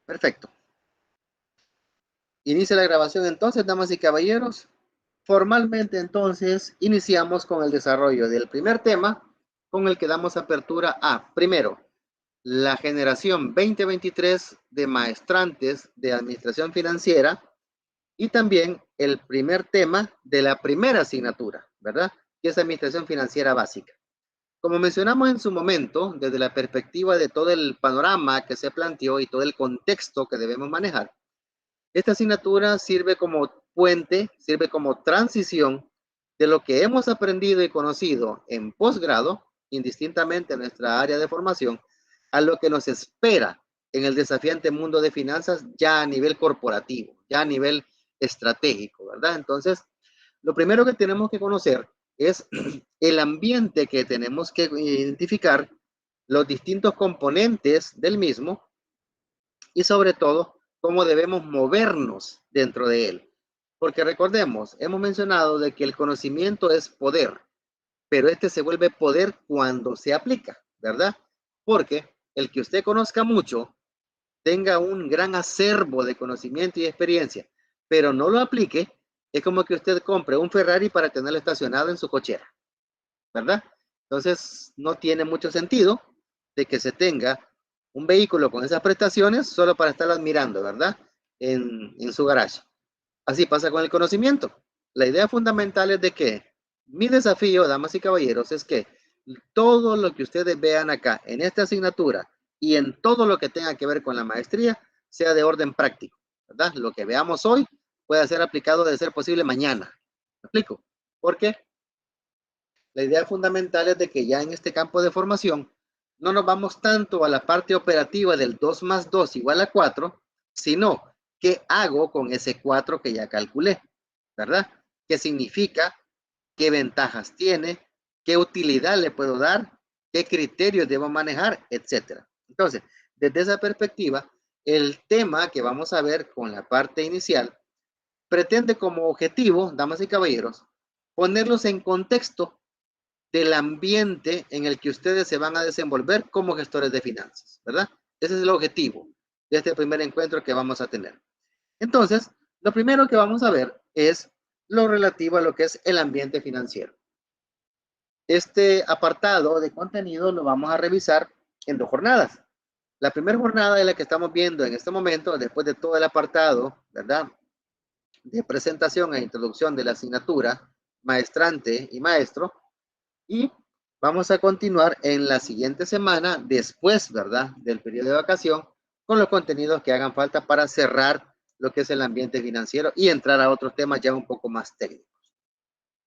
Perfecto. Inicia la grabación entonces, damas y caballeros. Formalmente entonces iniciamos con el desarrollo del primer tema con el que damos apertura a, primero, la generación 2023 de maestrantes de administración financiera y también el primer tema de la primera asignatura, ¿verdad? Que es administración financiera básica. Como mencionamos en su momento, desde la perspectiva de todo el panorama que se planteó y todo el contexto que debemos manejar, esta asignatura sirve como puente, sirve como transición de lo que hemos aprendido y conocido en posgrado, indistintamente en nuestra área de formación, a lo que nos espera en el desafiante mundo de finanzas ya a nivel corporativo, ya a nivel estratégico, ¿verdad? Entonces, lo primero que tenemos que conocer es el ambiente que tenemos que identificar, los distintos componentes del mismo y sobre todo cómo debemos movernos dentro de él. Porque recordemos, hemos mencionado de que el conocimiento es poder, pero este se vuelve poder cuando se aplica, ¿verdad? Porque el que usted conozca mucho, tenga un gran acervo de conocimiento y experiencia, pero no lo aplique, es como que usted compre un Ferrari para tenerlo estacionado en su cochera, ¿verdad? Entonces, no tiene mucho sentido de que se tenga un vehículo con esas prestaciones solo para estarlo admirando, ¿verdad? En su garage. Así pasa con el conocimiento. La idea fundamental es de que mi desafío, damas y caballeros, es que todo lo que ustedes vean acá en esta asignatura y en todo lo que tenga que ver con la maestría sea de orden práctico, ¿verdad? Lo que veamos hoy puede ser aplicado de ser posible mañana. ¿Me explico? Porque la idea fundamental es de que ya en este campo de formación no nos vamos tanto a la parte operativa del 2 más 2 igual a 4, sino qué hago con ese 4 que ya calculé, ¿verdad? ¿Qué significa? ¿Qué ventajas tiene? ¿Qué utilidad le puedo dar? ¿Qué criterios debo manejar? Etcétera. Entonces, desde esa perspectiva, el tema que vamos a ver con la parte inicial pretende como objetivo, damas y caballeros, ponerlos en contexto del ambiente en el que ustedes se van a desenvolver como gestores de finanzas, ¿verdad? Ese es el objetivo de este primer encuentro que vamos a tener. Entonces, lo primero que vamos a ver es lo relativo a lo que es el ambiente financiero. Este apartado de contenido lo vamos a revisar en 2 jornadas. La primera jornada es la que estamos viendo en este momento, después de todo el apartado, ¿verdad? De presentación e introducción de la asignatura, maestrante y maestro, y vamos a continuar en la siguiente semana, después, ¿verdad?, del periodo de vacación, con los contenidos que hagan falta para cerrar lo que es el ambiente financiero y entrar a otros temas ya un poco más técnicos.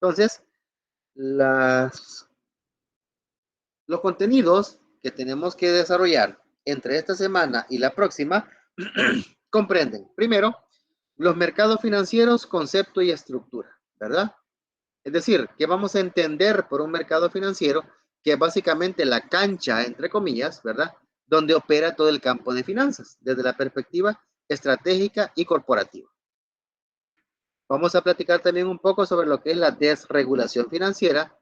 Entonces, los contenidos que tenemos que desarrollar entre esta semana y la próxima comprenden, primero, los mercados financieros, concepto y estructura, ¿verdad? Es decir, que vamos a entender por un mercado financiero que es básicamente la cancha, entre comillas, ¿verdad? Donde opera todo el campo de finanzas, desde la perspectiva estratégica y corporativa. Vamos a platicar también un poco sobre lo que es la desregulación financiera,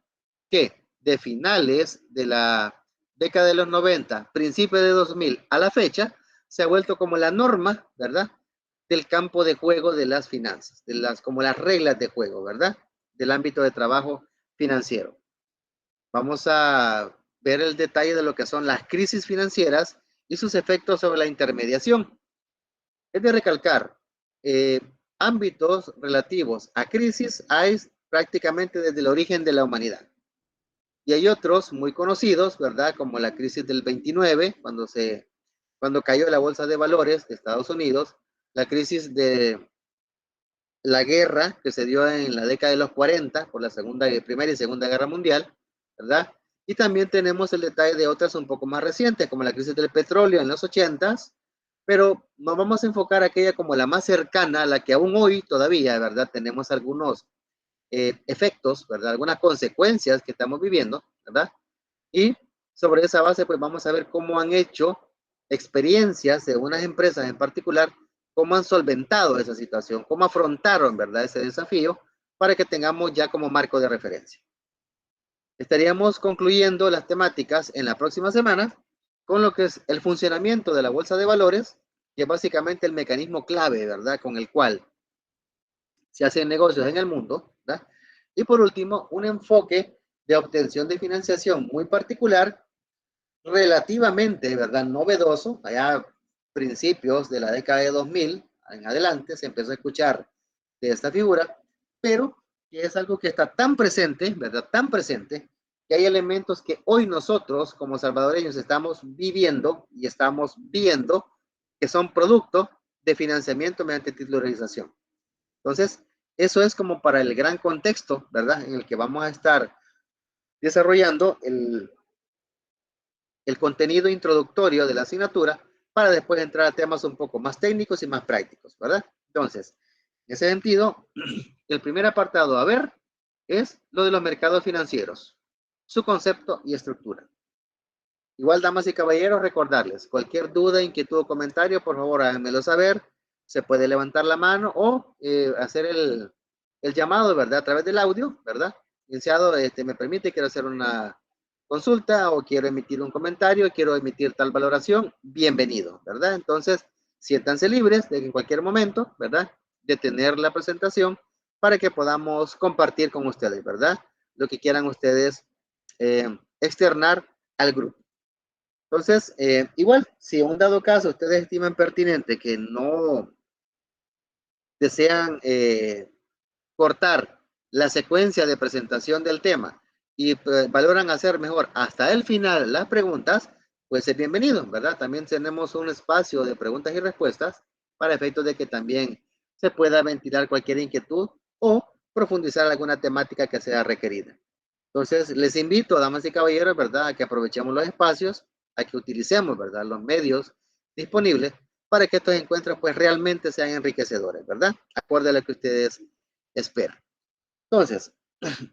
que de finales de la década de los 90, principios de 2000 a la fecha, se ha vuelto como la norma, ¿verdad? Del campo de juego de las finanzas, como las reglas de juego, ¿verdad? Del ámbito de trabajo financiero. Vamos a ver el detalle de lo que son las crisis financieras y sus efectos sobre la intermediación. Es de recalcar, eh, ámbitos relativos a crisis hay prácticamente desde el origen de la humanidad. Y hay otros muy conocidos, ¿verdad? Como la crisis del 29, cuando cayó la bolsa de valores de Estados Unidos, la crisis de la guerra que se dio en la década de los 40 por la Primera y Segunda Guerra Mundial, ¿verdad? Y también tenemos el detalle de otras un poco más recientes, como la crisis del petróleo en los 80s, pero nos vamos a enfocar aquella como la más cercana, a la que aún hoy todavía, ¿verdad? Tenemos algunos efectos, ¿verdad? Algunas consecuencias que estamos viviendo, ¿verdad? Y sobre esa base, pues vamos a ver cómo han hecho experiencias de unas empresas en particular, cómo han solventado esa situación, cómo afrontaron, ¿verdad?, ese desafío para que tengamos ya como marco de referencia. Estaríamos concluyendo las temáticas en la próxima semana con lo que es el funcionamiento de la bolsa de valores, que es básicamente el mecanismo clave, ¿verdad? Con el cual se hacen negocios en el mundo, ¿verdad? Y por último, un enfoque de obtención de financiación muy particular, relativamente, ¿verdad? Novedoso, allá principios de la década de 2000 en adelante se empezó a escuchar de esta figura, pero que es algo que está tan presente, ¿verdad? Tan presente, que hay elementos que hoy nosotros como salvadoreños estamos viviendo y estamos viendo que son producto de financiamiento mediante titularización. Entonces, eso es como para el gran contexto, ¿verdad? En el que vamos a estar desarrollando el contenido introductorio de la asignatura para después entrar a temas un poco más técnicos y más prácticos, ¿verdad? Entonces, en ese sentido, el primer apartado a ver es lo de los mercados financieros, su concepto y estructura. Igual, damas y caballeros, recordarles, cualquier duda, inquietud o comentario, por favor, háganmelo saber. Se puede levantar la mano o hacer el llamado, ¿verdad? A través del audio, ¿verdad? Licenciado, me permite, quiero hacer una consulta o quiero emitir un comentario, quiero emitir tal valoración, bienvenido, ¿verdad? Entonces, siéntanse libres de en cualquier momento, ¿verdad? De tener la presentación para que podamos compartir con ustedes, ¿verdad? Lo que quieran ustedes externar al grupo. Entonces, igual, si en un dado caso ustedes estiman pertinente que no desean cortar la secuencia de presentación del tema y valoran hacer mejor hasta el final las preguntas, pues es bienvenido, ¿verdad? También tenemos un espacio de preguntas y respuestas para efectos de que también se pueda ventilar cualquier inquietud o profundizar alguna temática que sea requerida. Entonces, les invito, damas y caballeros, ¿verdad?, a que aprovechemos los espacios, a que utilicemos, ¿verdad?, los medios disponibles para que estos encuentros, pues, realmente sean enriquecedores, ¿verdad?, acorde a lo que ustedes esperan. Entonces,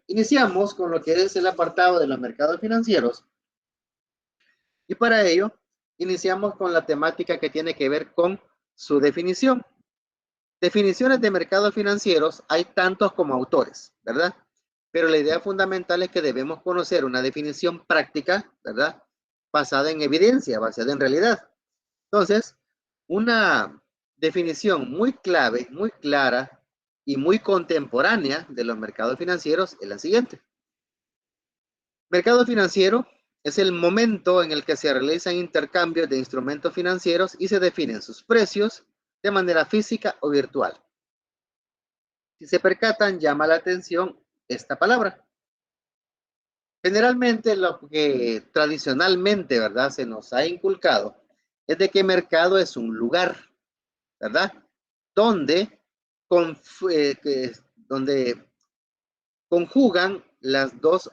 iniciamos con lo que es el apartado de los mercados financieros y para ello iniciamos con la temática que tiene que ver con su definición. Definiciones de mercados financieros hay tantos como autores, ¿verdad? Pero la idea fundamental es que debemos conocer una definición práctica, ¿verdad? Basada en evidencia, basada en realidad. Entonces, una definición muy clave, muy clara y muy contemporánea de los mercados financieros es la siguiente. Mercado financiero es el momento en el que se realizan intercambios de instrumentos financieros y se definen sus precios de manera física o virtual. Si se percatan, llama la atención esta palabra. Generalmente lo que tradicionalmente, ¿verdad?, se nos ha inculcado es de que mercado es un lugar, ¿verdad?, donde, donde conjugan las dos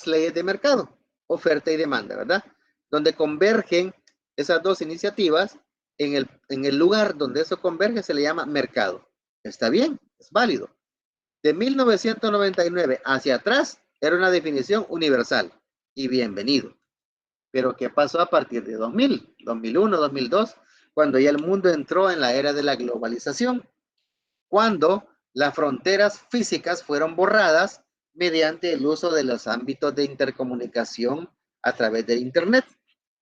leyes de mercado, oferta y demanda, ¿verdad? Donde convergen esas dos iniciativas en el lugar donde eso converge se le llama mercado. Está bien, es válido. De 1999 hacia atrás era una definición universal y bienvenido. Pero ¿qué pasó a partir de 2000, 2001, 2002? Cuando ya el mundo entró en la era de la globalización, cuando las fronteras físicas fueron borradas mediante el uso de los ámbitos de intercomunicación a través de Internet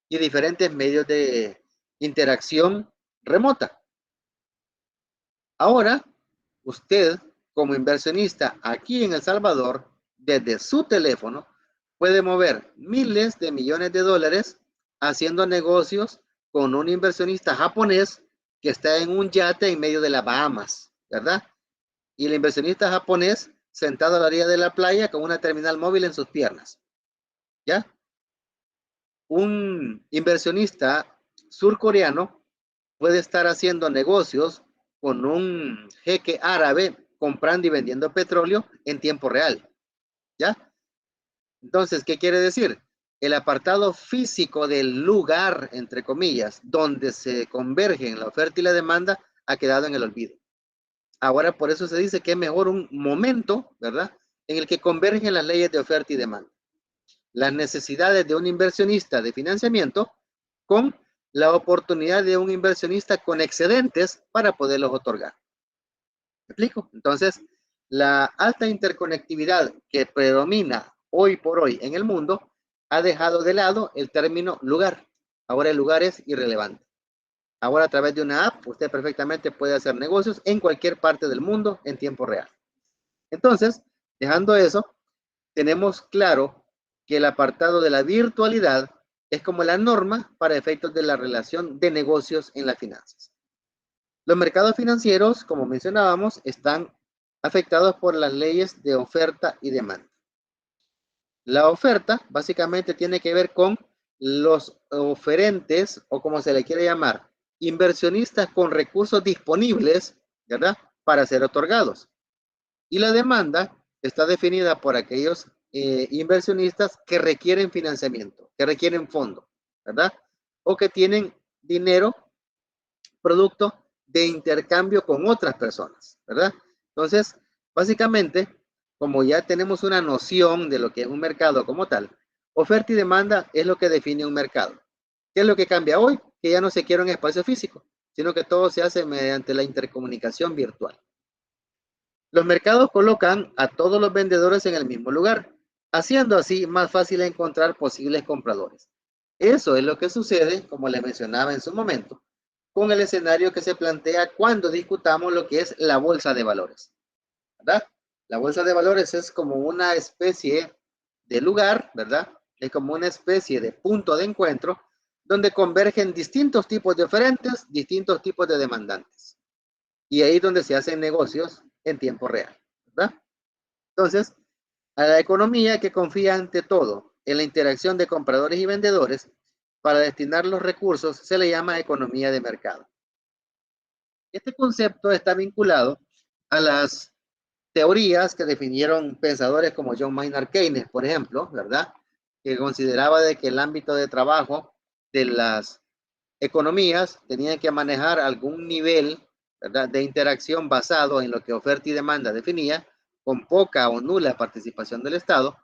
y diferentes medios de interacción remota. Ahora, usted como inversionista aquí en El Salvador, desde su teléfono, puede mover miles de millones de dólares haciendo negocios con un inversionista japonés que está en un yate en medio de las Bahamas, ¿verdad? Y el inversionista japonés sentado a la orilla de la playa con una terminal móvil en sus piernas, ¿ya? Un inversionista surcoreano puede estar haciendo negocios con un jeque árabe comprando y vendiendo petróleo en tiempo real, ¿ya? Entonces, ¿qué quiere decir? El apartado físico del lugar, entre comillas, donde se convergen la oferta y la demanda, ha quedado en el olvido. Ahora, por eso se dice que es mejor un momento, ¿verdad?, en el que convergen las leyes de oferta y demanda. Las necesidades de un inversionista de financiamiento con la oportunidad de un inversionista con excedentes para poderlos otorgar. ¿Me explico? Entonces, la alta interconectividad que predomina hoy por hoy en el mundo ha dejado de lado el término lugar. Ahora el lugar es irrelevante. Ahora a través de una app, usted perfectamente puede hacer negocios en cualquier parte del mundo en tiempo real. Entonces, dejando eso, tenemos claro que el apartado de la virtualidad es como la norma para efectos de la relación de negocios en las finanzas. Los mercados financieros, como mencionábamos, están afectados por las leyes de oferta y demanda. La oferta básicamente tiene que ver con los oferentes, o como se le quiere llamar, inversionistas con recursos disponibles, ¿verdad?, para ser otorgados. Y la demanda está definida por aquellos inversionistas que requieren financiamiento, que requieren fondos, ¿verdad? O que tienen dinero producto de intercambio con otras personas, ¿verdad? Entonces, básicamente, como ya tenemos una noción de lo que es un mercado como tal, oferta y demanda es lo que define un mercado. ¿Qué es lo que cambia hoy? Que ya no se quiere un espacio físico, sino que todo se hace mediante la intercomunicación virtual. Los mercados colocan a todos los vendedores en el mismo lugar, haciendo así más fácil encontrar posibles compradores. Eso es lo que sucede, como les mencionaba en su momento, con el escenario que se plantea cuando discutamos lo que es la bolsa de valores, ¿verdad? La bolsa de valores es como una especie de lugar, ¿verdad? Es como una especie de punto de encuentro donde convergen distintos tipos de oferentes, distintos tipos de demandantes. Y ahí es donde se hacen negocios en tiempo real, ¿verdad? Entonces, a la economía que confía ante todo en la interacción de compradores y vendedores para destinar los recursos se le llama economía de mercado. Este concepto está vinculado a las teorías que definieron pensadores como John Maynard Keynes, por ejemplo, ¿verdad? Que consideraba de que el ámbito de trabajo de las economías tenían que manejar algún nivel, ¿verdad?, de interacción basado en lo que oferta y demanda definía, con poca o nula participación del Estado,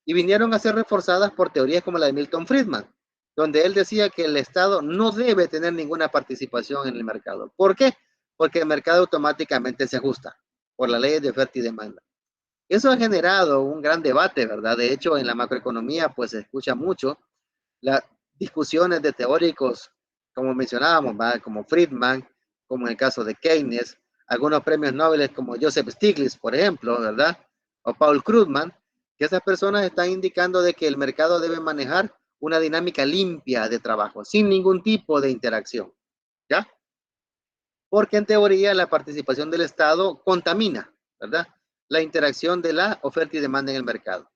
y vinieron a ser reforzadas por teorías como la de Milton Friedman, donde él decía que el Estado no debe tener ninguna participación en el mercado. ¿Por qué? Porque el mercado automáticamente se ajusta por las leyes de oferta y demanda. Eso ha generado un gran debate, ¿verdad? De hecho, en la macroeconomía, pues se escucha mucho las discusiones de teóricos, como mencionábamos, ¿verdad?, como Friedman, como en el caso de Keynes, algunos premios Nobel como Joseph Stiglitz, por ejemplo, ¿verdad? O Paul Krugman, que esas personas están indicando de que el mercado debe manejar una dinámica limpia de trabajo, sin ningún tipo de interacción, ¿ya? Porque en teoría la participación del Estado contamina, ¿verdad?, la interacción de la oferta y demanda en el mercado.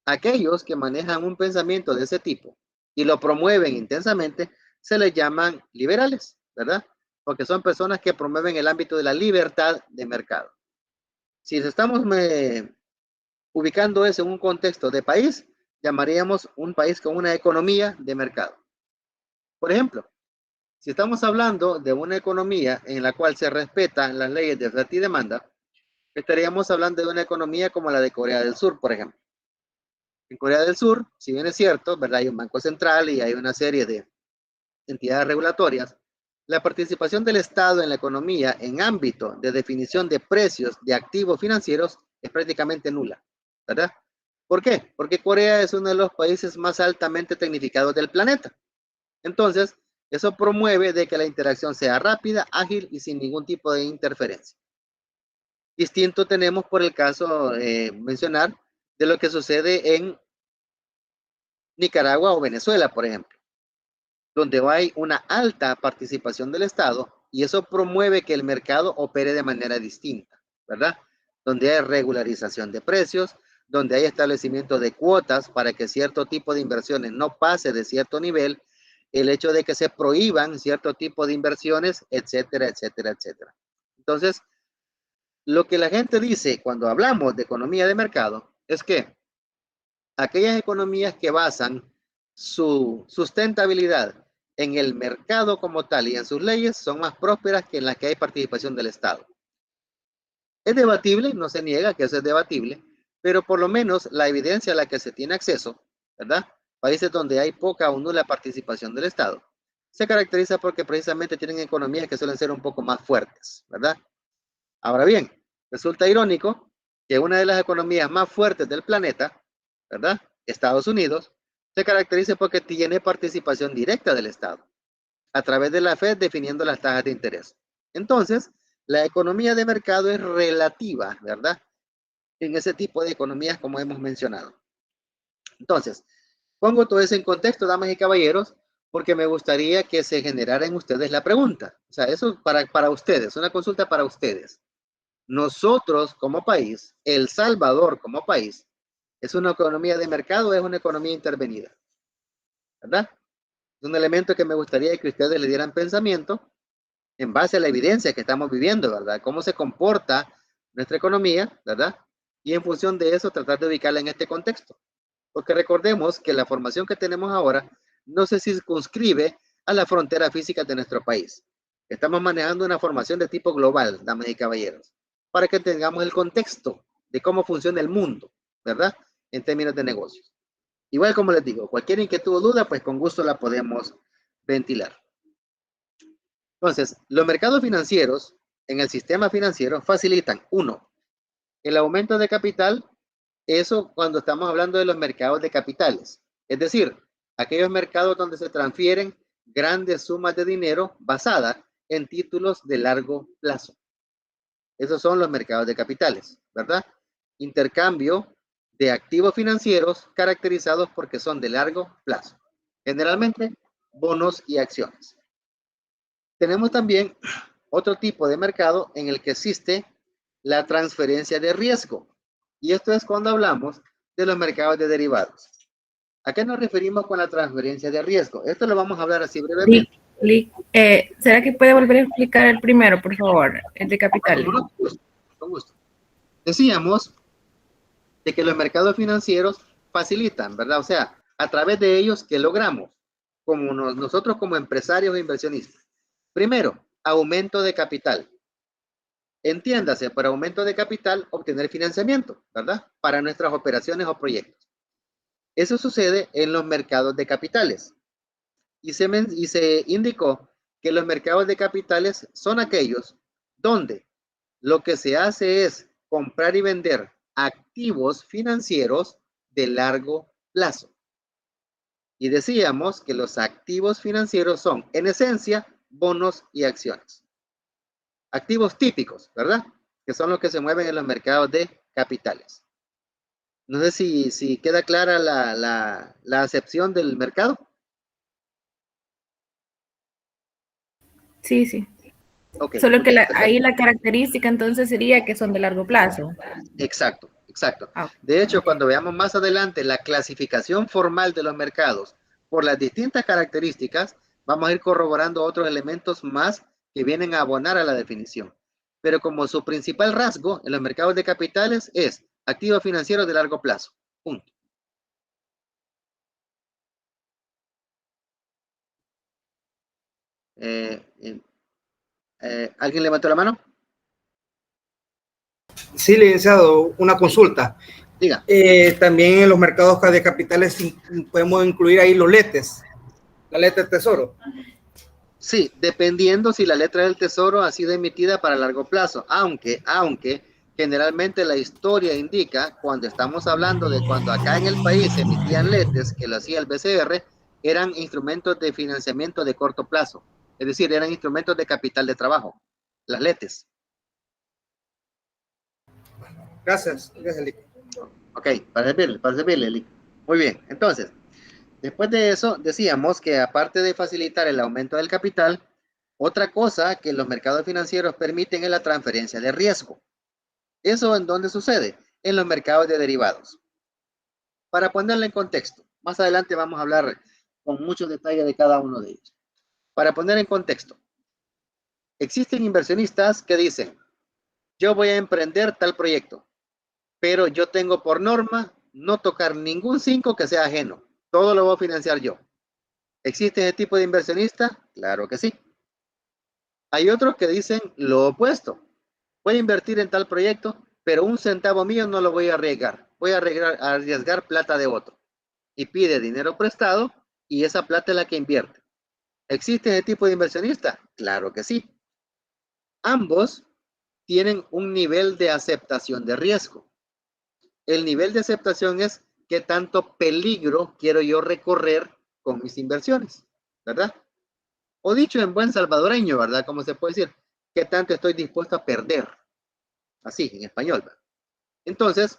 Aquellos que manejan un pensamiento de ese tipo y lo promueven intensamente, se les llaman liberales, ¿verdad? Porque son personas que promueven el ámbito de la libertad de mercado. Si estamos ubicando eso en un contexto de país, llamaríamos un país con una economía de mercado. Por ejemplo, si estamos hablando de una economía en la cual se respetan las leyes de oferta y demanda, estaríamos hablando de una economía como la de Corea del Sur, por ejemplo. En Corea del Sur, si bien es cierto, ¿verdad?, hay un banco central y hay una serie de entidades regulatorias, la participación del Estado en la economía en ámbito de definición de precios de activos financieros es prácticamente nula, ¿verdad? ¿Por qué? Porque Corea es uno de los países más altamente tecnificados del planeta. Entonces, eso promueve de que la interacción sea rápida, ágil y sin ningún tipo de interferencia. Distinto tenemos por el caso mencionar de lo que sucede en Nicaragua o Venezuela, por ejemplo, donde hay una alta participación del Estado y eso promueve que el mercado opere de manera distinta, ¿verdad? Donde hay regularización de precios, donde hay establecimiento de cuotas para que cierto tipo de inversiones no pase de cierto nivel, el hecho de que se prohíban cierto tipo de inversiones, etcétera, etcétera, etcétera. Entonces, lo que la gente dice cuando hablamos de economía de mercado es que aquellas economías que basan su sustentabilidad en el mercado como tal y en sus leyes son más prósperas que en las que hay participación del Estado. Es debatible, no se niega que eso es debatible, pero por lo menos la evidencia a la que se tiene acceso, ¿verdad? Países donde hay poca o nula participación del Estado, se caracteriza porque precisamente tienen economías que suelen ser un poco más fuertes, ¿verdad? Ahora bien, resulta irónico que una de las economías más fuertes del planeta, ¿verdad?, Estados Unidos, se caracteriza porque tiene participación directa del Estado. a través de la Fed definiendo las tasas de interés. Entonces, la economía de mercado es relativa, ¿verdad? En ese tipo de economías como hemos mencionado. Entonces, pongo todo eso en contexto, damas y caballeros, porque me gustaría que se generara en ustedes la pregunta. O sea, eso para ustedes, una consulta para ustedes. Nosotros como país, El Salvador como país, ¿es una economía de mercado o es una economía intervenida? ¿Verdad? Es un elemento que me gustaría que ustedes le dieran pensamiento en base a la evidencia que estamos viviendo, ¿verdad? Cómo se comporta nuestra economía, ¿verdad? Y en función de eso tratar de ubicarla en este contexto. Porque recordemos que la formación que tenemos ahora no se circunscribe a la frontera física de nuestro país. Estamos manejando una formación de tipo global, damas y caballeros, para que tengamos el contexto de cómo funciona el mundo, ¿verdad? En términos de negocios. Igual como les digo, cualquier inquietud o duda, pues con gusto la podemos ventilar. Entonces, los mercados financieros en el sistema financiero facilitan, uno, el aumento de capital. Eso cuando estamos hablando de los mercados de capitales, es decir, aquellos mercados donde se transfieren grandes sumas de dinero basadas en títulos de largo plazo. Esos son los mercados de capitales, ¿verdad? Intercambio de activos financieros caracterizados porque son de largo plazo. Generalmente, bonos y acciones. Tenemos también otro tipo de mercado en el que existe la transferencia de riesgo. Y esto es cuando hablamos de los mercados de derivados. ¿A qué nos referimos con la transferencia de riesgo? Esto lo vamos a hablar así brevemente. ¿Será que puede volver a explicar el primero, por favor? El de capitales. Con gusto. Decíamos de que los mercados financieros facilitan, ¿verdad? O sea, a través de ellos, ¿qué logramos? Como nosotros como empresarios e inversionistas. Primero, aumento de capital. Entiéndase, por aumento de capital, obtener financiamiento, ¿verdad? Para nuestras operaciones o proyectos. Eso sucede en los mercados de capitales. Y se indicó que los mercados de capitales son aquellos donde lo que se hace es comprar y vender activos financieros de largo plazo. Y decíamos que los activos financieros son, en esencia, bonos y acciones. Activos típicos, ¿verdad? Que son los que se mueven en los mercados de capitales. No sé si queda clara la acepción del mercado. Sí, sí. Ok, Solo muy que bien, ahí perfecto. la característica entonces sería que son de largo plazo. Exacto, exacto. Ah, De hecho, ok. cuando veamos más adelante la clasificación formal de los mercados por las distintas características, vamos a ir corroborando otros elementos más que vienen a abonar a la definición. Pero como su principal rasgo en los mercados de capitales es activos financieros de largo plazo. Punto. Eh, eh, ¿Alguien levantó la mano? Sí, licenciado, una consulta. Diga. También en los mercados de capitales podemos incluir ahí los letes, la letra del tesoro. Sí, dependiendo si la letra del tesoro ha sido emitida para largo plazo, aunque generalmente la historia indica, cuando estamos hablando de cuando acá en el país se emitían letes, que lo hacía el BCR, eran instrumentos de financiamiento de corto plazo, es decir, eran instrumentos de capital de trabajo, las letes. Gracias, gracias. Ok, para servirle, Lick. Muy bien, entonces, después de eso, decíamos que aparte de facilitar el aumento del capital, otra cosa que los mercados financieros permiten es la transferencia de riesgo. ¿Eso en dónde sucede? En los mercados de derivados. Para ponerlo en contexto, más adelante vamos a hablar con mucho detalle de cada uno de ellos. Para poner en contexto, existen inversionistas que dicen, yo voy a emprender tal proyecto, pero yo tengo por norma no tocar ningún 5 que sea ajeno. Todo lo voy a financiar yo. ¿Existe ese tipo de inversionista? Claro que sí. Hay otros que dicen lo opuesto. Voy a invertir en tal proyecto, pero un centavo mío no lo voy a arriesgar. Voy a arriesgar plata de otro. Y pide dinero prestado y esa plata es la que invierte. ¿Existe ese tipo de inversionista? Claro que sí. Ambos tienen un nivel de aceptación de riesgo. El nivel de aceptación es qué tanto peligro quiero yo recorrer con mis inversiones, ¿verdad? O dicho en buen salvadoreño, ¿verdad? Como se puede decir, ¿qué tanto estoy dispuesto a perder? Así, en español, ¿verdad? Entonces,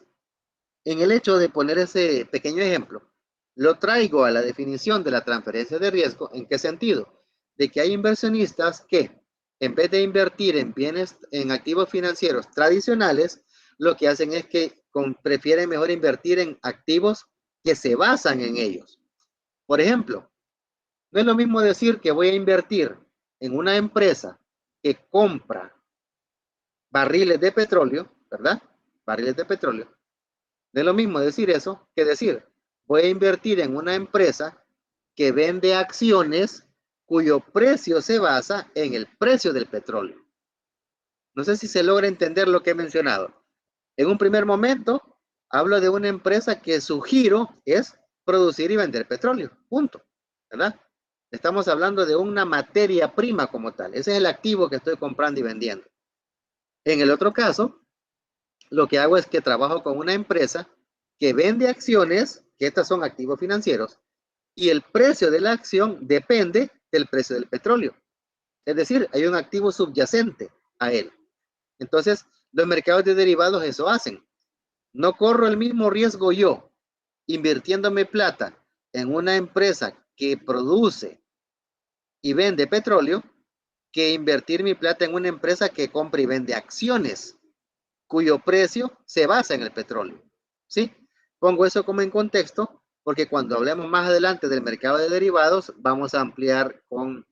en el hecho de poner ese pequeño ejemplo, lo traigo a la definición de la transferencia de riesgo. ¿En qué sentido? De que hay inversionistas que, en vez de invertir en bienes, en activos financieros tradicionales, lo que hacen es que prefieren mejor invertir en activos que se basan en ellos. Por ejemplo, no es lo mismo decir que voy a invertir en una empresa que compra barriles de petróleo, ¿verdad? Barriles de petróleo. No es lo mismo decir eso que decir, voy a invertir en una empresa que vende acciones cuyo precio se basa en el precio del petróleo. No sé si se logra entender lo que he mencionado. En un primer momento, hablo de una empresa que su giro es producir y vender petróleo, punto, ¿verdad? Estamos hablando de una materia prima como tal. Ese es el activo que estoy comprando y vendiendo. En el otro caso, lo que hago es que trabajo con una empresa que vende acciones, que estas son activos financieros, y el precio de la acción depende del precio del petróleo. Es decir, hay un activo subyacente a él. Entonces, los mercados de derivados eso hacen. No corro el mismo riesgo yo invirtiéndome plata en una empresa que produce y vende petróleo que invertir mi plata en una empresa que compra y vende acciones cuyo precio se basa en el petróleo. ¿Sí? Pongo eso como en contexto porque cuando hablemos más adelante del mercado de derivados vamos a ampliar con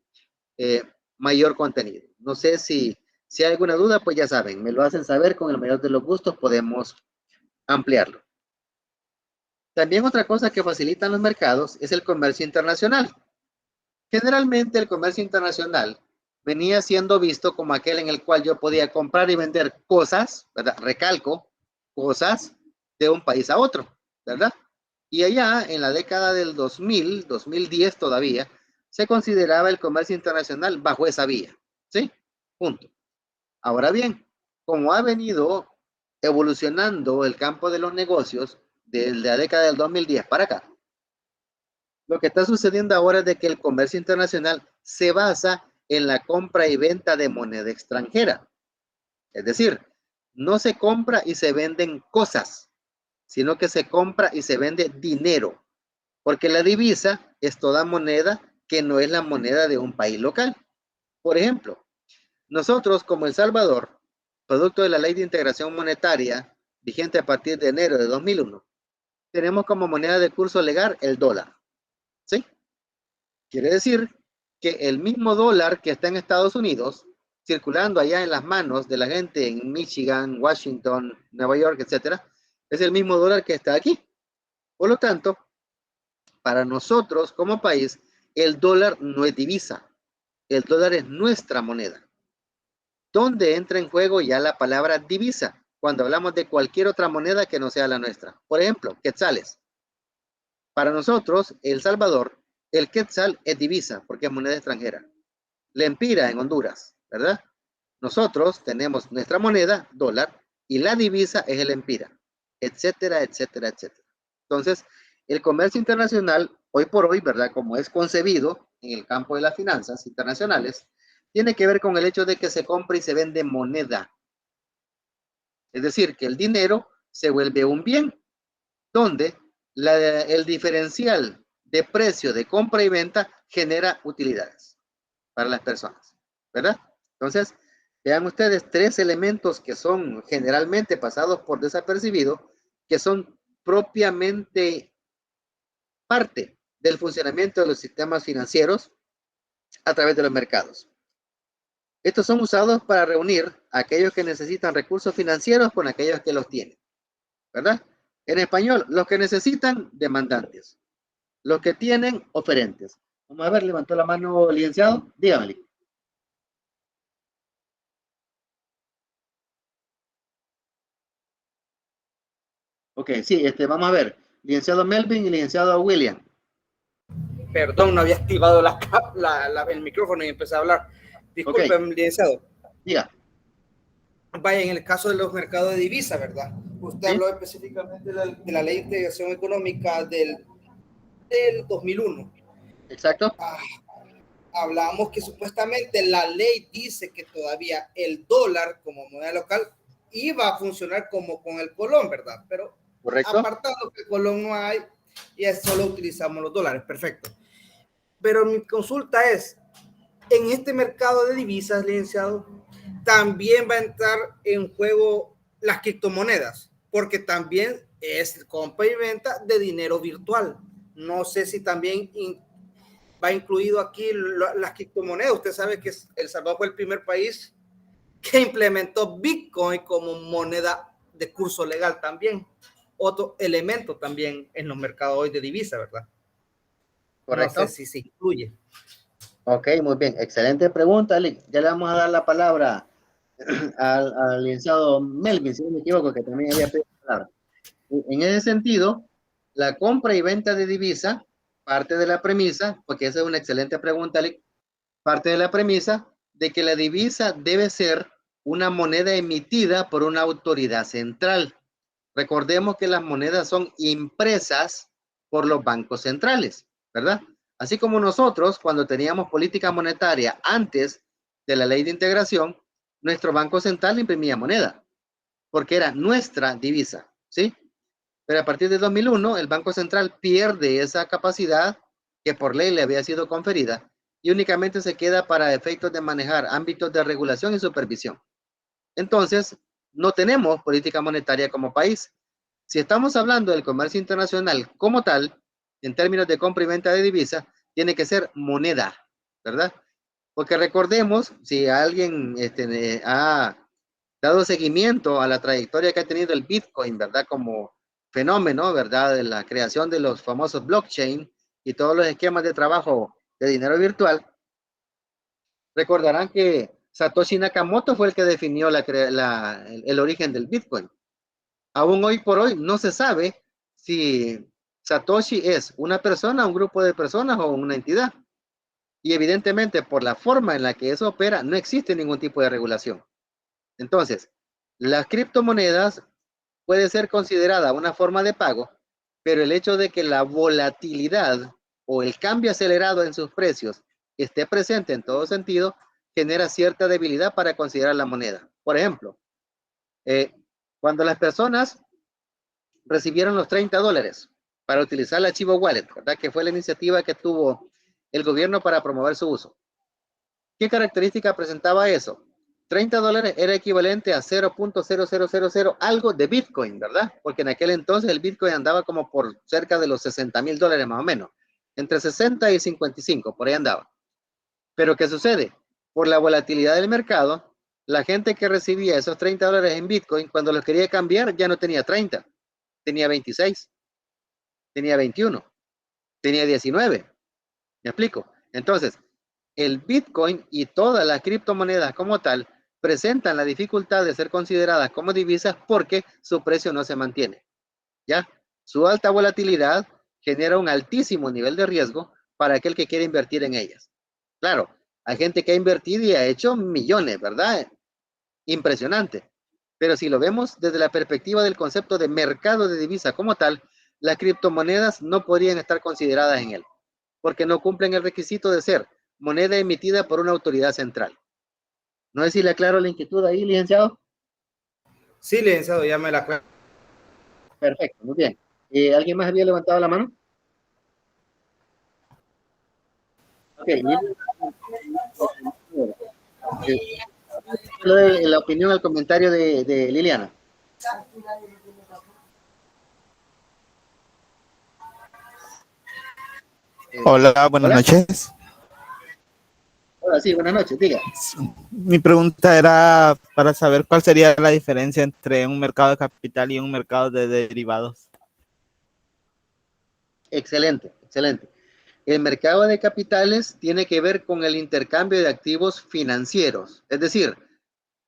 mayor contenido. No sé si hay alguna duda, pues ya saben, me lo hacen saber, con el mayor de los gustos podemos ampliarlo. También otra cosa que facilitan los mercados es el comercio internacional. Generalmente el comercio internacional venía siendo visto como aquel en el cual yo podía comprar y vender cosas, ¿verdad? Recalco, cosas de un país a otro, ¿verdad? Y allá en la década del 2000, 2010 todavía, se consideraba el comercio internacional bajo esa vía, ¿sí? Punto. Ahora bien, como ha venido evolucionando el campo de los negocios desde la década del 2010 para acá, lo que está sucediendo ahora es de que el comercio internacional se basa en la compra y venta de moneda extranjera. Es decir, no se compra y se venden cosas, sino que se compra y se vende dinero, porque la divisa es toda moneda que no es la moneda de un país local. Por ejemplo, nosotros como El Salvador, producto de la Ley de Integración Monetaria vigente a partir de enero de 2001, tenemos como moneda de curso legal el dólar. ¿Sí? Quiere decir que el mismo dólar que está en Estados Unidos, circulando allá en las manos de la gente en Michigan, Washington, Nueva York, etcétera, es el mismo dólar que está aquí. Por lo tanto, para nosotros como país, el dólar no es divisa, el dólar es nuestra moneda. ¿Dónde entra en juego ya la palabra divisa? Cuando hablamos de cualquier otra moneda que no sea la nuestra. Por ejemplo, quetzales. Para nosotros, El Salvador, el quetzal es divisa porque es moneda extranjera. La empira en Honduras, ¿verdad? Nosotros tenemos nuestra moneda, dólar, y la divisa es el empira, etcétera, etcétera, etcétera. Entonces, el comercio internacional, hoy por hoy, ¿verdad? Como es concebido en el campo de las finanzas internacionales, tiene que ver con el hecho de que se compra y se vende moneda. Es decir, que el dinero se vuelve un bien, donde el diferencial de precio de compra y venta genera utilidades para las personas, ¿verdad? Entonces, vean ustedes tres elementos que son generalmente pasados por desapercibido, que son propiamente parte del funcionamiento de los sistemas financieros a través de los mercados. Estos son usados para reunir a aquellos que necesitan recursos financieros con aquellos que los tienen, ¿verdad? En español, los que necesitan, demandantes. Los que tienen, oferentes. Vamos a ver, levantó la mano el licenciado. Dígame. Ok, sí, vamos a ver. Licenciado Melvin y licenciado William. Perdón, no había activado el micrófono y empecé a hablar. Disculpen, okay. Licenciado. Diga. Vaya, en el caso de los mercados de divisa, ¿verdad? Usted ¿Sí? habló específicamente de la Ley de Integración Económica del 2001. Exacto. hablábamos que supuestamente la ley dice que todavía el dólar como moneda local iba a funcionar como con el colón, ¿verdad? Pero correcto. apartando que el colón no hay, y solo utilizamos los dólares, perfecto. Pero mi consulta es, en este mercado de divisas, licenciado, también va a entrar en juego las criptomonedas, porque también es compra y venta de dinero virtual. No sé si también va incluido aquí las criptomonedas. Usted sabe que El Salvador fue el primer país que implementó Bitcoin como moneda de curso legal también. Otro elemento también en los mercados hoy de divisa, ¿verdad? Correcto. No sé si se incluye. Ok, muy bien. Excelente pregunta, Alex. Ya le vamos a dar la palabra al licenciado Melvin, si no me equivoco, que también había pedido la palabra. En ese sentido, la compra y venta de divisa parte de la premisa, porque esa es una excelente pregunta, Alex, parte de la premisa de que la divisa debe ser una moneda emitida por una autoridad central. Recordemos que las monedas son impresas por los bancos centrales, ¿verdad? Así como nosotros, cuando teníamos política monetaria antes de la ley de integración, nuestro banco central imprimía moneda, porque era nuestra divisa, ¿sí? Pero a partir de 2001, el Banco Central pierde esa capacidad que por ley le había sido conferida y únicamente se queda para efectos de manejar ámbitos de regulación y supervisión. Entonces, no tenemos política monetaria como país. Si estamos hablando del comercio internacional como tal, en términos de compra y venta de divisa, tiene que ser moneda, ¿verdad? Porque recordemos, si alguien ha dado seguimiento a la trayectoria que ha tenido el Bitcoin, ¿verdad? Como fenómeno, ¿verdad? De la creación de los famosos blockchain y todos los esquemas de trabajo de dinero virtual, recordarán que Satoshi Nakamoto fue el que definió el origen del Bitcoin. Aún hoy por hoy no se sabe si Satoshi es una persona, un grupo de personas o una entidad. Y evidentemente por la forma en la que eso opera no existe ningún tipo de regulación. Entonces, las criptomonedas puede ser considerada una forma de pago, pero el hecho de que la volatilidad o el cambio acelerado en sus precios esté presente en todo sentido, genera cierta debilidad para considerar la moneda. Por ejemplo, cuando las personas recibieron los $30 para utilizar el archivo wallet, ¿verdad? Que fue la iniciativa que tuvo el gobierno para promover su uso. ¿Qué característica presentaba eso? $30 era equivalente a 0.0000 algo de Bitcoin, ¿verdad? Porque en aquel entonces el Bitcoin andaba como por cerca de los $60,000 más o menos. Entre 60 y 55, por ahí andaba. Pero ¿qué sucede? Por la volatilidad del mercado, la gente que recibía esos $30 en Bitcoin, cuando los quería cambiar, ya no tenía 30, tenía 26, tenía 21, tenía 19. ¿Me explico? Entonces, el Bitcoin y todas las criptomonedas como tal presentan la dificultad de ser consideradas como divisas porque su precio no se mantiene. ¿Ya? Su alta volatilidad genera un altísimo nivel de riesgo para aquel que quiere invertir en ellas. Claro, hay gente que ha invertido y ha hecho millones, ¿verdad? Impresionante. Pero si lo vemos desde la perspectiva del concepto de mercado de divisa como tal, las criptomonedas no podrían estar consideradas en él, porque no cumplen el requisito de ser moneda emitida por una autoridad central. No sé si le aclaro la inquietud ahí, licenciado. Sí, licenciado, ya me la aclaro. Perfecto, muy bien. ¿Alguien más había levantado la mano? Ok. La opinión, el comentario de Liliana. Hola, buenas noches. Hola, sí, buenas noches, diga. Mi pregunta era para saber cuál sería la diferencia entre un mercado de capital y un mercado de derivados. Excelente, excelente. El mercado de capitales tiene que ver con el intercambio de activos financieros, es decir,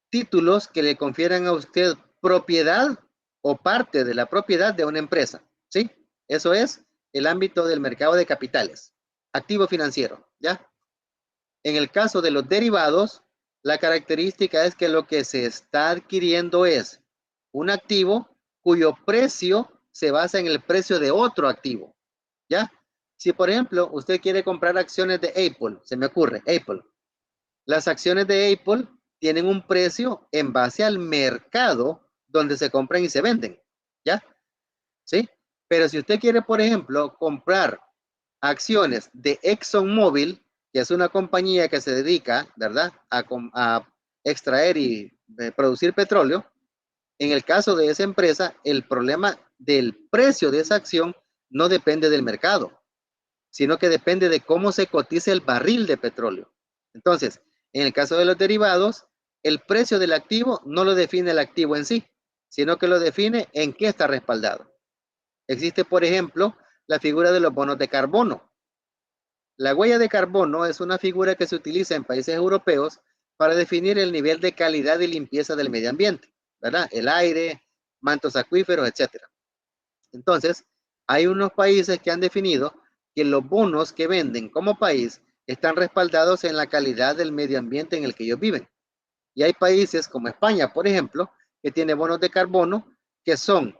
títulos que le confieran a usted propiedad o parte de la propiedad de una empresa, ¿sí? Eso es el ámbito del mercado de capitales, activo financiero, ¿ya? En el caso de los derivados, la característica es que lo que se está adquiriendo es un activo cuyo precio se basa en el precio de otro activo, ¿ya? Si, por ejemplo, usted quiere comprar acciones de Apple, se me ocurre, Apple. Las acciones de Apple tienen un precio en base al mercado donde se compran y se venden, ¿ya? ¿Sí? Pero si usted quiere, por ejemplo, comprar acciones de ExxonMobil, que es una compañía que se dedica, ¿verdad?, a extraer y producir petróleo, en el caso de esa empresa, el problema del precio de esa acción no depende del mercado, sino que depende de cómo se cotiza el barril de petróleo. Entonces, en el caso de los derivados, el precio del activo no lo define el activo en sí, sino que lo define en qué está respaldado. Existe, por ejemplo, la figura de los bonos de carbono. La huella de carbono es una figura que se utiliza en países europeos para definir el nivel de calidad y limpieza del medio ambiente, ¿verdad? El aire, mantos acuíferos, etcétera. Entonces, hay unos países que han definido que los bonos que venden como país están respaldados en la calidad del medio ambiente en el que ellos viven. Y hay países como España, por ejemplo, que tiene bonos de carbono que son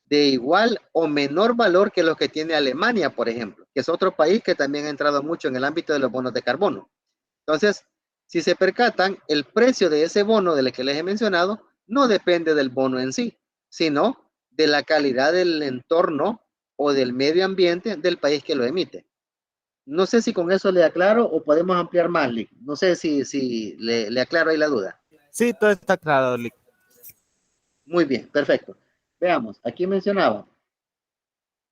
de igual o menor valor que los que tiene Alemania, por ejemplo, que es otro país que también ha entrado mucho en el ámbito de los bonos de carbono. Entonces, si se percatan, el precio de ese bono del que les he mencionado no depende del bono en sí, sino de la calidad del entorno o del medio ambiente del país que lo emite. No sé si con eso le aclaro o podemos ampliar más, Lick. No sé si le aclaro ahí la duda. Sí, todo está claro, Lick. Muy bien, perfecto. Veamos, aquí mencionaba,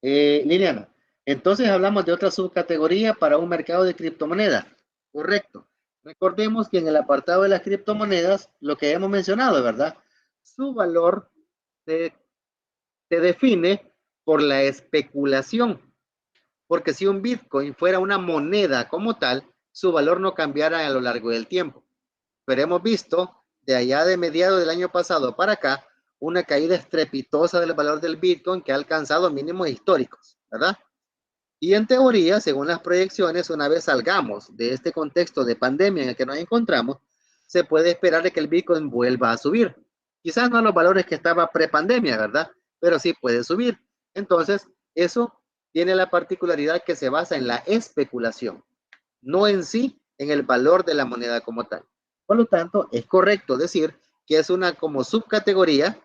Liliana, entonces hablamos de otra subcategoría para un mercado de criptomonedas. Correcto. Recordemos que en el apartado de las criptomonedas, lo que hemos mencionado, ¿verdad? Su valor se define por la especulación. Porque si un Bitcoin fuera una moneda como tal, su valor no cambiara a lo largo del tiempo. Pero hemos visto de allá de mediados del año pasado para acá una caída estrepitosa del valor del Bitcoin que ha alcanzado mínimos históricos, ¿verdad? Y en teoría, según las proyecciones, una vez salgamos de este contexto de pandemia en el que nos encontramos, se puede esperar de que el Bitcoin vuelva a subir. Quizás no a los valores que estaba pre-pandemia, ¿verdad? Pero sí puede subir. Entonces, eso tiene la particularidad que se basa en la especulación, no en sí en el valor de la moneda como tal. Por lo tanto, es correcto decir que es una como subcategoría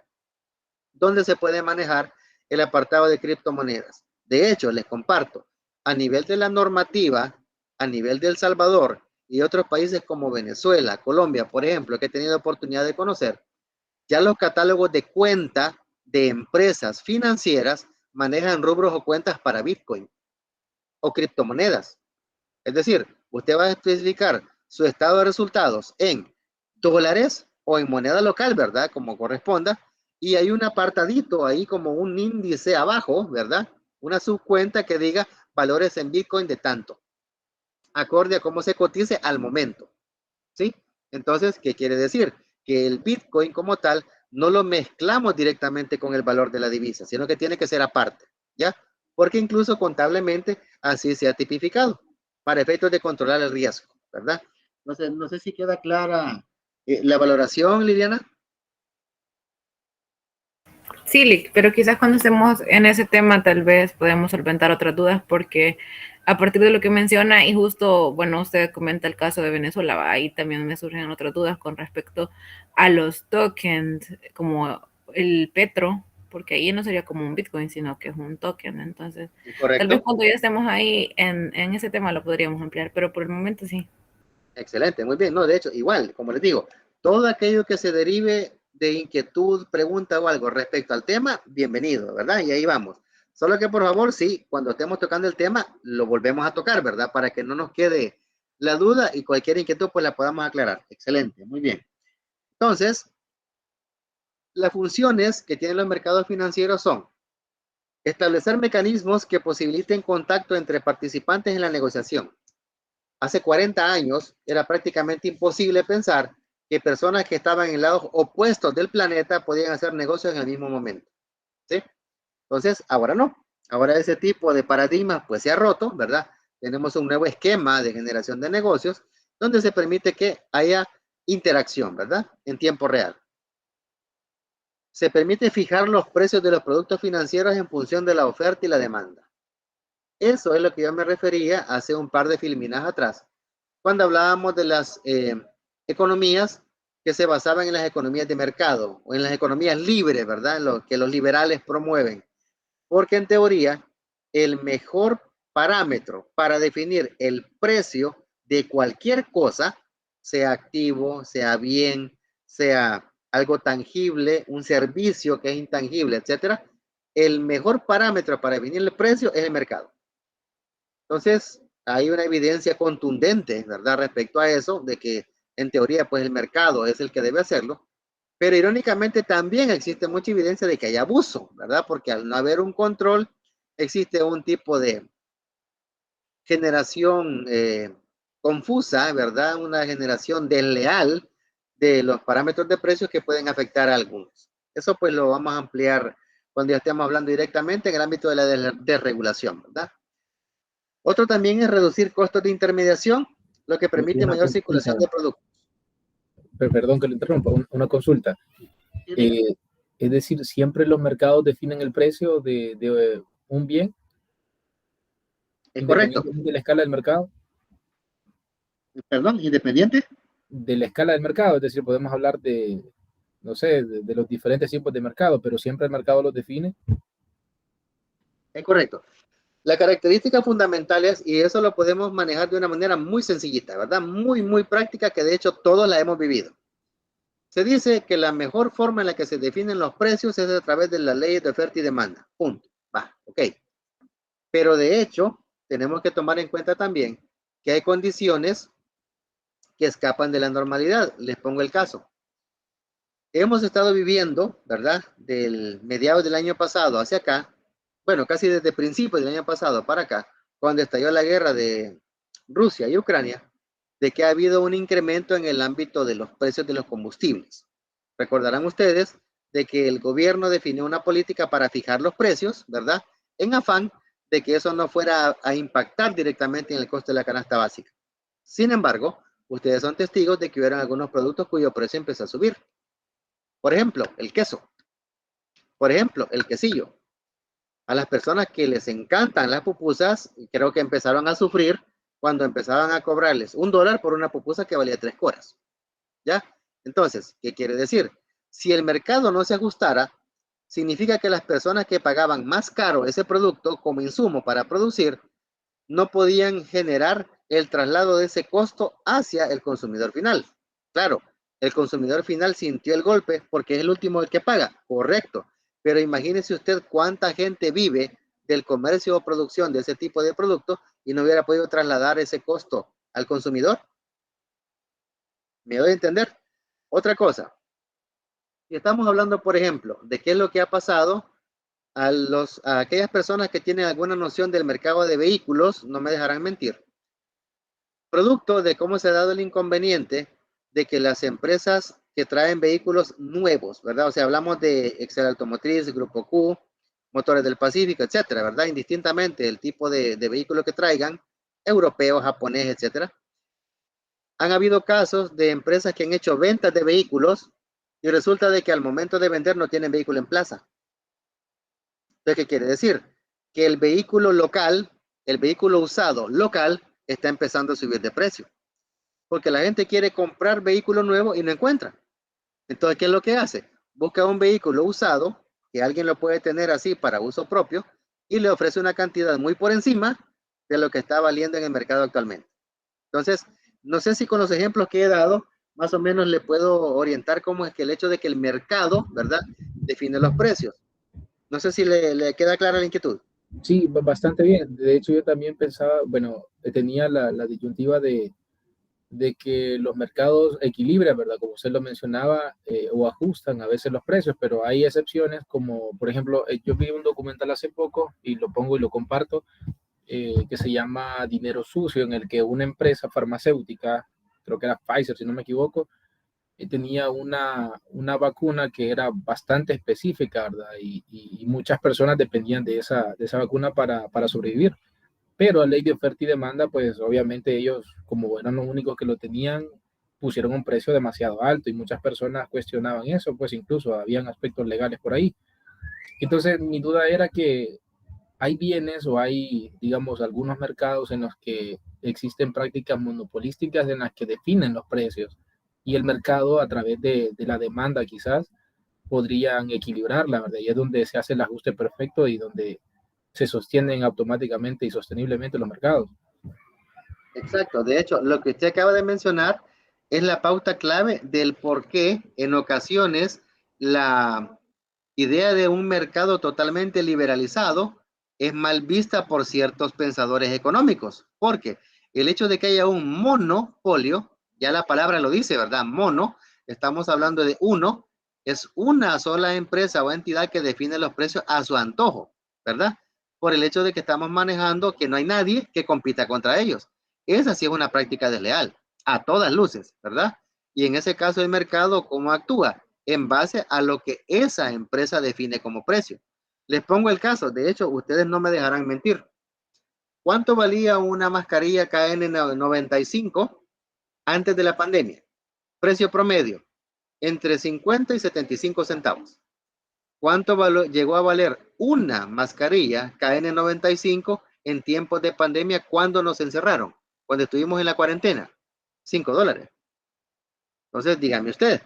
donde se puede manejar el apartado de criptomonedas. De hecho, les comparto, a nivel de la normativa, a nivel de El Salvador y otros países como Venezuela, Colombia, por ejemplo, que he tenido oportunidad de conocer, ya los catálogos de cuenta de empresas financieras manejan rubros o cuentas para Bitcoin o criptomonedas. Es decir, usted va a especificar su estado de resultados en dólares o en moneda local, ¿verdad? Como corresponda. Y hay un apartadito ahí como un índice abajo, ¿verdad? Una subcuenta que diga valores en Bitcoin de tanto, acorde a cómo se cotice al momento, ¿sí? Entonces, ¿qué quiere decir? Que el Bitcoin como tal no lo mezclamos directamente con el valor de la divisa, sino que tiene que ser aparte, ¿ya? Porque incluso contablemente así se ha tipificado para efectos de controlar el riesgo, ¿verdad? No sé si queda clara la valoración, Liliana. Sí, Lick, pero quizás cuando estemos en ese tema tal vez podemos solventar otras dudas porque a partir de lo que menciona y justo, bueno, usted comenta el caso de Venezuela, ahí también me surgen otras dudas con respecto a los tokens como el Petro, porque ahí no sería como un Bitcoin, sino que es un token. Entonces, tal vez Correcto. cuando ya estemos ahí en ese tema lo podríamos ampliar, pero por el momento sí. Excelente, muy bien. No, de hecho, igual, como les digo, todo aquello que se derive de inquietud, pregunta o algo respecto al tema, bienvenido, ¿verdad? Y ahí vamos. Solo que por favor, sí, cuando estemos tocando el tema, lo volvemos a tocar, ¿verdad? Para que no nos quede la duda y cualquier inquietud, pues la podamos aclarar. Excelente, muy bien. Entonces, las funciones que tienen los mercados financieros son establecer mecanismos que posibiliten contacto entre participantes en la negociación. Hace 40 años era prácticamente imposible pensar que personas que estaban en lados opuestos del planeta podían hacer negocios en el mismo momento, ¿sí? Entonces, ahora no. Ahora ese tipo de paradigma pues se ha roto, ¿verdad? Tenemos un nuevo esquema de generación de negocios donde se permite que haya interacción, ¿verdad? En tiempo real. Se permite fijar los precios de los productos financieros en función de la oferta y la demanda. Eso es lo que yo me refería hace un par de filminas atrás, cuando hablábamos de las economías que se basaban en las economías de mercado o en las economías libres, ¿verdad? Lo que los liberales promueven. Porque en teoría, el mejor parámetro para definir el precio de cualquier cosa, sea activo, sea bien, sea algo tangible, un servicio que es intangible, etcétera, el mejor parámetro para definir el precio es el mercado. Entonces, hay una evidencia contundente, ¿verdad? Respecto a eso, de que en teoría, pues el mercado es el que debe hacerlo, pero irónicamente también existe mucha evidencia de que hay abuso, ¿verdad? Porque al no haber un control, existe un tipo de generación confusa, ¿verdad? Una generación desleal de los parámetros de precios que pueden afectar a algunos. Eso pues lo vamos a ampliar cuando ya estemos hablando directamente en el ámbito de la desregulación, ¿verdad? Otro también es reducir costos de intermediación, lo que permite mayor circulación de productos. Perdón que lo interrumpa, una consulta. Es decir, ¿siempre los mercados definen el precio de un bien? Es correcto. ¿De la escala del mercado? Perdón, independiente. De la escala del mercado, es decir, podemos hablar de, no sé, de los diferentes tipos de mercado, pero siempre el mercado los define. Es correcto. La característica fundamental es, y eso lo podemos manejar de una manera muy sencillita, ¿verdad? Muy, muy práctica, que de hecho todos la hemos vivido. Se dice que la mejor forma en la que se definen los precios es a través de las leyes de oferta y demanda. Punto. Va, ok. Pero de hecho, tenemos que tomar en cuenta también que hay condiciones que escapan de la normalidad. Les pongo el caso. Hemos estado viviendo, ¿verdad? Del mediados del año pasado hacia acá, bueno, casi desde principios del año pasado para acá, cuando estalló la guerra de Rusia y Ucrania, de que ha habido un incremento en el ámbito de los precios de los combustibles. Recordarán ustedes de que el gobierno definió una política para fijar los precios, ¿verdad? En afán de que eso no fuera a impactar directamente en el costo de la canasta básica. Sin embargo, ustedes son testigos de que hubieron algunos productos cuyo precio empezó a subir. Por ejemplo, el queso. Por ejemplo, el quesillo. A las personas que les encantan las pupusas, creo que empezaron a sufrir cuando empezaban a cobrarles $1 por una pupusa que valía 3 coras. ¿Ya? Entonces, ¿qué quiere decir? Si el mercado no se ajustara, significa que las personas que pagaban más caro ese producto como insumo para producir, no podían generar el traslado de ese costo hacia el consumidor final. Claro, el consumidor final sintió el golpe porque es el último el que paga, correcto. Pero imagínese usted cuánta gente vive del comercio o producción de ese tipo de producto y no hubiera podido trasladar ese costo al consumidor. ¿Me doy a entender? Otra cosa, si estamos hablando, por ejemplo, de qué es lo que ha pasado a aquellas personas que tienen alguna noción del mercado de vehículos, no me dejarán mentir. Producto de cómo se ha dado el inconveniente de que las empresas que traen vehículos nuevos, ¿verdad? O sea, hablamos de Excel Automotriz, Grupo Q, Motores del Pacífico, etcétera, ¿verdad? Indistintamente el tipo de vehículo que traigan, europeo, japonés, etcétera. Han habido casos de empresas que han hecho ventas de vehículos y resulta de que al momento de vender no tienen vehículo en plaza. Entonces, ¿qué quiere decir? Que el vehículo local, el vehículo usado local, está empezando a subir de precio. Porque la gente quiere comprar vehículo nuevo y no encuentra. Entonces, ¿qué es lo que hace? Busca un vehículo usado, que alguien lo puede tener así para uso propio, y le ofrece una cantidad muy por encima de lo que está valiendo en el mercado actualmente. Entonces, no sé si con los ejemplos que he dado, más o menos le puedo orientar cómo es que el hecho de que el mercado, ¿verdad?, define los precios. No sé si le queda clara la inquietud. Sí, bastante bien. De hecho, yo también pensaba, bueno, tenía la disyuntiva de que los mercados equilibran, ¿verdad? Como usted lo mencionaba, o ajustan a veces los precios, pero hay excepciones como, por ejemplo, yo vi un documental hace poco y lo pongo y lo comparto, que se llama Dinero Sucio, en el que una empresa farmacéutica, creo que era Pfizer, si no me equivoco, tenía una vacuna que era bastante específica, ¿verdad? Y muchas personas dependían de esa vacuna para sobrevivir. Pero a ley de oferta y demanda, pues obviamente ellos, como eran los únicos que lo tenían, pusieron un precio demasiado alto y muchas personas cuestionaban eso, pues incluso habían aspectos legales por ahí. Entonces mi duda era que hay bienes o hay, digamos, algunos mercados en los que existen prácticas monopolísticas en las que definen los precios y el mercado a través de la demanda quizás podrían equilibrarla, ¿verdad? Y es donde se hace el ajuste perfecto y donde se sostienen automáticamente y sosteniblemente los mercados. Exacto. De hecho, lo que usted acaba de mencionar es la pauta clave del por qué en ocasiones la idea de un mercado totalmente liberalizado es mal vista por ciertos pensadores económicos, porque el hecho de que haya un monopolio, ya la palabra lo dice, ¿verdad? Mono, estamos hablando de uno, es una sola empresa o entidad que define los precios a su antojo, ¿verdad? Por el hecho de que estamos manejando que no hay nadie que compita contra ellos. Esa sí es una práctica desleal, a todas luces, ¿verdad? Y en ese caso el mercado, ¿cómo actúa? En base a lo que esa empresa define como precio. Les pongo el caso, de hecho, ustedes no me dejarán mentir. ¿Cuánto valía una mascarilla KN95 antes de la pandemia? Precio promedio, entre 50 y 75 centavos. ¿Cuánto llegó a valer una mascarilla KN95 en tiempos de pandemia cuando nos encerraron? Cuando estuvimos en la cuarentena. $5. Entonces, dígame usted,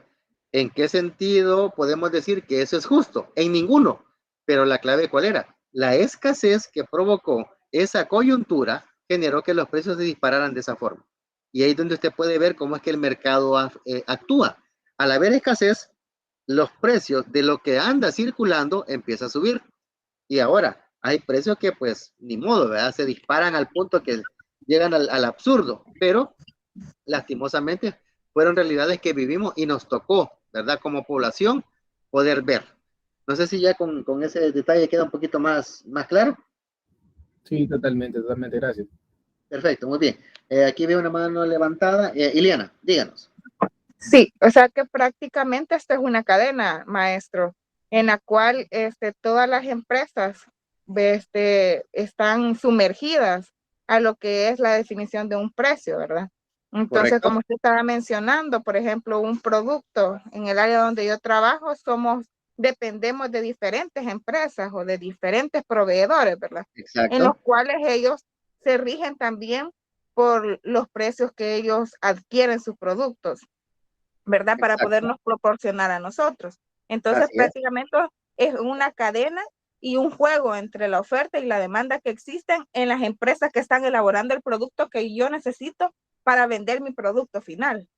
¿en qué sentido podemos decir que eso es justo? En ninguno. Pero la clave, ¿cuál era? La escasez que provocó esa coyuntura generó que los precios se dispararan de esa forma. Y ahí es donde usted puede ver cómo es que el mercado actúa. Al haber escasez, los precios de lo que anda circulando empieza a subir. Y ahora hay precios que pues ni modo, ¿verdad? Se disparan al punto que llegan al absurdo, pero lastimosamente fueron realidades que vivimos y nos tocó, ¿verdad? Como población poder ver. No sé si ya con ese detalle queda un poquito más claro. Sí, totalmente, totalmente, gracias. Perfecto, muy bien. Aquí veo una mano levantada. Iliana, díganos. Sí, o sea que prácticamente esta es una cadena, maestro, en la cual todas las empresas están sumergidas a lo que es la definición de un precio, ¿verdad? Entonces, Correcto. como usted estaba mencionando, por ejemplo, un producto en el área donde yo trabajo, dependemos de diferentes empresas o de diferentes proveedores, ¿verdad? En los Exacto. cuales ellos se rigen también por los precios que ellos adquieren sus productos, ¿verdad? Para Exacto. podernos proporcionar a nosotros. Entonces, Así es. prácticamente es una cadena y un juego entre la oferta y la demanda que existen en las empresas que están elaborando el producto que yo necesito para vender mi producto final.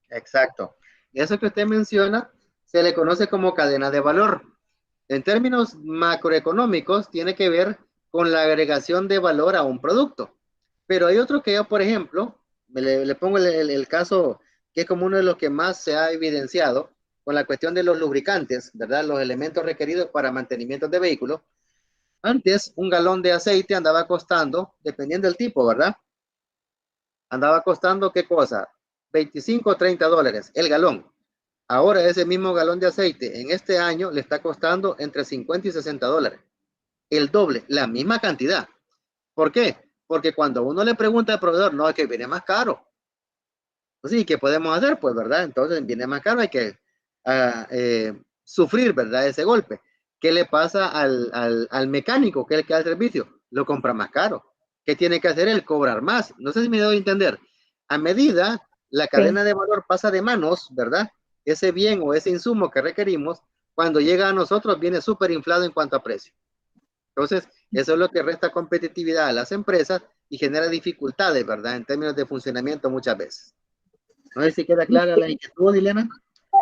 Exacto. Eso que usted menciona se le conoce como cadena de valor. En términos macroeconómicos, tiene que ver con la agregación de valor a un producto. Pero hay otro que yo, por ejemplo, le pongo el caso que es como uno de los que más se ha evidenciado con la cuestión de los lubricantes, ¿verdad? Los elementos requeridos para mantenimiento de vehículos. Antes, un galón de aceite andaba costando, dependiendo del tipo, ¿verdad? Andaba costando, ¿qué cosa? 25 o 30 dólares el galón. Ahora ese mismo galón de aceite en este año le está costando entre 50 y 60 dólares. El doble, la misma cantidad. ¿Por qué? Porque cuando uno le pregunta al proveedor, no, es que viene más caro. Pues sí, ¿qué podemos hacer? Pues, ¿verdad? Entonces viene más caro, hay que sufrir, ¿verdad? Ese golpe. ¿Qué le pasa al mecánico que es el que da el servicio? Lo compra más caro. ¿Qué tiene que hacer él? Cobrar más. No sé si me doy a entender. A medida la cadena de valor pasa de manos, ¿verdad? Ese bien o ese insumo que requerimos, cuando llega a nosotros viene súper inflado en cuanto a precio. Entonces, eso es lo que resta competitividad a las empresas y genera dificultades, ¿verdad? En términos de funcionamiento muchas veces. No sé si queda clara la inquietud, Dilena.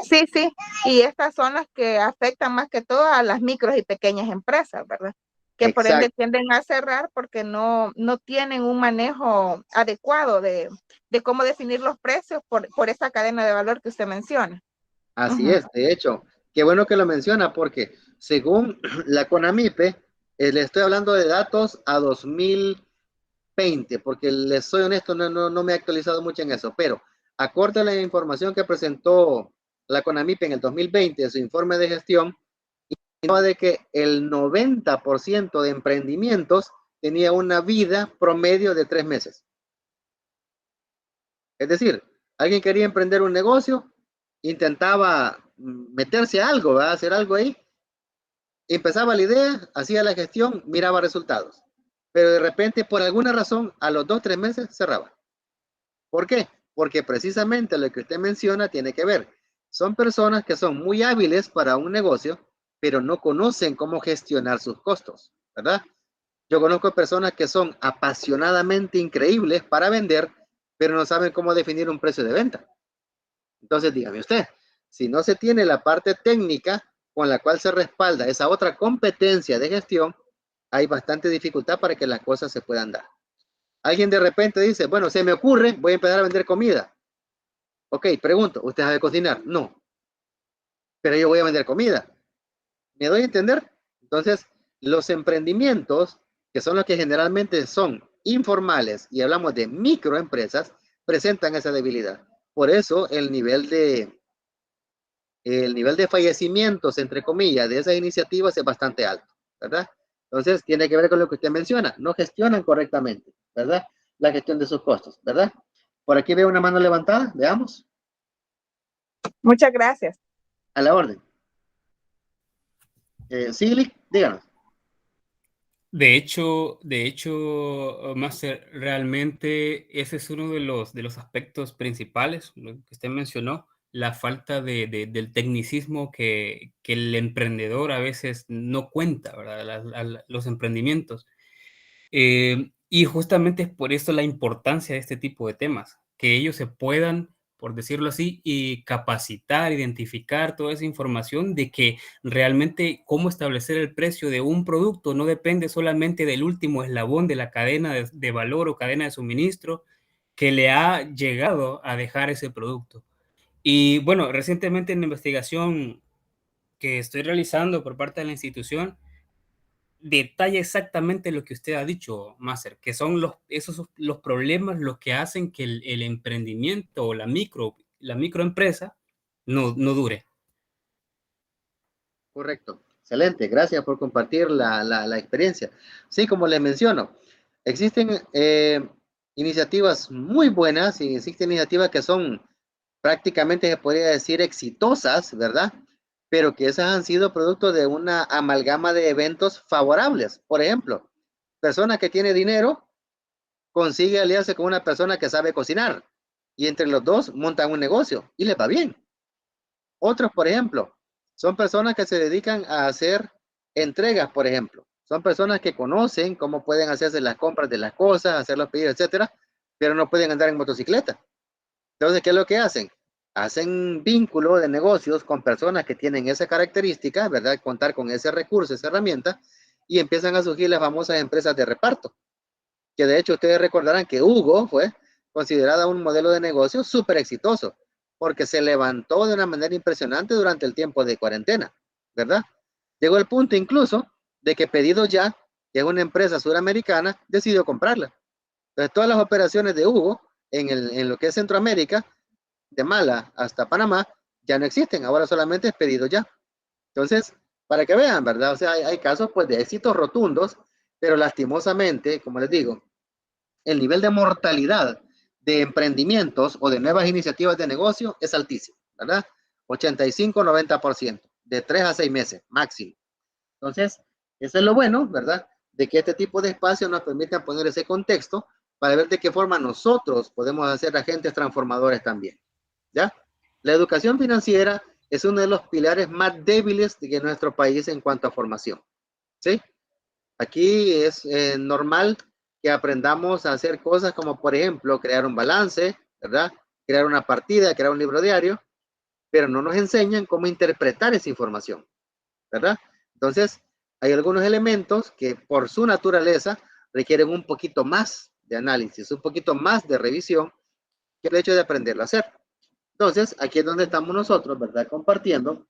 Sí, sí, y estas son las que afectan más que todo a las micros y pequeñas empresas, ¿verdad? Que por ende Exacto. tienden a cerrar porque no tienen un manejo adecuado de cómo definir los precios por esa cadena de valor que usted menciona. Así es, de hecho, qué bueno que lo menciona porque según la CONAMIPE, le estoy hablando de datos a 2020, porque les soy honesto, no me he actualizado mucho en eso, pero acorde a la información que presentó la CONAMIPE en el 2020, en su informe de gestión, de que el 90% de emprendimientos tenía una vida promedio de 3 meses. Es decir, alguien quería emprender un negocio, intentaba meterse a algo, ¿verdad? Hacer algo ahí, Empezaba la idea, hacía la gestión, miraba resultados. Pero de repente, por alguna razón, a los 2, 3 meses cerraba. ¿Por qué? Porque precisamente lo que usted menciona tiene que ver. Son personas que son muy hábiles para un negocio, pero no conocen cómo gestionar sus costos, ¿verdad? Yo conozco personas que son apasionadamente increíbles para vender, pero no saben cómo definir un precio de venta. Entonces, dígame usted, si no se tiene la parte técnica con la cual se respalda esa otra competencia de gestión, hay bastante dificultad para que las cosas se puedan dar. Alguien de repente dice, bueno, se me ocurre, voy a empezar a vender comida. Ok, pregunto, ¿usted sabe cocinar? No, pero yo voy a vender comida. ¿Me doy a entender? Entonces, los emprendimientos, que son los que generalmente son informales y hablamos de microempresas, presentan esa debilidad. Por eso el nivel de fallecimientos, entre comillas, de esas iniciativas es bastante alto, ¿verdad? Entonces, tiene que ver con lo que usted menciona. No gestionan correctamente, ¿verdad? La gestión de sus costos, ¿verdad? Por aquí veo una mano levantada, veamos. Muchas gracias. A la orden. Sigli, díganos. De hecho, Master, realmente ese es uno de los aspectos principales, lo que usted mencionó, la falta del tecnicismo que el emprendedor a veces no cuenta, ¿verdad? Los emprendimientos. Y justamente es por eso la importancia de este tipo de temas, que ellos se puedan, por decirlo así, y capacitar, identificar toda esa información de que realmente cómo establecer el precio de un producto no depende solamente del último eslabón de la cadena de valor o cadena de suministro que le ha llegado a dejar ese producto. Y bueno, recientemente en la investigación que estoy realizando por parte de la institución, detalla exactamente lo que usted ha dicho, Master, que son los problemas los que hacen que el emprendimiento o la microempresa no dure. Correcto. Excelente. Gracias por compartir la experiencia. Sí, como les menciono, existen iniciativas muy buenas y existen iniciativas que son prácticamente, se podría decir, exitosas, ¿verdad? Pero que esas han sido producto de una amalgama de eventos favorables. Por ejemplo, persona que tiene dinero consigue aliarse con una persona que sabe cocinar y entre los dos montan un negocio y les va bien. Otros, por ejemplo, son personas que se dedican a hacer entregas, por ejemplo. Son personas que conocen cómo pueden hacerse las compras de las cosas, hacer los pedidos, etcétera, pero no pueden andar en motocicleta. Entonces, ¿qué es lo que hacen? Hacen vínculo de negocios con personas que tienen esa característica, ¿verdad? Contar con ese recurso, esa herramienta, y empiezan a surgir las famosas empresas de reparto, que de hecho ustedes recordarán que Hugo fue considerada un modelo de negocio súper exitoso, porque se levantó de una manera impresionante durante el tiempo de cuarentena, ¿verdad? Llegó el punto incluso de que Pedido Ya, que es una empresa suramericana, decidió comprarla. Entonces, todas las operaciones de Hugo en lo que es Centroamérica, de Mala hasta Panamá, ya no existen, ahora solamente es Pedido Ya. Entonces, para que vean, ¿verdad? O sea, hay casos pues de éxitos rotundos, pero lastimosamente, como les digo, el nivel de mortalidad de emprendimientos o de nuevas iniciativas de negocio es altísimo, ¿verdad? 85-90%, de 3 a 6 meses máximo. Entonces, eso es lo bueno, ¿verdad? De que este tipo de espacios nos permitan poner ese contexto para ver de qué forma nosotros podemos hacer agentes transformadores también, ¿ya? La educación financiera es uno de los pilares más débiles de nuestro país en cuanto a formación, ¿sí? Aquí es normal que aprendamos a hacer cosas como, por ejemplo, crear un balance, ¿verdad? Crear una partida, crear un libro diario, pero no nos enseñan cómo interpretar esa información, ¿verdad? Entonces, hay algunos elementos que por su naturaleza requieren un poquito más de análisis, un poquito más de revisión que el hecho de aprenderlo a hacer. Entonces, aquí es donde estamos nosotros, ¿verdad? Compartiendo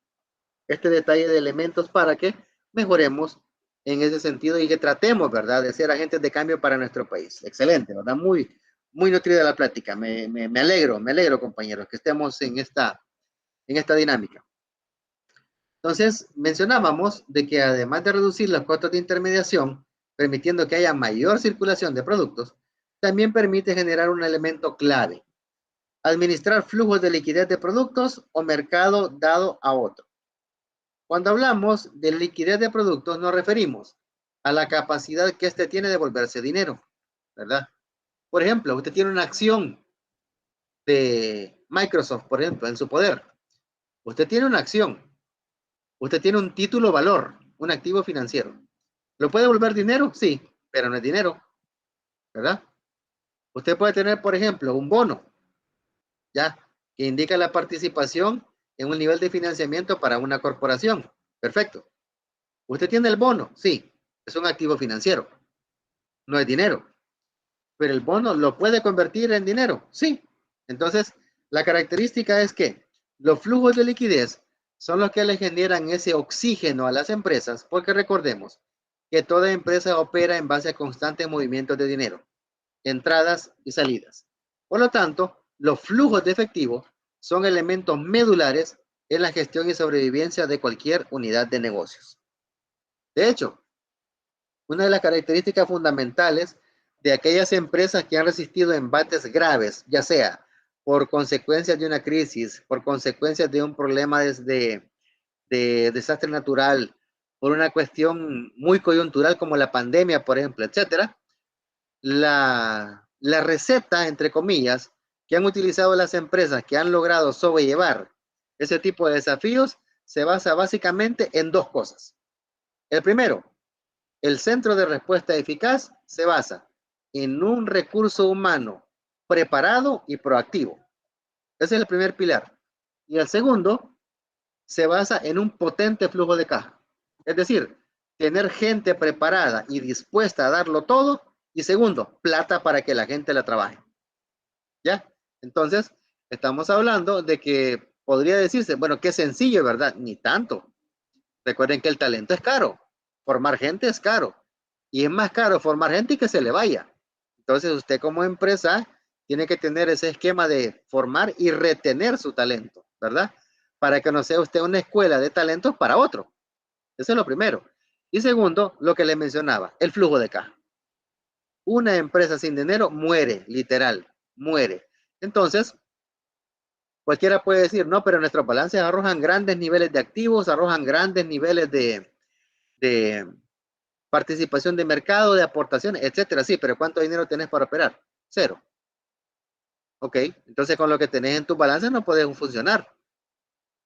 este detalle de elementos para que mejoremos en ese sentido y que tratemos, ¿verdad?, de ser agentes de cambio para nuestro país. Excelente, ¿verdad? Muy, muy nutrida la plática. Me alegro, compañeros, que estemos en esta dinámica. Entonces, mencionábamos de que además de reducir los costos de intermediación, permitiendo que haya mayor circulación de productos, también permite generar un elemento clave: administrar flujos de liquidez de productos o mercado dado a otro. Cuando hablamos de liquidez de productos, nos referimos a la capacidad que éste tiene de volverse dinero, ¿verdad? Por ejemplo, usted tiene una acción de Microsoft, por ejemplo, en su poder. Usted tiene una acción, usted tiene un título valor, un activo financiero. ¿Lo puede volver dinero? Sí, pero no es dinero, ¿verdad? Usted puede tener, por ejemplo, un bono, ya, que indica la participación en un nivel de financiamiento para una corporación. Perfecto. ¿Usted tiene el bono? Sí, es un activo financiero, no es dinero. Pero el bono lo puede convertir en dinero, sí. Entonces, la característica es que los flujos de liquidez son los que le generan ese oxígeno a las empresas, porque recordemos que toda empresa opera en base a constantes movimientos de dinero, entradas y salidas. Por lo tanto, los flujos de efectivo son elementos medulares en la gestión y sobrevivencia de cualquier unidad de negocios. De hecho, una de las características fundamentales de aquellas empresas que han resistido embates graves, ya sea por consecuencias de una crisis, por consecuencias de un problema de desastre natural, por una cuestión muy coyuntural como la pandemia, por ejemplo, etcétera, la receta, entre comillas, que han utilizado las empresas que han logrado sobrellevar ese tipo de desafíos se basa básicamente en dos cosas. El primero, el centro de respuesta eficaz se basa en un recurso humano preparado y proactivo. Ese es el primer pilar. Y el segundo se basa en un potente flujo de caja. Es decir, tener gente preparada y dispuesta a darlo todo. Y segundo, plata para que la gente la trabaje. ¿Ya? Entonces, estamos hablando de que podría decirse, bueno, qué sencillo, ¿verdad? Ni tanto. Recuerden que el talento es caro. Formar gente es caro. Y es más caro formar gente y que se le vaya. Entonces, usted como empresa tiene que tener ese esquema de formar y retener su talento, ¿verdad? Para que no sea usted una escuela de talentos para otro. Eso es lo primero. Y segundo, lo que le mencionaba, el flujo de caja. Una empresa sin dinero muere, literal, muere. Entonces, cualquiera puede decir, no, pero nuestros balances arrojan grandes niveles de activos, arrojan grandes niveles de participación de mercado, de aportaciones, etcétera. Sí, pero ¿cuánto dinero tenés para operar? Cero. Ok, entonces con lo que tenés en tu balance no puedes funcionar,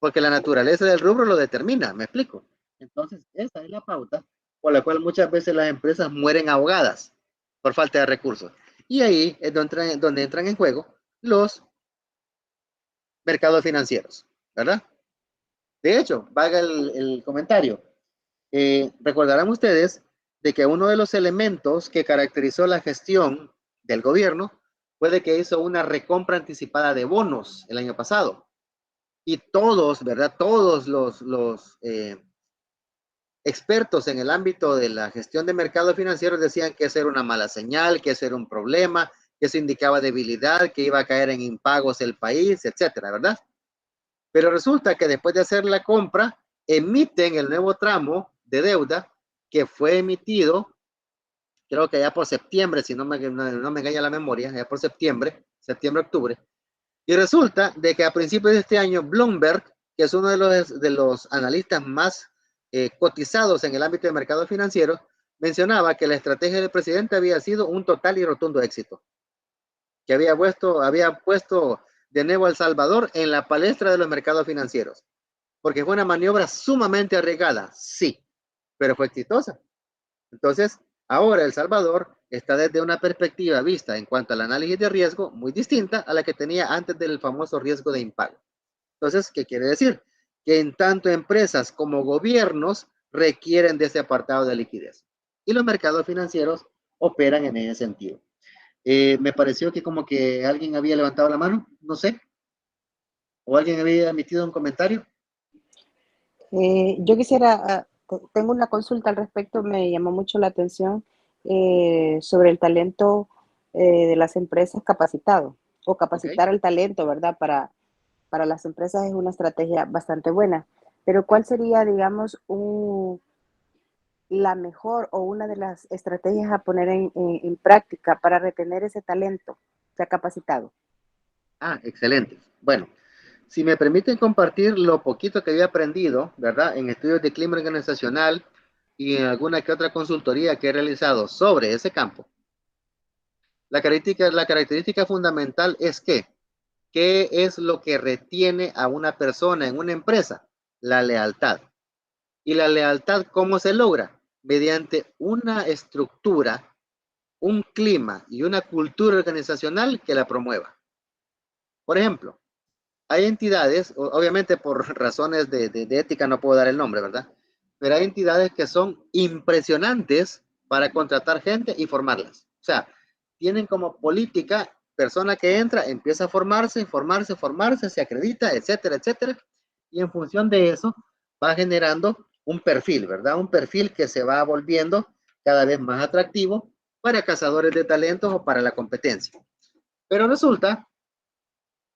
porque la naturaleza del rubro lo determina, ¿me explico? Entonces, esa es la pauta por la cual muchas veces las empresas mueren ahogadas por falta de recursos. Y ahí es donde entran en juego los mercados financieros, ¿verdad? De hecho, vaga el comentario. Recordarán ustedes de que uno de los elementos que caracterizó la gestión del gobierno fue de que hizo una recompra anticipada de bonos el año pasado. Y todos, ¿verdad? Todos los expertos en el ámbito de la gestión de mercados financieros decían que eso era una mala señal, que eso era un problema, que eso indicaba debilidad, que iba a caer en impagos el país, etcétera, ¿verdad? Pero resulta que después de hacer la compra, emiten el nuevo tramo de deuda que fue emitido, creo que ya por septiembre, si no me engaña la memoria, ya por septiembre, octubre. Y resulta de que a principios de este año, Bloomberg, que es uno de los analistas más cotizados en el ámbito de mercados financieros, mencionaba que la estrategia del presidente había sido un total y rotundo éxito, que había puesto de nuevo a El Salvador en la palestra de los mercados financieros, porque fue una maniobra sumamente arriesgada, sí, pero fue exitosa. Entonces, ahora El Salvador está desde una perspectiva vista en cuanto al análisis de riesgo muy distinta a la que tenía antes del famoso riesgo de impago. Entonces, ¿qué quiere decir? Que en tanto empresas como gobiernos requieren de ese apartado de liquidez. Y los mercados financieros operan en ese sentido. Me pareció que como que alguien había levantado la mano, no sé, o alguien había emitido un comentario. Yo quisiera, tengo una consulta al respecto, me llamó mucho la atención sobre el talento de las empresas capacitado o capacitar el talento, ¿verdad? Para las empresas es una estrategia bastante buena, pero ¿cuál sería, digamos, la mejor o una de las estrategias a poner en práctica para retener ese talento ya capacitado? Excelente. Bueno, Si me permiten compartir lo poquito que había aprendido, ¿verdad? En estudios de clima organizacional y en alguna que otra consultoría que he realizado sobre ese campo, la característica fundamental es que, ¿qué es lo que retiene a una persona en una empresa? La lealtad. ¿Y la lealtad cómo se logra? Mediante una estructura, un clima y una cultura organizacional que la promueva. Por ejemplo, hay entidades, obviamente por razones de ética no puedo dar el nombre, ¿verdad? Pero hay entidades que son impresionantes para contratar gente y formarlas. O sea, tienen como política, persona que entra, empieza a formarse, se acredita, etcétera, etcétera. Y en función de eso va generando un perfil, ¿verdad? Un perfil que se va volviendo cada vez más atractivo para cazadores de talentos o para la competencia. Pero resulta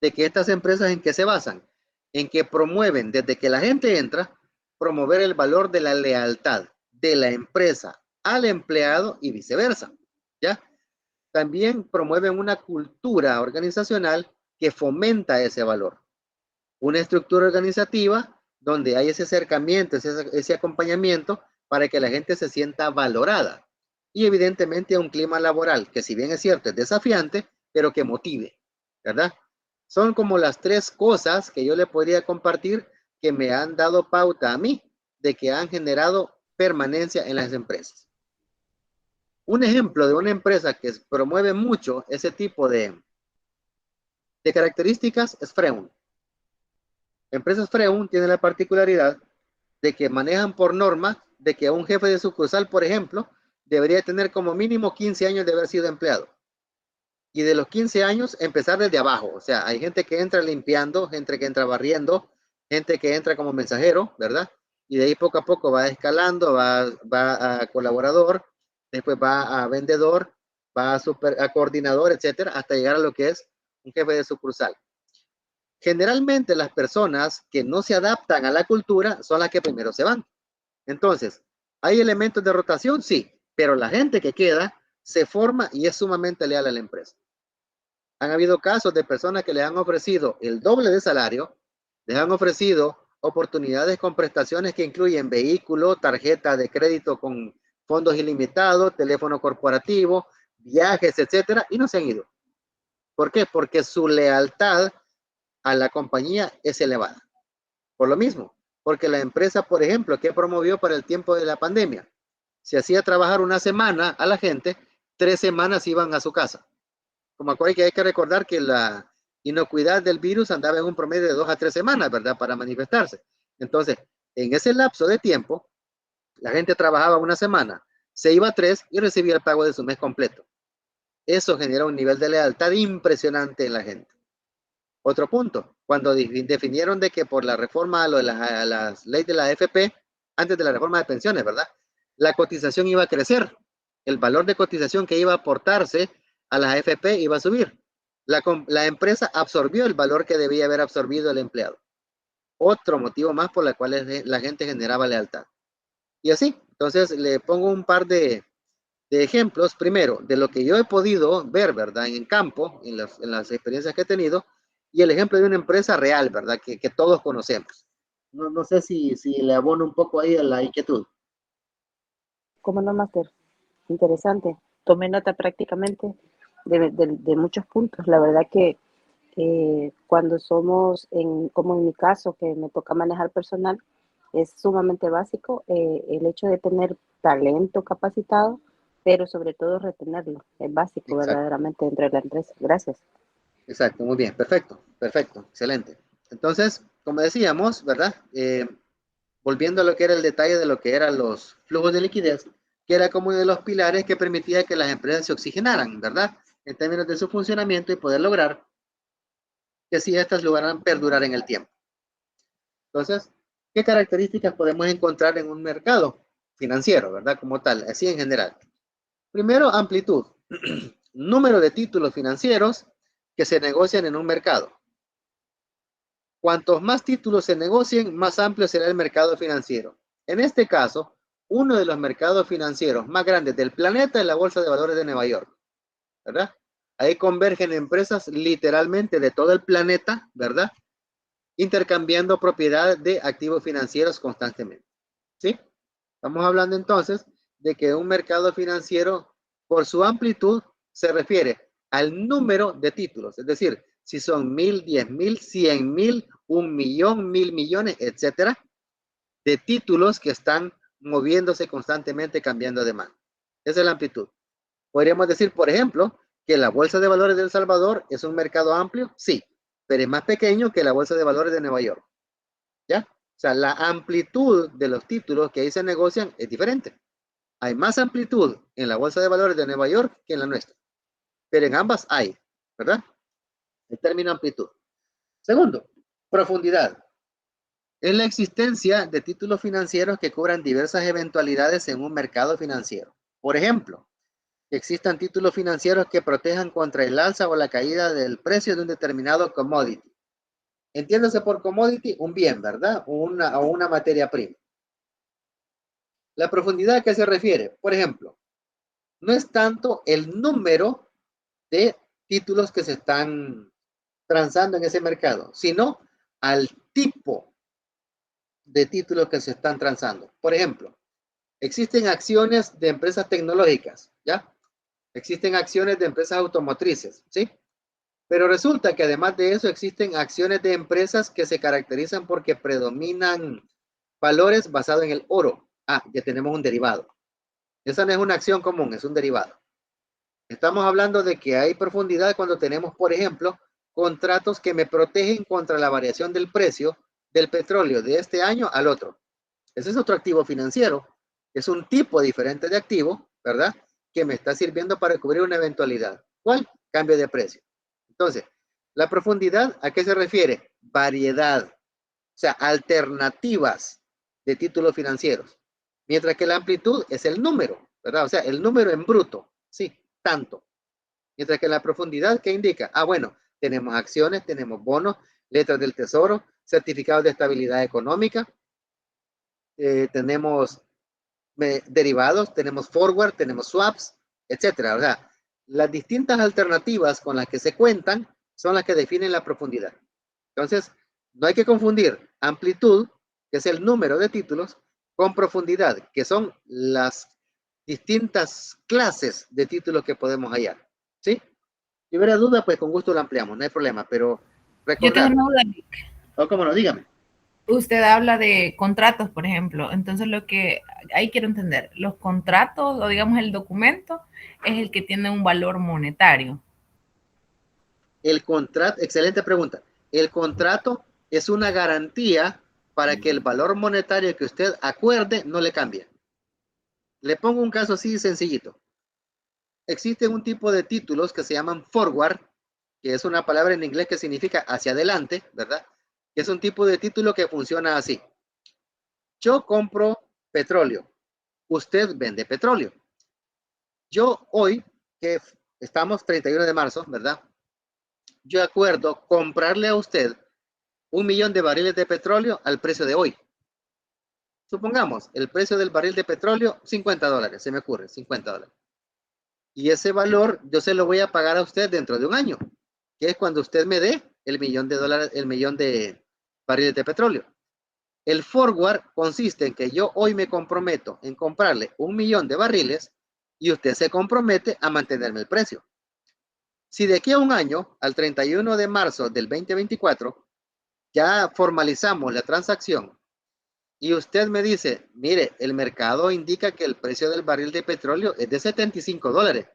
de que estas empresas en qué se basan, en que promueven desde que la gente entra, promover el valor de la lealtad de la empresa al empleado y viceversa, ¿ya? También promueven una cultura organizacional que fomenta ese valor. Una estructura organizativa donde hay ese acercamiento, ese acompañamiento para que la gente se sienta valorada. Y evidentemente un clima laboral que si bien es cierto es desafiante, pero que motive, ¿verdad? Son como las tres cosas que yo le podría compartir que me han dado pauta a mí de que han generado permanencia en las empresas. Un ejemplo de una empresa que promueve mucho ese tipo de características es Freun. Empresas Freun tienen la particularidad de que manejan por norma de que un jefe de sucursal, por ejemplo, debería tener como mínimo 15 años de haber sido empleado. Y de los 15 años empezar desde abajo. O sea, hay gente que entra limpiando, gente que entra barriendo, gente que entra como mensajero, ¿verdad? Y de ahí poco a poco va escalando, va a colaborador, después va a vendedor, va a coordinador, etcétera, hasta llegar a lo que es un jefe de sucursal. Generalmente las personas que no se adaptan a la cultura son las que primero se van. Entonces, ¿hay elementos de rotación? Sí, pero la gente que queda se forma y es sumamente leal a la empresa. Han habido casos de personas que les han ofrecido el doble de salario, les han ofrecido oportunidades con prestaciones que incluyen vehículo, tarjeta de crédito con fondos ilimitados, teléfono corporativo, viajes, etcétera, y no se han ido. ¿Por qué? Porque su lealtad a la compañía es elevada. Por lo mismo, porque la empresa, por ejemplo, que promovió para el tiempo de la pandemia, se hacía trabajar una semana a la gente, 3 semanas iban a su casa. Como acuérdense que hay que recordar que la inocuidad del virus andaba en un promedio de 2 a 3 semanas, ¿verdad? Para manifestarse. Entonces, en ese lapso de tiempo, la gente trabajaba una semana, se iba a 3 y recibía el pago de su mes completo. Eso genera un nivel de lealtad impresionante en la gente. Otro punto, cuando definieron de que por la reforma a la ley de la AFP, antes de la reforma de pensiones, ¿verdad? La cotización iba a crecer. El valor de cotización que iba a aportarse a las AFP iba a subir. La empresa absorbió el valor que debía haber absorbido el empleado. Otro motivo más por el cual la gente generaba lealtad. Y así, entonces le pongo un par de ejemplos, primero, de lo que yo he podido ver, ¿verdad? En campo, en las experiencias que he tenido, y el ejemplo de una empresa real, ¿verdad? Que todos conocemos. No sé si le abono un poco ahí a la inquietud. ¿Cómo no, Master? Interesante. Tomé nota prácticamente de muchos puntos. La verdad que cuando somos, como en mi caso, que me toca manejar personal, es sumamente básico el hecho de tener talento capacitado, pero sobre todo retenerlo. Es básico. Exacto. Verdaderamente dentro de la empresa. Gracias. Exacto, muy bien, perfecto, excelente. Entonces, como decíamos, ¿verdad? Volviendo a lo que era el detalle de lo que eran los flujos de liquidez, que era como uno de los pilares que permitía que las empresas se oxigenaran, ¿verdad? En términos de su funcionamiento y poder lograr que si estas lograran perdurar en el tiempo. Entonces, ¿qué características podemos encontrar en un mercado financiero, ¿verdad? Como tal, así en general. Primero, amplitud. Número de títulos financieros que se negocian en un mercado. Cuantos más títulos se negocien, más amplio será el mercado financiero. En este caso, uno de los mercados financieros más grandes del planeta es la Bolsa de Valores de Nueva York, ¿verdad? Ahí convergen empresas literalmente de todo el planeta, ¿verdad? intercambiando propiedad de activos financieros constantemente. ¿Sí? Estamos hablando entonces de que un mercado financiero, por su amplitud, se refiere al número de títulos, es decir, si son 1000, 10,000, 100,000, 1,000,000, 1,000,000,000, etcétera, de títulos que están moviéndose constantemente, cambiando de mano. Esa es la amplitud. Podríamos decir, por ejemplo, que la Bolsa de Valores de El Salvador es un mercado amplio, sí, pero es más pequeño que la Bolsa de Valores de Nueva York. ¿Ya? O sea, la amplitud de los títulos que ahí se negocian es diferente. Hay más amplitud en la Bolsa de Valores de Nueva York que en la nuestra. Pero en ambas hay, ¿verdad? El término amplitud. Segundo, profundidad. Es la existencia de títulos financieros que cubran diversas eventualidades en un mercado financiero. Por ejemplo, que existan títulos financieros que protejan contra el alza o la caída del precio de un determinado commodity. Entiéndase por commodity un bien, ¿verdad? O una materia prima. La profundidad a qué se refiere, por ejemplo, no es tanto el número de títulos que se están transando en ese mercado, sino al tipo de títulos que se están transando. Por ejemplo, existen acciones de empresas tecnológicas, ¿ya? Existen acciones de empresas automotrices, ¿sí? Pero resulta que además de eso existen acciones de empresas que se caracterizan porque predominan valores basados en el oro. Ah, ya tenemos un derivado. Esa no es una acción común, es un derivado. Estamos hablando de que hay profundidad cuando tenemos, por ejemplo, contratos que me protegen contra la variación del precio del petróleo de este año al otro. Ese es otro activo financiero. Es un tipo diferente de activo, ¿verdad? Que me está sirviendo para cubrir una eventualidad. ¿Cuál? Cambio de precio. Entonces, la profundidad, ¿a qué se refiere? Variedad, o sea, alternativas de títulos financieros. Mientras que la amplitud es el número, ¿verdad? O sea, el número en bruto, sí, tanto. Mientras que la profundidad, ¿qué indica? Ah, bueno, tenemos acciones, tenemos bonos, letras del tesoro, certificados de estabilidad económica, tenemos derivados, tenemos forward, tenemos swaps, etcétera. O sea, las distintas alternativas con las que se cuentan son las que definen la profundidad. Entonces, no hay que confundir amplitud, que es el número de títulos, con profundidad, que son las distintas clases de títulos que podemos hallar. ¿Sí? Si hubiera duda, pues con gusto lo ampliamos, no hay problema, pero recordar. Yo tengo una duda, Nick. O cómo no, dígame. Usted habla de contratos, por ejemplo. Entonces, lo que ahí quiero entender, los contratos o digamos el documento es el que tiene un valor monetario. El contrato, excelente pregunta. El contrato es una garantía para que el valor monetario que usted acuerde no le cambie. Le pongo un caso así sencillito. Existe un tipo de títulos que se llaman forward, que es una palabra en inglés que significa hacia adelante, ¿verdad? Es un tipo de título que funciona así. Yo compro petróleo, usted vende petróleo. Yo hoy, que estamos 31 de marzo, ¿verdad? Yo acuerdo comprarle a usted 1,000,000 de barriles de petróleo al precio de hoy. Supongamos, el precio del barril de petróleo, $50, se me ocurre, $50. Y ese valor yo se lo voy a pagar a usted dentro de un año, que es cuando usted me dé el $1,000,000, el 1,000,000 de barriles de petróleo. El forward consiste en que yo hoy me comprometo en comprarle 1,000,000 de barriles y usted se compromete a mantenerme el precio. Si de aquí a un año, al 31 de marzo del 2024, ya formalizamos la transacción y usted me dice, mire, el mercado indica que el precio del barril de petróleo es de $75.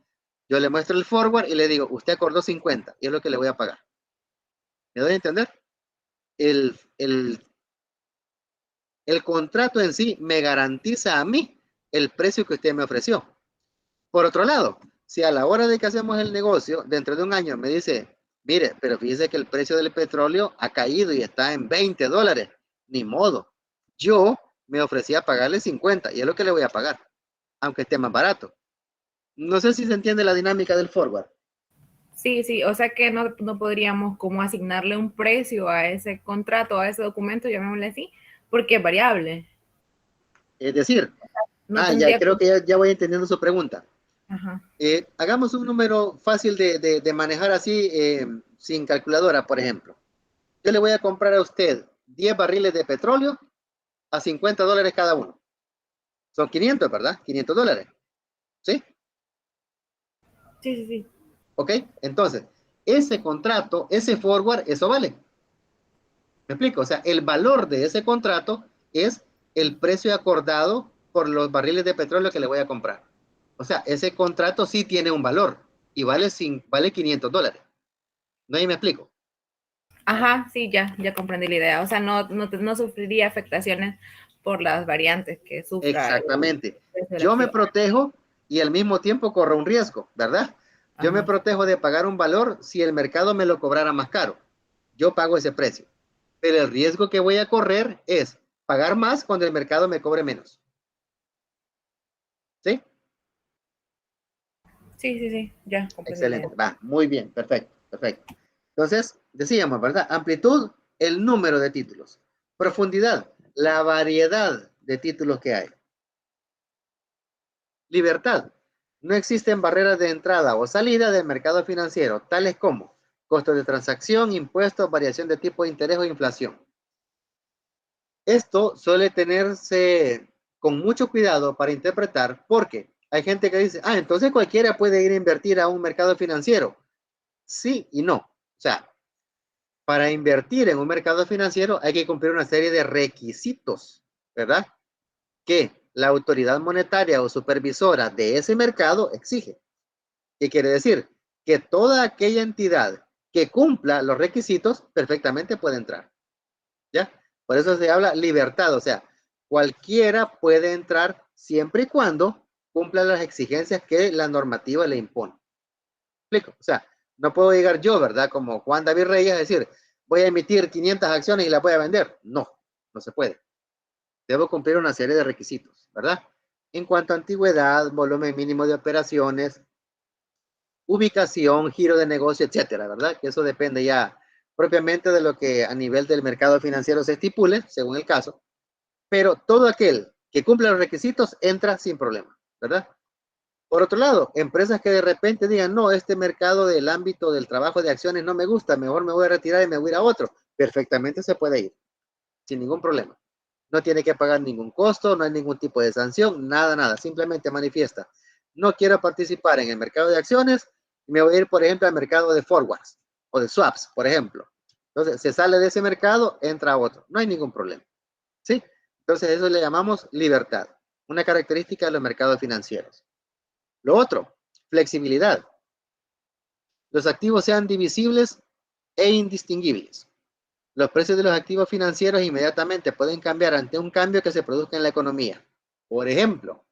Yo le muestro el forward y le digo, usted acordó 50 y es lo que le voy a pagar. ¿Me doy a entender? El contrato en sí me garantiza a mí el precio que usted me ofreció. Por otro lado, si a la hora de que hacemos el negocio, dentro de un año me dice, mire, pero fíjese que el precio del petróleo ha caído y está en $20, ni modo. Yo me ofrecía pagarle 50 y es lo que le voy a pagar, aunque esté más barato. No sé si se entiende la dinámica del forward. Sí, sí, o sea que no podríamos como asignarle un precio a ese contrato, a ese documento, llamémosle así, porque es variable. Es decir, No ya creo que ya voy entendiendo su pregunta. Ajá. Hagamos un número fácil de manejar así, sin calculadora, por ejemplo. Yo le voy a comprar a usted 10 barriles de petróleo a $50 cada uno. Son 500, ¿verdad? $500. ¿Sí? Sí, sí, sí. ¿Ok? Entonces, ese contrato, ese forward, eso vale. ¿Me explico? O sea, el valor de ese contrato es el precio acordado por los barriles de petróleo que le voy a comprar. O sea, ese contrato sí tiene un valor y vale $500. ¿No? Ahí me explico. Ajá, sí, ya comprendí la idea. O sea, no sufriría afectaciones por las variantes que sufra Exactamente. precio de la Yo me acción. protejo y al mismo tiempo corro un riesgo, ¿verdad? Yo me Ajá. protejo de pagar un valor si el mercado me lo cobrara más caro. Yo pago ese precio. Pero el riesgo que voy a correr es pagar más cuando el mercado me cobre menos. ¿Sí? Sí, sí, sí, ya comprendí la Excelente. idea. Va, muy bien, perfecto, perfecto. Entonces, decíamos, ¿verdad? Amplitud, el número de títulos. Profundidad, la variedad de títulos que hay. Libertad, no existen barreras de entrada o salida del mercado financiero, tales como costos de transacción, impuestos, variación de tipo de interés o inflación. Esto suele tenerse con mucho cuidado para interpretar porque hay gente que dice, entonces cualquiera puede ir a invertir a un mercado financiero. Sí y no. O sea, para invertir en un mercado financiero hay que cumplir una serie de requisitos, ¿verdad? Que la autoridad monetaria o supervisora de ese mercado exige. ¿Qué quiere decir? Que toda aquella entidad que cumpla los requisitos perfectamente puede entrar. ¿Ya? Por eso se habla libertad, o sea, cualquiera puede entrar siempre y cuando cumpla las exigencias que la normativa le impone. ¿Explico? O sea, no puedo llegar yo, ¿verdad? Como Juan David Reyes, a decir, voy a emitir 500 acciones y las voy a vender. No, no se puede. Debo cumplir una serie de requisitos, ¿verdad? En cuanto a antigüedad, volumen mínimo de operaciones, ubicación, giro de negocio, etcétera, ¿verdad? Que eso depende ya propiamente de lo que a nivel del mercado financiero se estipule, según el caso, pero todo aquel que cumple los requisitos entra sin problema, ¿verdad? Por otro lado, empresas que de repente digan, no, este mercado del ámbito del trabajo de acciones no me gusta, mejor me voy a retirar y me voy a ir a otro, perfectamente se puede ir, sin ningún problema. No tiene que pagar ningún costo, no hay ningún tipo de sanción, nada, nada, simplemente manifiesta. No quiero participar en el mercado de acciones, me voy a ir, por ejemplo, al mercado de forwards o de swaps, por ejemplo. Entonces, se sale de ese mercado, entra a otro, no hay ningún problema. ¿Sí? Entonces, eso le llamamos libertad, una característica de los mercados financieros. Lo otro, flexibilidad. Los activos sean divisibles e indistinguibles. Los precios de los activos financieros inmediatamente pueden cambiar ante un cambio que se produzca en la economía. Por ejemplo,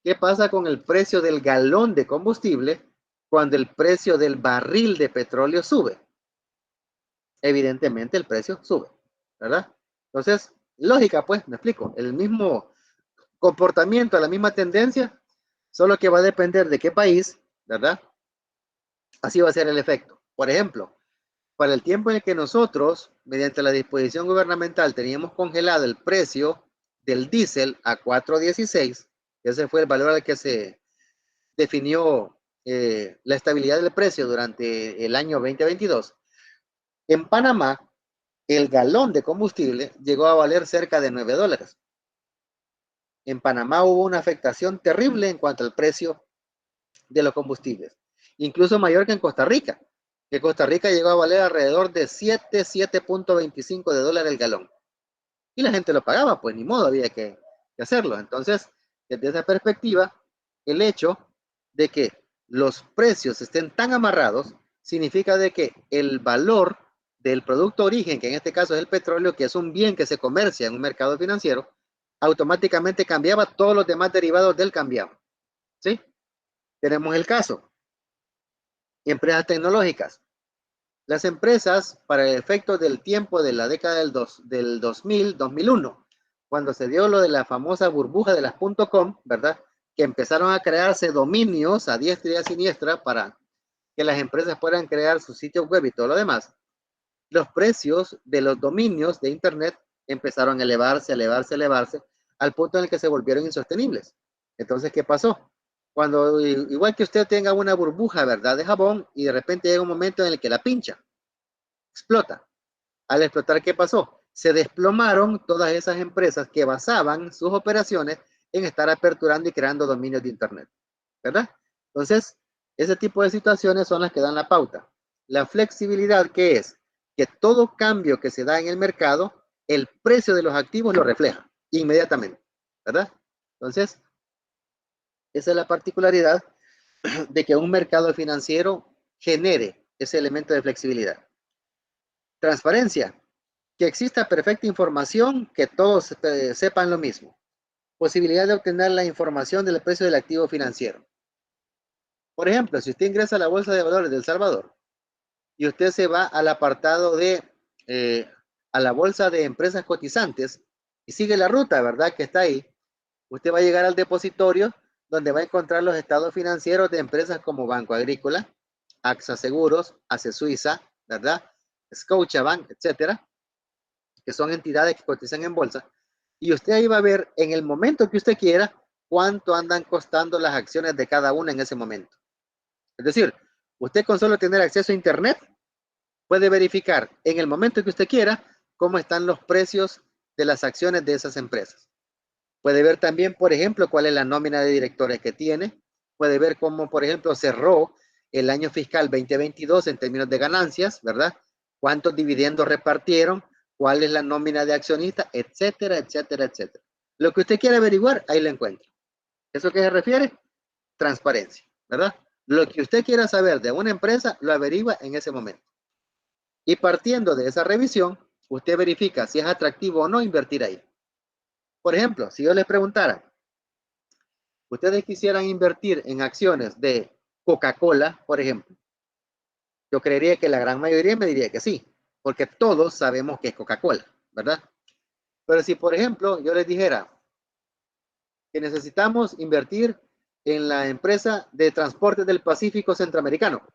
¿qué pasa con el precio del galón de combustible cuando el precio del barril de petróleo sube? Evidentemente el precio sube, ¿verdad? Entonces, lógica, pues, me explico. El mismo comportamiento, la misma tendencia, solo que va a depender de qué país, ¿verdad? Así va a ser el efecto. Por ejemplo, para el tiempo en el que nosotros, mediante la disposición gubernamental, teníamos congelado el precio del diésel a 4.16, ese fue el valor al que se definió la estabilidad del precio durante el año 2022. En Panamá, el galón de combustible llegó a valer cerca de $9. En Panamá hubo una afectación terrible en cuanto al precio de los combustibles, incluso mayor que en Costa Rica, que Costa Rica llegó a valer alrededor de 7.25 de dólares el galón. Y la gente lo pagaba, pues ni modo, había que hacerlo. Entonces, desde esa perspectiva, el hecho de que los precios estén tan amarrados significa de que el valor del producto origen, que en este caso es el petróleo, que es un bien que se comercia en un mercado financiero, automáticamente cambiaba, todos los demás derivados del cambiaban. ¿Sí? Tenemos el caso. Empresas tecnológicas. Las empresas, para el efecto del tiempo de la década del 2000, 2001, cuando se dio lo de la famosa burbuja de las .com, ¿verdad? Que empezaron a crearse dominios a diestra y a siniestra para que las empresas puedan crear sus sitios web y todo lo demás. Los precios de los dominios de Internet empezaron a elevarse, elevarse, al punto en el que se volvieron insostenibles. Entonces, ¿qué pasó? Cuando, igual que usted tenga una burbuja, ¿verdad? De jabón y de repente llega un momento en el que la pincha, explota. Al explotar, ¿qué pasó? Se desplomaron todas esas empresas que basaban sus operaciones en estar aperturando y creando dominios de Internet, ¿verdad? Entonces, ese tipo de situaciones son las que dan la pauta. La flexibilidad, ¿qué es? Que todo cambio que se da en el mercado, el precio de los activos lo refleja inmediatamente, ¿verdad? Entonces, esa es la particularidad de que un mercado financiero genere ese elemento de flexibilidad. Transparencia, que exista perfecta información, que todos sepan lo mismo. Posibilidad de obtener la información del precio del activo financiero. Por ejemplo, si usted ingresa a la Bolsa de Valores de El Salvador y usted se va al apartado de, a la Bolsa de Empresas Cotizantes y sigue la ruta, ¿verdad? Que está ahí, usted va a llegar al depositorio donde va a encontrar los estados financieros de empresas como Banco Agrícola, AXA Seguros, ACE Suiza, ¿verdad? Scotiabank, etcétera, que son entidades que cotizan en bolsa. Y usted ahí va a ver en el momento que usted quiera cuánto andan costando las acciones de cada una en ese momento. Es decir, usted con solo tener acceso a Internet puede verificar en el momento que usted quiera cómo están los precios de las acciones de esas empresas. Puede ver también, por ejemplo, cuál es la nómina de directores que tiene. Puede ver cómo, por ejemplo, cerró el año fiscal 2022 en términos de ganancias, ¿verdad? Cuántos dividendos repartieron, cuál es la nómina de accionistas, etcétera, etcétera, etcétera. Lo que usted quiere averiguar, ahí lo encuentra. ¿Eso qué se refiere? Transparencia, ¿verdad? Lo que usted quiera saber de una empresa, lo averigua en ese momento. Y partiendo de esa revisión, usted verifica si es atractivo o no invertir ahí. Por ejemplo, si yo les preguntara, ustedes quisieran invertir en acciones de Coca-Cola, por ejemplo, yo creería que la gran mayoría me diría que sí, porque todos sabemos que es Coca-Cola, ¿verdad? Pero si, por ejemplo, yo les dijera que necesitamos invertir en la empresa de transporte del Pacífico Centroamericano,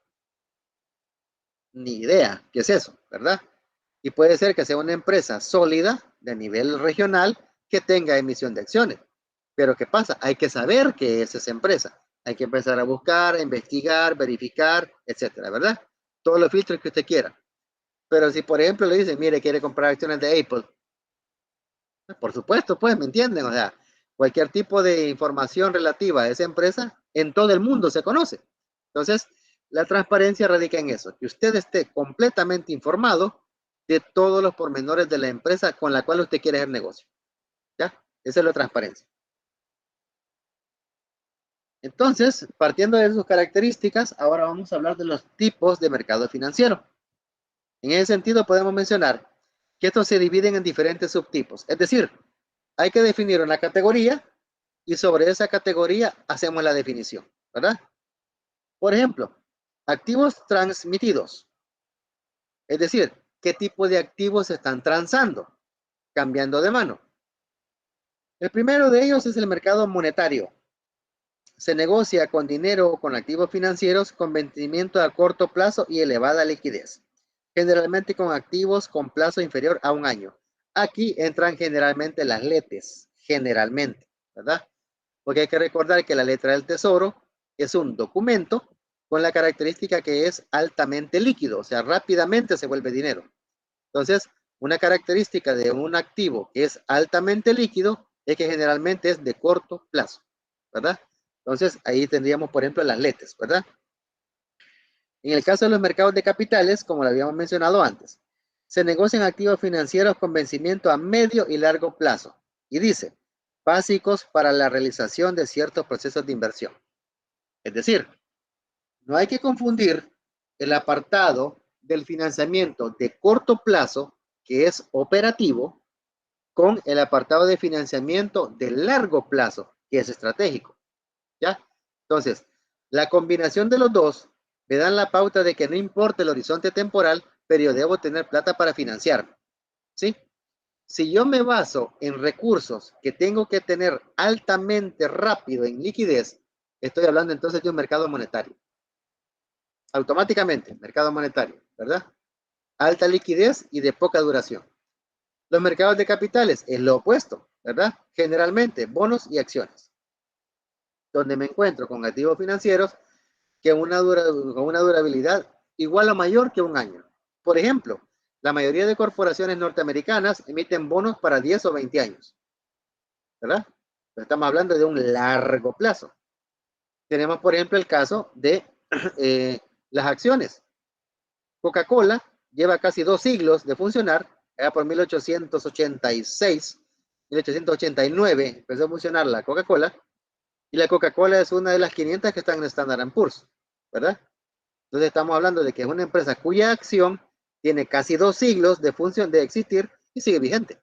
ni idea qué es eso, ¿verdad? Y puede ser que sea una empresa sólida de nivel regional que tenga emisión de acciones. Pero ¿qué pasa? Hay que saber qué es esa empresa. Hay que empezar a buscar, a investigar, verificar, etcétera, ¿verdad? Todos los filtros que usted quiera. Pero si, por ejemplo, le dicen, mire, quiere comprar acciones de Apple, por supuesto, pues, ¿me entienden? O sea, cualquier tipo de información relativa a esa empresa en todo el mundo se conoce. Entonces, la transparencia radica en eso, que usted esté completamente informado de todos los pormenores de la empresa con la cual usted quiere hacer negocio. ¿Ya? Esa es la transparencia. Entonces, partiendo de sus características, ahora vamos a hablar de los tipos de mercado financiero. En ese sentido, podemos mencionar que estos se dividen en diferentes subtipos. Es decir, hay que definir una categoría y sobre esa categoría hacemos la definición, ¿verdad? Por ejemplo, activos transmitidos. Es decir, ¿qué tipo de activos se están transando? Cambiando de mano. El primero de ellos es el mercado monetario. Se negocia con dinero o con activos financieros con vencimiento a corto plazo y elevada liquidez, generalmente con activos con plazo inferior a un año. Aquí entran generalmente las LETES, generalmente, ¿verdad? Porque hay que recordar que la letra del tesoro es un documento con la característica que es altamente líquido, o sea, rápidamente se vuelve dinero. Entonces, una característica de un activo que es altamente líquido es que generalmente es de corto plazo, ¿verdad? Entonces, ahí tendríamos, por ejemplo, las LETES, ¿verdad? En el caso de los mercados de capitales, como lo habíamos mencionado antes, se negocian activos financieros con vencimiento a medio y largo plazo. Y dice, básicos para la realización de ciertos procesos de inversión. Es decir, no hay que confundir el apartado del financiamiento de corto plazo, que es operativo, con el apartado de financiamiento de largo plazo, que es estratégico. ¿Ya? Entonces, la combinación de los dos me dan la pauta de que no importa el horizonte temporal, pero yo debo tener plata para financiarme. ¿Sí? Si yo me baso en recursos que tengo que tener altamente rápido en liquidez, estoy hablando entonces de un mercado monetario. Automáticamente, mercado monetario, ¿verdad? Alta liquidez y de poca duración. Los mercados de capitales es lo opuesto, ¿verdad? Generalmente, bonos y acciones, donde me encuentro con activos financieros que con una durabilidad igual o mayor que un año. Por ejemplo, La mayoría de corporaciones norteamericanas emiten bonos para 10 o 20 años, ¿verdad? Estamos hablando de un largo plazo. Tenemos, por ejemplo, el caso de las acciones. Coca-Cola lleva casi 2 siglos de funcionar, era por 1886, 1889 empezó a funcionar la Coca-Cola, y la Coca-Cola es una de las 500 que están en Standard & Poor's, ¿verdad? Entonces estamos hablando de que es una empresa cuya acción tiene casi 2 siglos de función de existir y sigue vigente.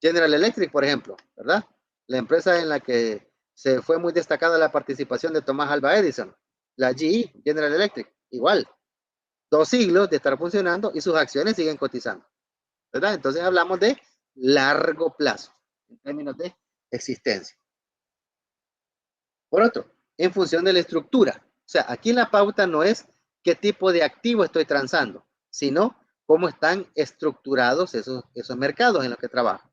General Electric, por ejemplo, ¿verdad? La empresa en la que se fue muy destacada la participación de Thomas Alva Edison, la GE, General Electric, igual. 2 siglos de estar funcionando y sus acciones siguen cotizando, ¿verdad? Entonces hablamos de largo plazo en términos de existencia. Por otro, en función de la estructura. O sea, aquí la pauta no es qué tipo de activo estoy transando, sino cómo están estructurados esos mercados en los que trabajo.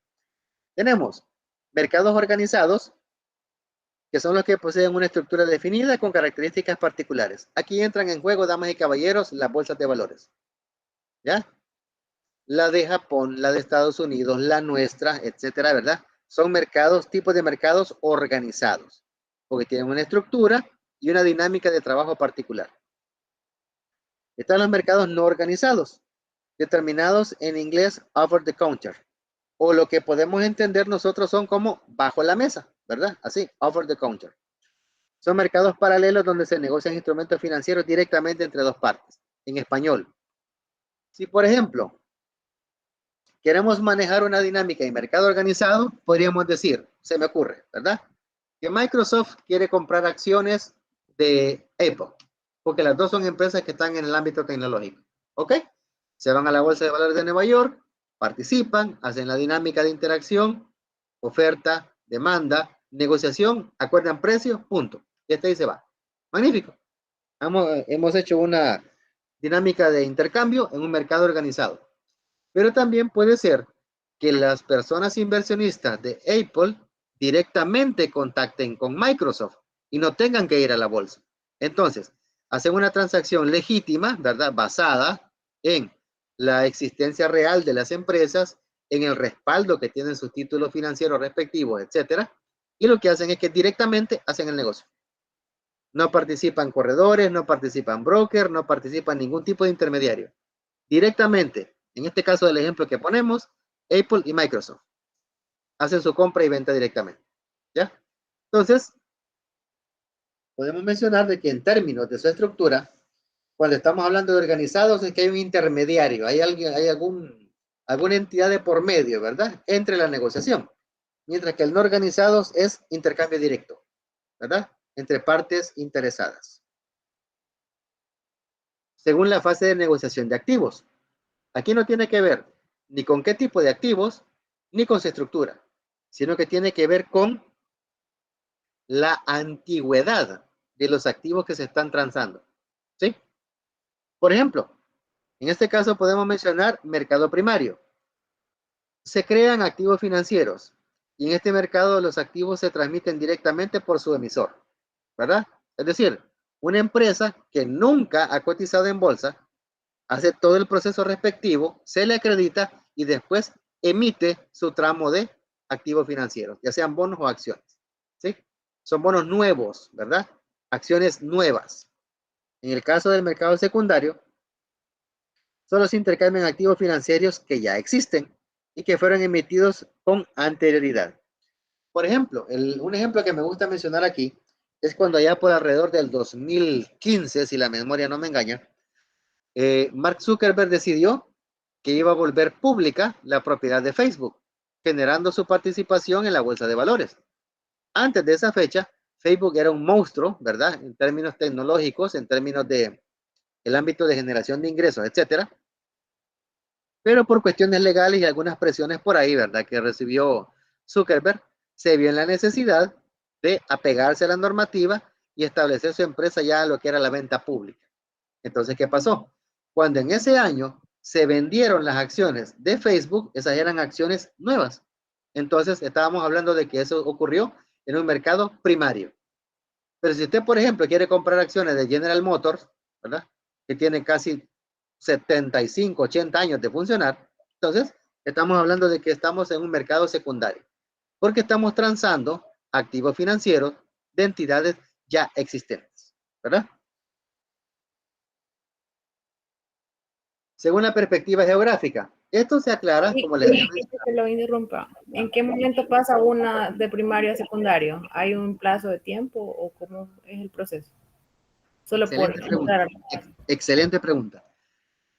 Tenemos mercados organizados, que son los que poseen una estructura definida con características particulares. Aquí entran en juego, damas y caballeros, las bolsas de valores. ¿Ya? La de Japón, la de Estados Unidos, la nuestra, etcétera, ¿verdad? Son mercados, tipos de mercados organizados, porque tienen una estructura y una dinámica de trabajo particular. Están los mercados no organizados, determinados en inglés over the counter, o lo que podemos entender nosotros son como bajo la mesa, ¿verdad? Así, over the counter. Son mercados paralelos donde se negocian instrumentos financieros directamente entre dos partes, en español. Si, por ejemplo, queremos manejar una dinámica de mercado organizado, podríamos decir, se me ocurre, ¿verdad? Que Microsoft quiere comprar acciones de Apple, porque las dos son empresas que están en el ámbito tecnológico, ¿ok? Se van a la Bolsa de Valores de Nueva York, participan, hacen la dinámica de interacción, oferta, demanda, negociación, acuerdan precio, punto. Y hasta ahí se va. Magnífico. Hemos hecho una dinámica de intercambio en un mercado organizado. Pero también puede ser que las personas inversionistas de Apple directamente contacten con Microsoft y no tengan que ir a la bolsa. Entonces, hacen una transacción legítima, ¿verdad? Basada en la existencia real de las empresas, en el respaldo que tienen sus títulos financieros respectivos, etcétera. Y lo que hacen es que directamente hacen el negocio. No participan corredores, no participan brokers, no participan ningún tipo de intermediario. Directamente, en este caso del ejemplo que ponemos, Apple y Microsoft hacen su compra y venta directamente. ¿Ya? Entonces, podemos mencionar de que en términos de su estructura, cuando estamos hablando de organizados, es que hay un intermediario, hay alguna entidad de por medio, ¿verdad? Entre la negociación. Mientras que el no organizados es intercambio directo, ¿verdad? Entre partes interesadas. Según la fase de negociación de activos. Aquí no tiene que ver ni con qué tipo de activos, ni con su estructura, sino que tiene que ver con la antigüedad de los activos que se están transando. ¿Sí? Por ejemplo, en este caso podemos mencionar mercado primario. Se crean activos financieros y en este mercado los activos se transmiten directamente por su emisor, ¿verdad? Es decir, una empresa que nunca ha cotizado en bolsa hace todo el proceso respectivo, se le acredita y después emite su tramo de activos financieros, ya sean bonos o acciones. ¿Sí? Son bonos nuevos, ¿verdad? Acciones nuevas. En el caso del mercado secundario, solo se intercambian activos financieros que ya existen y que fueron emitidos con anterioridad. Por ejemplo, un ejemplo que me gusta mencionar aquí es cuando allá por alrededor del 2015, si la memoria no me engaña, Mark Zuckerberg decidió que iba a volver pública la propiedad de Facebook, generando su participación en la bolsa de valores. Antes de esa fecha, Facebook era un monstruo, ¿verdad? En términos tecnológicos, en términos de el ámbito de generación de ingresos, etcétera. Pero por cuestiones legales y algunas presiones por ahí, ¿verdad? Que recibió Zuckerberg, se vio en la necesidad de apegarse a la normativa y establecer su empresa ya a lo que era la venta pública. Entonces, ¿qué pasó? Cuando en ese año se vendieron las acciones de Facebook, esas eran acciones nuevas. Entonces, estábamos hablando de que eso ocurrió en un mercado primario. Pero si usted, por ejemplo, quiere comprar acciones de General Motors, ¿verdad? Que tiene casi 75, 80 años de funcionar, entonces estamos hablando de que estamos en un mercado secundario, porque estamos transando activos financieros de entidades ya existentes, ¿verdad? Según la perspectiva geográfica, esto se aclara, como les había mencionado. Que lo interrumpa. ¿En qué momento pasa una de primario a secundario? ¿Hay un plazo de tiempo o cómo es el proceso? Solo por Excelente pregunta.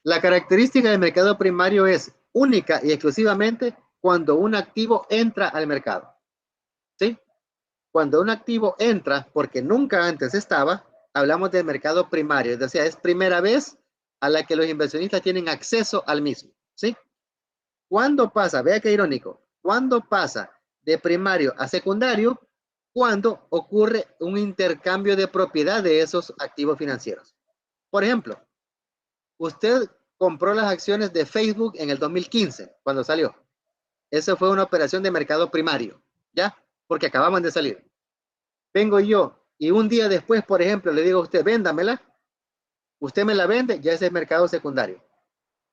La característica del mercado primario es única y exclusivamente cuando un activo entra al mercado. ¿Sí? Cuando un activo entra, porque nunca antes estaba, hablamos del mercado primario, o sea, es primera vez a la que los inversionistas tienen acceso al mismo. ¿Sí? ¿Cuándo pasa? Vea qué irónico. ¿Cuándo pasa de primario a secundario? Cuando ocurre un intercambio de propiedad de esos activos financieros. Por ejemplo, usted compró las acciones de Facebook en el 2015, cuando salió. Esa fue una operación de mercado primario, ¿ya? Porque acababan de salir. Vengo yo y un día después, por ejemplo, le digo a usted, véndamela. Usted me la vende, ya es el mercado secundario.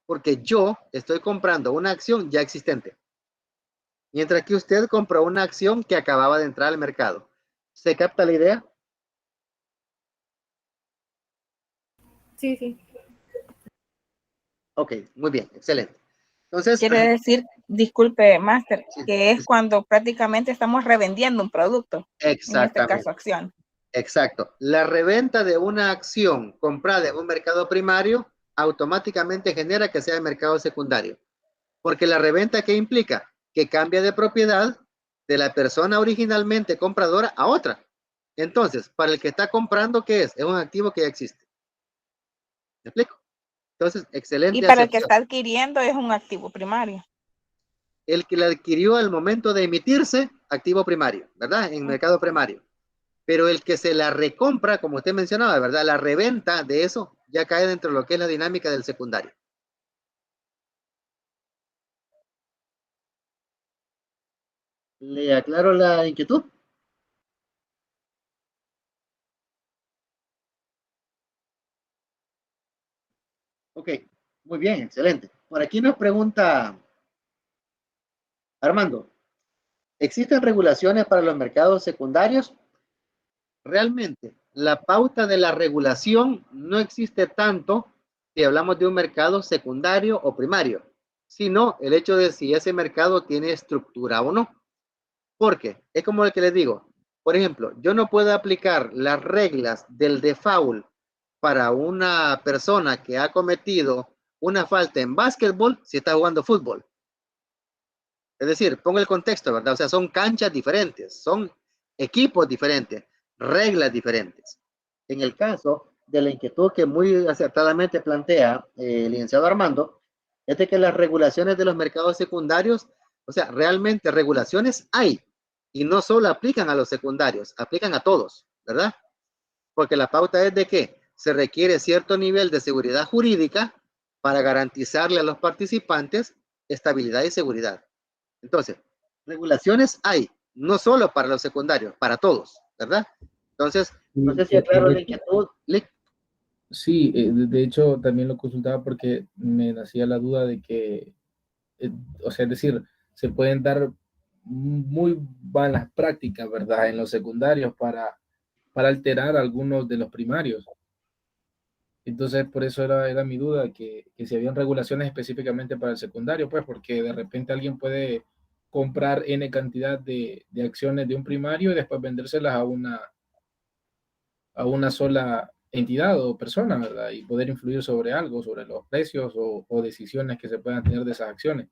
Porque yo estoy comprando una acción ya existente. Mientras que usted compró una acción que acababa de entrar al mercado. ¿Se capta la idea? Sí, sí. Ok, muy bien, excelente. Entonces, quiere decir, disculpe, Master, que es cuando prácticamente estamos revendiendo un producto. Exactamente. En este caso, acción. Exacto. La reventa de una acción comprada en un mercado primario automáticamente genera que sea el mercado secundario. Porque la reventa, ¿qué implica? Que cambia de propiedad de la persona originalmente compradora a otra. Entonces, para el que está comprando, ¿qué es? Es un activo que ya existe. ¿Me explico? Entonces, excelente. Y para el que está adquiriendo es un activo primario. El que la adquirió al momento de emitirse, activo primario, ¿verdad? En mercado primario. Pero el que se la recompra, como usted mencionaba, ¿verdad? La reventa de eso ya cae dentro de lo que es la dinámica del secundario. ¿Le aclaro la inquietud? Ok, muy bien, excelente. Por aquí nos pregunta Armando, ¿existen regulaciones para los mercados secundarios? Realmente, la pauta de la regulación no existe tanto si hablamos de un mercado secundario o primario, sino el hecho de si ese mercado tiene estructura o no. Porque es como el que les digo, por ejemplo, yo no puedo aplicar las reglas del default para una persona que ha cometido una falta en básquetbol si está jugando fútbol. Es decir, pongo el contexto, ¿verdad? O sea, son canchas diferentes, son equipos diferentes, reglas diferentes. En el caso de la inquietud que muy acertadamente plantea el licenciado Armando, es de que las regulaciones de los mercados secundarios, o sea, realmente regulaciones hay, y no solo aplican a los secundarios, aplican a todos, ¿verdad? Porque la pauta es de que se requiere cierto nivel de seguridad jurídica para garantizarle a los participantes estabilidad y seguridad. Entonces, regulaciones hay, no solo para los secundarios, para todos, ¿verdad? Entonces, no sé si aclaro la inquietud. Sí, de hecho también lo consultaba porque me nacía la duda de que, o sea, es decir, se pueden dar muy malas prácticas, ¿verdad? En los secundarios para alterar algunos de los primarios. Entonces, por eso era mi duda, que si habían regulaciones específicamente para el secundario, pues porque de repente alguien puede comprar N cantidad de acciones de un primario y después vendérselas a una sola entidad o persona, ¿verdad? Y poder influir sobre algo, sobre los precios o decisiones que se puedan tener de esas acciones.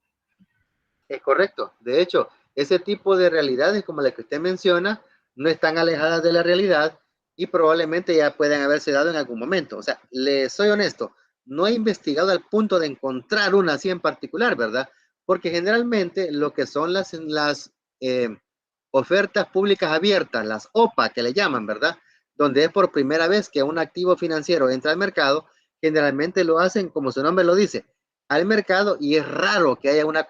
Es correcto. De hecho, ese tipo de realidades como la que usted menciona no están alejadas de la realidad y probablemente ya puedan haberse dado en algún momento. O sea, le soy honesto, no he investigado al punto de encontrar una así en particular, ¿verdad? Porque generalmente lo que son las ofertas públicas abiertas, las OPA que le llaman, ¿verdad? Donde es por primera vez que un activo financiero entra al mercado, generalmente lo hacen, como su nombre lo dice, al mercado, y es raro que haya una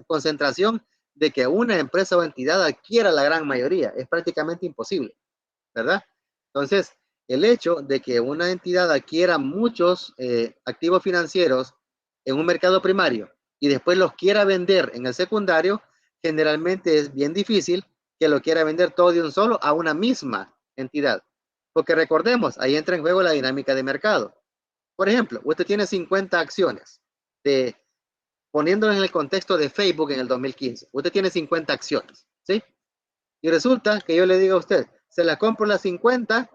concentración de que una empresa o entidad adquiera la gran mayoría. Es prácticamente imposible, ¿verdad? Entonces, el hecho de que una entidad adquiera muchos activos financieros en un mercado primario y después los quiera vender en el secundario, generalmente es bien difícil que lo quiera vender todo de un solo a una misma entidad. Porque recordemos, ahí entra en juego la dinámica de mercado. Por ejemplo, usted tiene 50 acciones, poniéndolas en el contexto de Facebook en el 2015. Usted tiene 50 acciones, ¿sí? Y resulta que yo le digo a usted, se las compro las 50,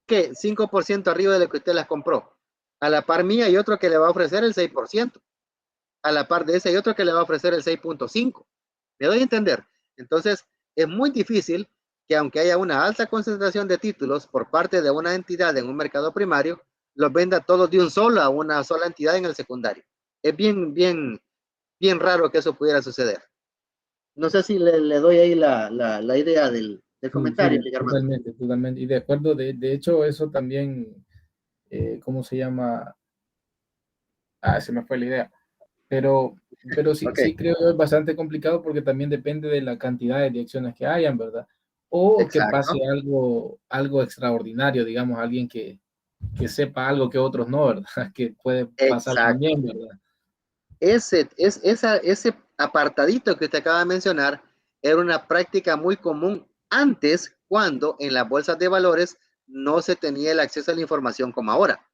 que 5% arriba de lo que usted las compró. A la par mía hay otro que le va a ofrecer el 6%. A la par de ese hay otro que le va a ofrecer el 6.5%. ¿Me doy a entender? Entonces, es muy difícil que aunque haya una alta concentración de títulos por parte de una entidad en un mercado primario, los venda todos de un solo a una sola entidad en el secundario. Es bien raro que eso pudiera suceder. No sé si le doy ahí la idea del comentario, Sí, totalmente. Y de acuerdo, de hecho, eso también, ¿cómo se llama? Se me fue la idea. Pero sí, Ok, sí creo que es bastante complicado porque también depende de la cantidad de acciones que hayan, ¿verdad? O que exacto. pase algo extraordinario, digamos, alguien que sepa algo que otros no, ¿verdad? Que puede pasar Exacto. también, ¿verdad? Ese apartadito que usted acaba de mencionar era una práctica muy común antes, cuando en las bolsas de valores no se tenía el acceso a la información como ahora,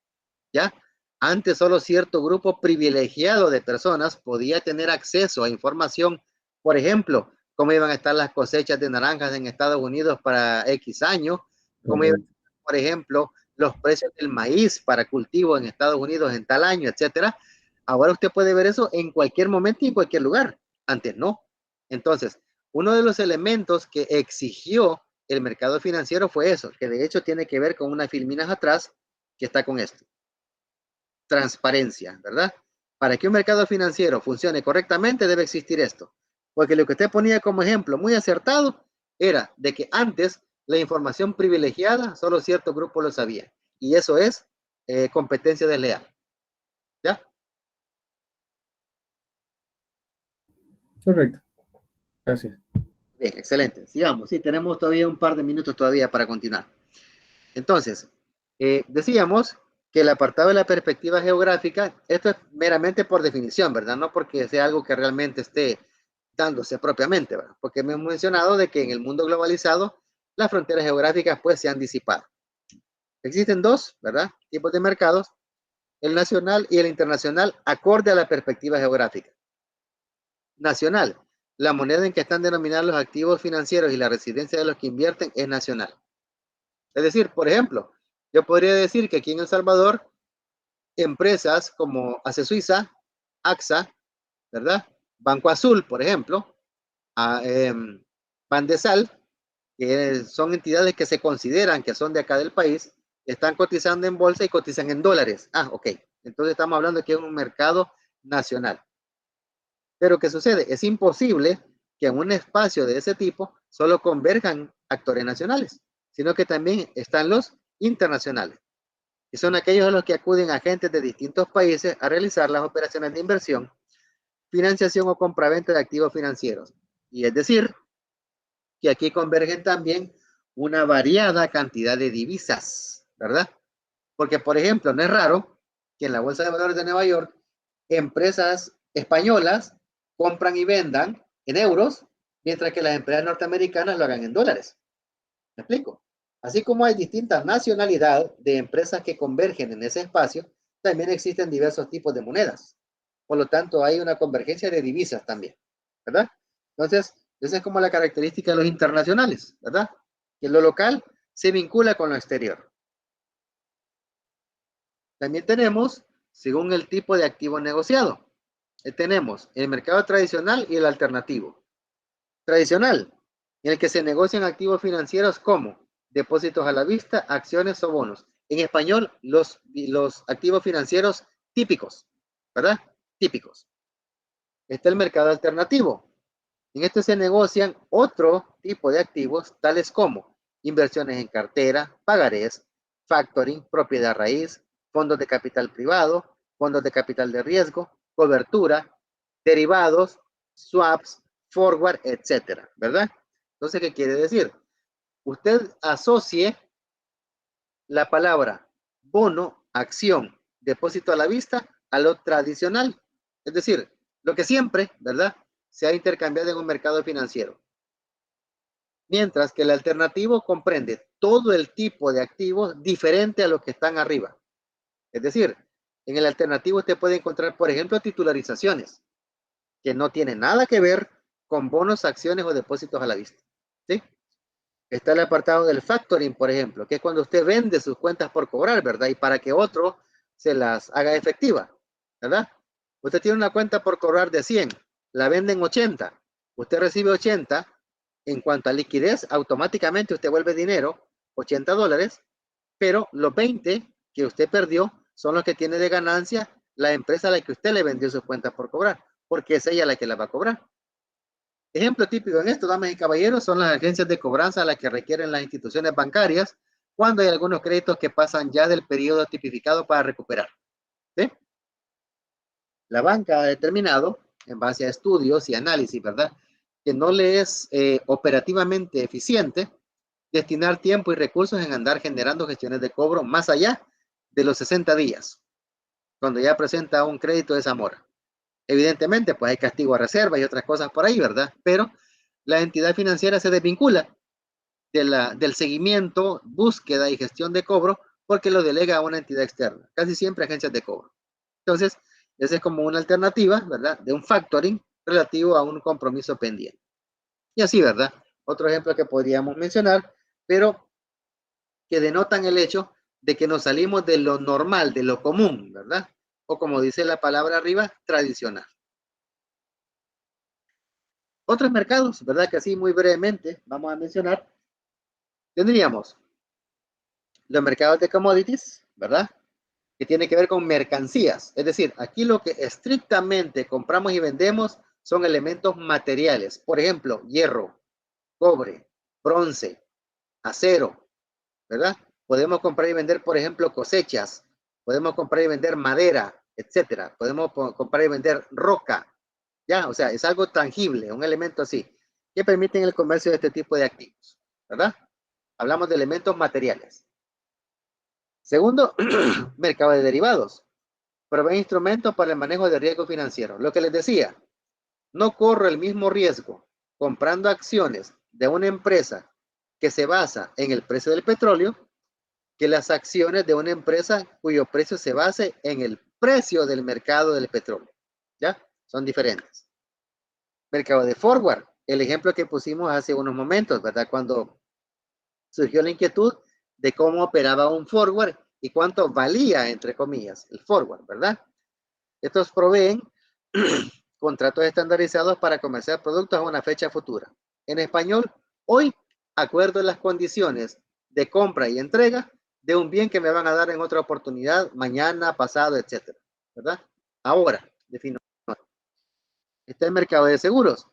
¿ya? Antes solo cierto grupo privilegiado de personas podía tener acceso a información, por ejemplo, cómo iban a estar las cosechas de naranjas en Estados Unidos para X años, cómo iban, por ejemplo, los precios del maíz para cultivo en Estados Unidos en tal año, etcétera. Ahora usted puede ver eso en cualquier momento y en cualquier lugar. Antes no. Entonces, uno de los elementos que exigió el mercado financiero fue eso, que de hecho tiene que ver con unas filminas atrás que está con esto. Transparencia, ¿verdad? Para que un mercado financiero funcione correctamente debe existir esto. Porque lo que usted ponía como ejemplo muy acertado era de que antes la información privilegiada solo cierto grupo lo sabía. Y eso es competencia desleal. ¿Ya? Correcto. Gracias. Bien, excelente. Sigamos. Sí, tenemos todavía un par de minutos todavía para continuar. Entonces, decíamos que el apartado de la perspectiva geográfica, esto es meramente por definición, ¿verdad? No porque sea algo que realmente esté dándose propiamente, ¿verdad? Porque me hemos mencionado de que en el mundo globalizado las fronteras geográficas pues se han disipado. Existen dos, ¿verdad? Tipos de mercados, el nacional y el internacional, acorde a la perspectiva geográfica. Nacional, la moneda en que están denominados los activos financieros y la residencia de los que invierten es nacional. Es decir, por ejemplo, yo podría decir que aquí en El Salvador, empresas como Ace Suiza, AXA, ¿verdad? Banco Azul, por ejemplo, Bandesal, que son entidades que se consideran que son de acá del país, están cotizando en bolsa y cotizan en dólares. Ok. Entonces estamos hablando de que es un mercado nacional. Pero ¿qué sucede? Es imposible que en un espacio de ese tipo solo converjan actores nacionales, sino que también están los internacionales, y son aquellos a los que acuden agentes de distintos países a realizar las operaciones de inversión, financiación o compraventa de activos financieros. Y es decir, que aquí convergen también una variada cantidad de divisas, ¿verdad? Porque, por ejemplo, no es raro que en la Bolsa de Valores de Nueva York, empresas españolas compran y vendan en euros, mientras que las empresas norteamericanas lo hagan en dólares. ¿Me explico? Así como hay distintas nacionalidades de empresas que convergen en ese espacio, también existen diversos tipos de monedas. Por lo tanto, hay una convergencia de divisas también, ¿verdad? Entonces, esa es como la característica de los internacionales, ¿verdad? Que lo local se vincula con lo exterior. También tenemos, según el tipo de activo negociado, tenemos el mercado tradicional y el alternativo. Tradicional, en el que se negocian activos financieros como depósitos a la vista, acciones o bonos. En español, los activos financieros típicos, ¿verdad? Típicos. Está el mercado alternativo. En este se negocian otro tipo de activos, tales como inversiones en cartera, pagarés, factoring, propiedad raíz, fondos de capital privado, fondos de capital de riesgo, cobertura, derivados, swaps, forward, etcétera, ¿verdad? Entonces, ¿qué quiere decir? Usted asocie la palabra bono, acción, depósito a la vista a lo tradicional. Es decir, lo que siempre, ¿verdad?, se ha intercambiado en un mercado financiero. Mientras que el alternativo comprende todo el tipo de activos diferente a los que están arriba. Es decir, en el alternativo usted puede encontrar, por ejemplo, titularizaciones, que no tienen nada que ver con bonos, acciones o depósitos a la vista. ¿Sí? Está el apartado del factoring, por ejemplo, que es cuando usted vende sus cuentas por cobrar, ¿verdad? Y para que otro se las haga efectiva, ¿verdad? Usted tiene una cuenta por cobrar de 100, la vende en 80, usted recibe 80, en cuanto a liquidez, automáticamente usted vuelve dinero, $80, pero los 20 que usted perdió son los que tiene de ganancia la empresa a la que usted le vendió su cuenta por cobrar, porque es ella la que la va a cobrar. Ejemplo típico en esto, damas y caballeros, son las agencias de cobranza a las que requieren las instituciones bancarias cuando hay algunos créditos que pasan ya del periodo tipificado para recuperar. ¿Sí? La banca ha determinado, en base a estudios y análisis, ¿verdad?, que no le es operativamente eficiente destinar tiempo y recursos en andar generando gestiones de cobro más allá de los 60 días, cuando ya presenta un crédito de esa mora. Evidentemente, pues hay castigo a reserva y otras cosas por ahí, ¿verdad? Pero la entidad financiera se desvincula del seguimiento, búsqueda y gestión de cobro porque lo delega a una entidad externa, casi siempre agencias de cobro. Entonces, esa es como una alternativa, ¿verdad?, de un factoring relativo a un compromiso pendiente. Y así, ¿verdad? Otro ejemplo que podríamos mencionar, pero que denotan el hecho de que nos salimos de lo normal, de lo común, ¿verdad? O como dice la palabra arriba, tradicional. Otros mercados, ¿verdad?, que así muy brevemente vamos a mencionar. Tendríamos los mercados de commodities, ¿verdad?, que tiene que ver con mercancías. Es decir, aquí lo que estrictamente compramos y vendemos son elementos materiales. Por ejemplo, hierro, cobre, bronce, acero, ¿verdad? Podemos comprar y vender, por ejemplo, cosechas. Podemos comprar y vender madera, etcétera. Podemos comprar y vender roca. Ya, o sea, es algo tangible, un elemento así, que permiten el comercio de este tipo de activos, ¿verdad? Hablamos de elementos materiales. Segundo, mercado de derivados. Provee instrumentos para el manejo de riesgo financiero. Lo que les decía, no corro el mismo riesgo comprando acciones de una empresa que se basa en el precio del petróleo que las acciones de una empresa cuyo precio se base en el precio del mercado del petróleo. ¿Ya? Son diferentes. Mercado de forward. El ejemplo que pusimos hace unos momentos, ¿verdad? Cuando surgió la inquietud de cómo operaba un forward y cuánto valía, entre comillas, el forward, ¿verdad? Estos proveen contratos estandarizados para comerciar productos a una fecha futura. En español, hoy acuerdo las condiciones de compra y entrega de un bien que me van a dar en otra oportunidad, mañana, pasado, etcétera, ¿verdad? Ahora, defino. Está el mercado de seguros,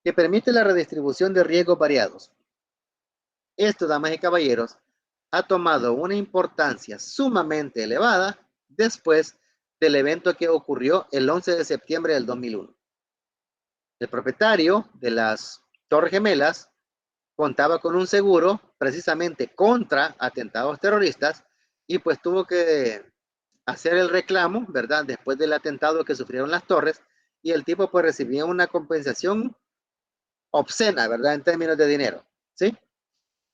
que permite la redistribución de riesgos variados. Esto, damas y caballeros, ha tomado una importancia sumamente elevada después del evento que ocurrió el 11 de septiembre del 2001. El propietario de las Torres Gemelas contaba con un seguro precisamente contra atentados terroristas y pues tuvo que hacer el reclamo, ¿verdad?, después del atentado que sufrieron las torres, y el tipo pues recibía una compensación obscena, ¿verdad?, en términos de dinero, ¿sí?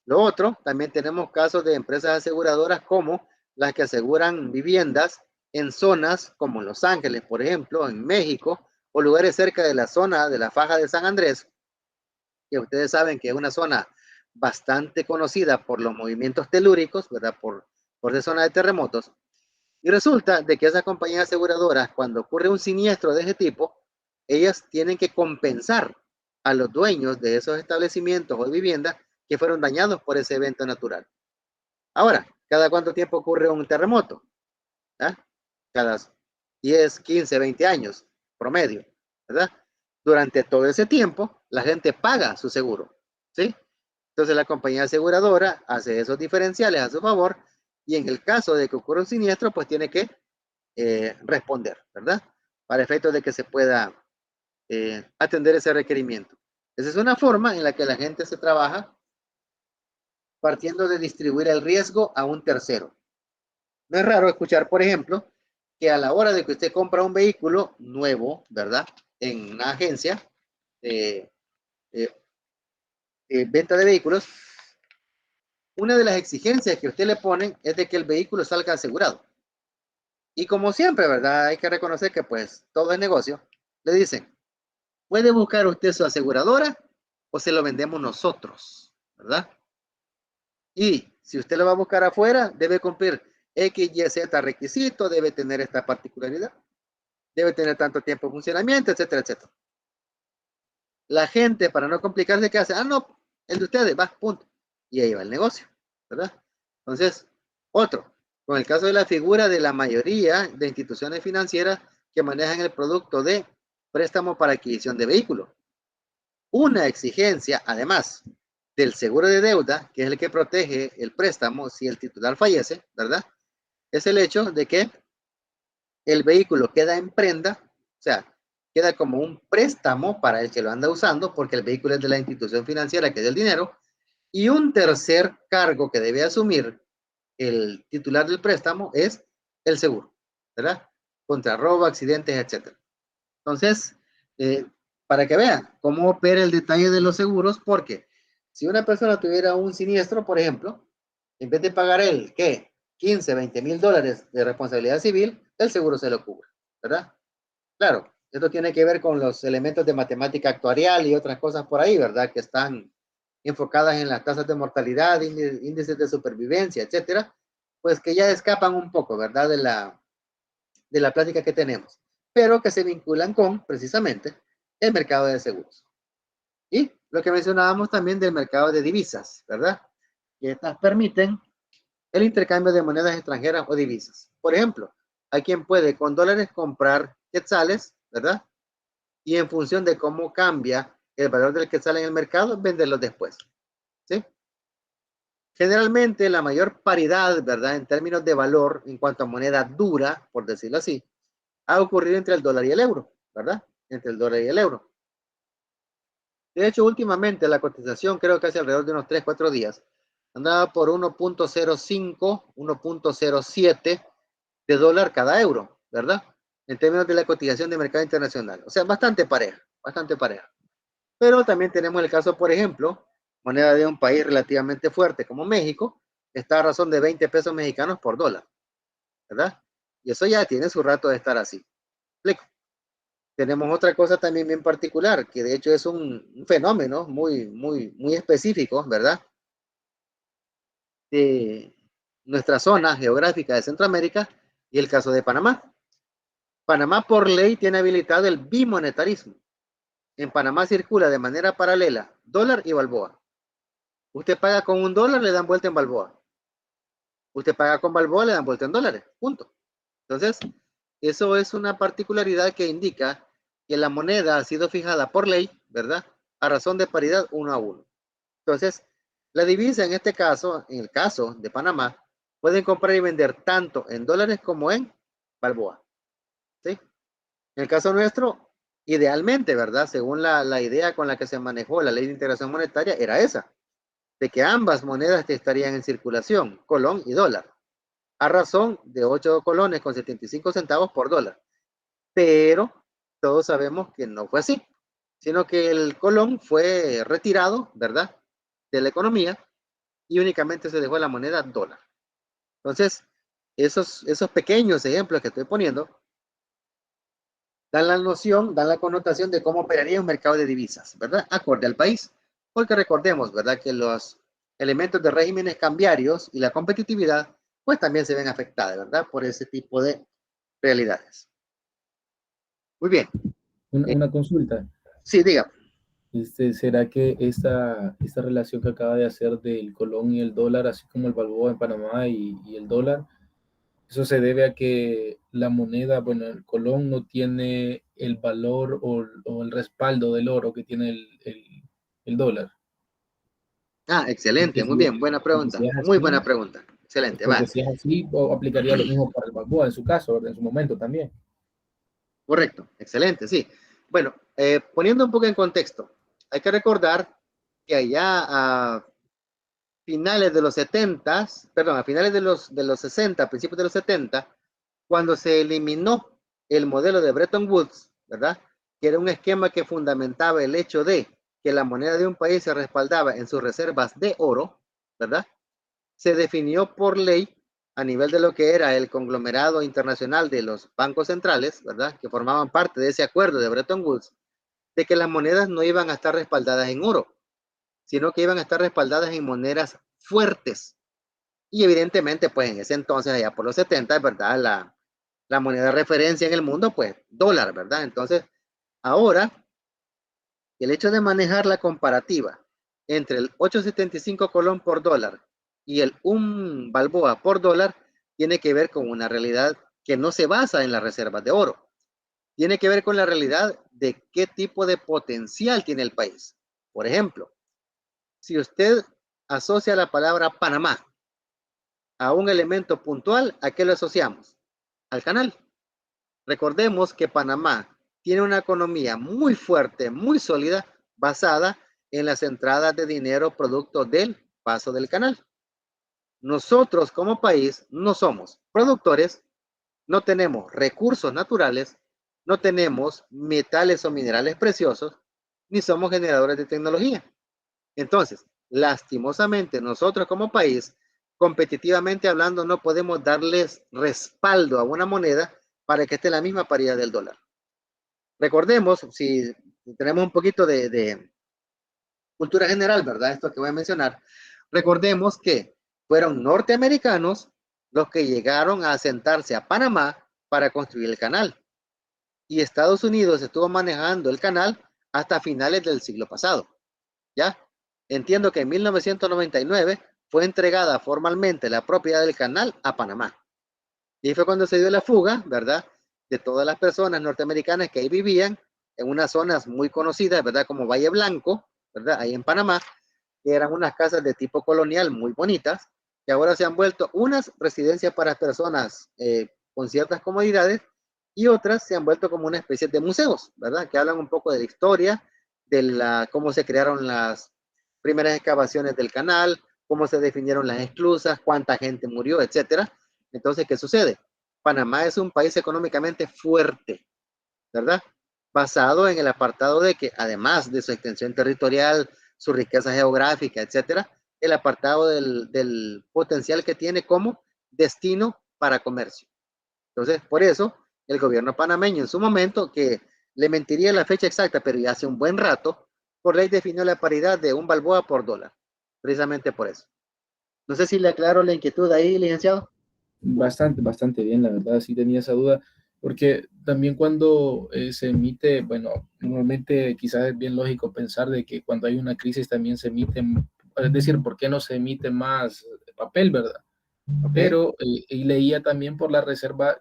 Lo otro, también tenemos casos de empresas aseguradoras como las que aseguran viviendas en zonas como Los Ángeles, por ejemplo, en México, o lugares cerca de la zona de la Faja de San Andrés, que ustedes saben que es una zona bastante conocida por los movimientos telúricos, ¿verdad?, por esa zona de terremotos. Y resulta de que esas compañías aseguradoras, cuando ocurre un siniestro de ese tipo, ellas tienen que compensar a los dueños de esos establecimientos o viviendas que fueron dañados por ese evento natural. Ahora, ¿cada cuánto tiempo ocurre un terremoto? ¿Ah? Cada 10, 15, 20 años promedio, ¿verdad? Durante todo ese tiempo, la gente paga su seguro, ¿sí? Entonces la compañía aseguradora hace esos diferenciales a su favor y en el caso de que ocurra un siniestro, pues tiene que responder, ¿verdad? Para efectos de que se pueda atender ese requerimiento. Esa es una forma en la que la gente se trabaja partiendo de distribuir el riesgo a un tercero. No es raro escuchar, por ejemplo, que a la hora de que usted compra un vehículo nuevo, ¿verdad? En una agencia de venta de vehículos, una de las exigencias que usted le ponen es de que el vehículo salga asegurado. Y como siempre, ¿verdad? Hay que reconocer que pues todo es negocio. Le dicen, puede buscar usted su aseguradora o se lo vendemos nosotros, ¿verdad? Y si usted lo va a buscar afuera, debe cumplir X, Y, Z requisitos, debe tener esta particularidad, debe tener tanto tiempo de funcionamiento, etcétera, etcétera. La gente, para no complicarse, ¿qué hace? Ah, no, el de ustedes, va, punto. Y ahí va el negocio, ¿verdad? Entonces, otro, con el caso de la figura de la mayoría de instituciones financieras que manejan el producto de préstamo para adquisición de vehículos. Una exigencia, además del seguro de deuda, que es el que protege el préstamo si el titular fallece, ¿verdad? Es el hecho de que el vehículo queda en prenda, o sea, queda como un préstamo para el que lo anda usando, porque el vehículo es de la institución financiera que es el dinero, y un tercer cargo que debe asumir el titular del préstamo es el seguro, ¿verdad? Contra robo, accidentes, etc. Entonces, para que vean cómo opera el detalle de los seguros, porque si una persona tuviera un siniestro, por ejemplo, en vez de pagar él, ¿qué? 15, 20 mil dólares de responsabilidad civil, el seguro se lo cubre, ¿verdad? Claro, esto tiene que ver con los elementos de matemática actuarial y otras cosas por ahí, ¿verdad? Que están enfocadas en las tasas de mortalidad, índices de supervivencia, etcétera, pues que ya escapan un poco, ¿verdad? De la plática que tenemos, pero que se vinculan con, precisamente, el mercado de seguros. Y lo que mencionábamos también del mercado de divisas, ¿verdad? Que estas permiten el intercambio de monedas extranjeras o divisas. Por ejemplo, hay quien puede con dólares comprar quetzales, ¿verdad? Y en función de cómo cambia el valor del quetzal en el mercado, venderlos después. ¿Sí? Generalmente la mayor paridad, ¿verdad? En términos de valor en cuanto a moneda dura, por decirlo así, ha ocurrido entre el dólar y el euro, ¿verdad? Entre el dólar y el euro. De hecho, últimamente la cotización, creo que hace alrededor de unos 3, 4 días, andaba por 1.05, 1.07 de dólar cada euro, ¿verdad? En términos de la cotización de mercado internacional. O sea, bastante pareja, bastante pareja. Pero también tenemos el caso, por ejemplo, moneda de un país relativamente fuerte como México, está a razón de 20 pesos mexicanos por dólar, ¿verdad? Y eso ya tiene su rato de estar así. ¿Explico? Tenemos otra cosa también bien particular, que de hecho es un fenómeno muy específico, ¿verdad? De nuestra zona geográfica de Centroamérica y el caso de Panamá. Panamá por ley tiene habilitado el bimonetarismo. En Panamá circula de manera paralela dólar y balboa. Usted paga con un dólar, le dan vuelta en balboa. Usted paga con balboa, le dan vuelta en dólares. Punto. Entonces, eso es una particularidad que indica que la moneda ha sido fijada por ley, ¿verdad? A razón de paridad 1 a 1. Entonces, la divisa en este caso, en el caso de Panamá, pueden comprar y vender tanto en dólares como en balboa. ¿Sí? En el caso nuestro, idealmente, ¿verdad? Según la idea con la que se manejó la ley de integración monetaria, era esa, de que ambas monedas estarían en circulación, colón y dólar, a razón de 8 colones con 75 centavos por dólar. Pero todos sabemos que no fue así, sino que el colón fue retirado, ¿verdad?, de la economía y únicamente se dejó la moneda dólar. Entonces, esos pequeños ejemplos que estoy poniendo dan la noción, dan la connotación de cómo operaría un mercado de divisas, ¿verdad? Acorde al país. Porque recordemos, ¿verdad?, que los elementos de regímenes cambiarios y la competitividad, pues también se ven afectadas, ¿verdad?, por ese tipo de realidades. Muy bien. Una consulta. Sí, diga. ¿Será que esta relación que acaba de hacer del colón y el dólar, así como el balboa en Panamá y el dólar, eso se debe a que la moneda, bueno, el colón no tiene el valor o el respaldo del oro que tiene el dólar? Ah, excelente, muy bien, buena pregunta, muy buena pregunta, excelente, va. Porque si es así, aplicaría lo mismo para el balboa en su caso, ¿verdad? En su momento también. Correcto, excelente, sí. Bueno, poniendo un poco en contexto, hay que recordar que allá finales de los 70, perdón, a finales de los 60, principios de los 70, cuando se eliminó el modelo de Bretton Woods, ¿verdad? Que era un esquema que fundamentaba el hecho de que la moneda de un país se respaldaba en sus reservas de oro, ¿verdad? Se definió por ley a nivel de lo que era el conglomerado internacional de los bancos centrales, ¿verdad? Que formaban parte de ese acuerdo de Bretton Woods, de que las monedas no iban a estar respaldadas en oro, sino que iban a estar respaldadas en monedas fuertes. Y evidentemente, pues en ese entonces, allá por los 70, ¿verdad? La moneda de referencia en el mundo, pues dólar, ¿verdad? Entonces, ahora, el hecho de manejar la comparativa entre el 8.75 colón por dólar y el 1 balboa por dólar tiene que ver con una realidad que no se basa en las reservas de oro. Tiene que ver con la realidad de qué tipo de potencial tiene el país. Por ejemplo, si usted asocia la palabra Panamá a un elemento puntual, ¿a qué lo asociamos? Al canal. Recordemos que Panamá tiene una economía muy fuerte, muy sólida, basada en las entradas de dinero producto del paso del canal. Nosotros como país no somos productores, no tenemos recursos naturales, no tenemos metales o minerales preciosos, ni somos generadores de tecnología. Entonces, lastimosamente, nosotros como país, competitivamente hablando, no podemos darles respaldo a una moneda para que esté en la misma paridad del dólar. Recordemos, si tenemos un poquito de cultura general, ¿verdad? Esto que voy a mencionar, recordemos que fueron norteamericanos los que llegaron a asentarse a Panamá para construir el canal. Y Estados Unidos estuvo manejando el canal hasta finales del siglo pasado. ¿Ya? Entiendo que en 1999 fue entregada formalmente la propiedad del canal a Panamá. Y fue cuando se dio la fuga, ¿verdad? De todas las personas norteamericanas que ahí vivían en unas zonas muy conocidas, ¿verdad? Como Valle Blanco, ¿verdad? Ahí en Panamá, que eran unas casas de tipo colonial muy bonitas, que ahora se han vuelto unas residencias para personas con ciertas comodidades y otras se han vuelto como una especie de museos, ¿verdad? Que hablan un poco de la historia, de cómo se crearon las primeras excavaciones del canal, cómo se definieron las esclusas, cuánta gente murió, etcétera. Entonces, ¿qué sucede? Panamá es un país económicamente fuerte, ¿verdad? Basado en el apartado de que, además de su extensión territorial, su riqueza geográfica, etcétera, el apartado del potencial que tiene como destino para comercio. Entonces, por eso, el gobierno panameño en su momento, que le mentiría la fecha exacta, pero ya hace un buen rato, por ley definió la paridad de 1 balboa por dólar, precisamente por eso. No sé si le aclaro la inquietud ahí, licenciado. Bastante bien, la verdad, sí tenía esa duda, porque también cuando se emite, bueno, normalmente quizás es bien lógico pensar de que cuando hay una crisis también se emite, es decir, ¿por qué no se emite más papel, verdad? Okay. Pero, y leía también por la reserva,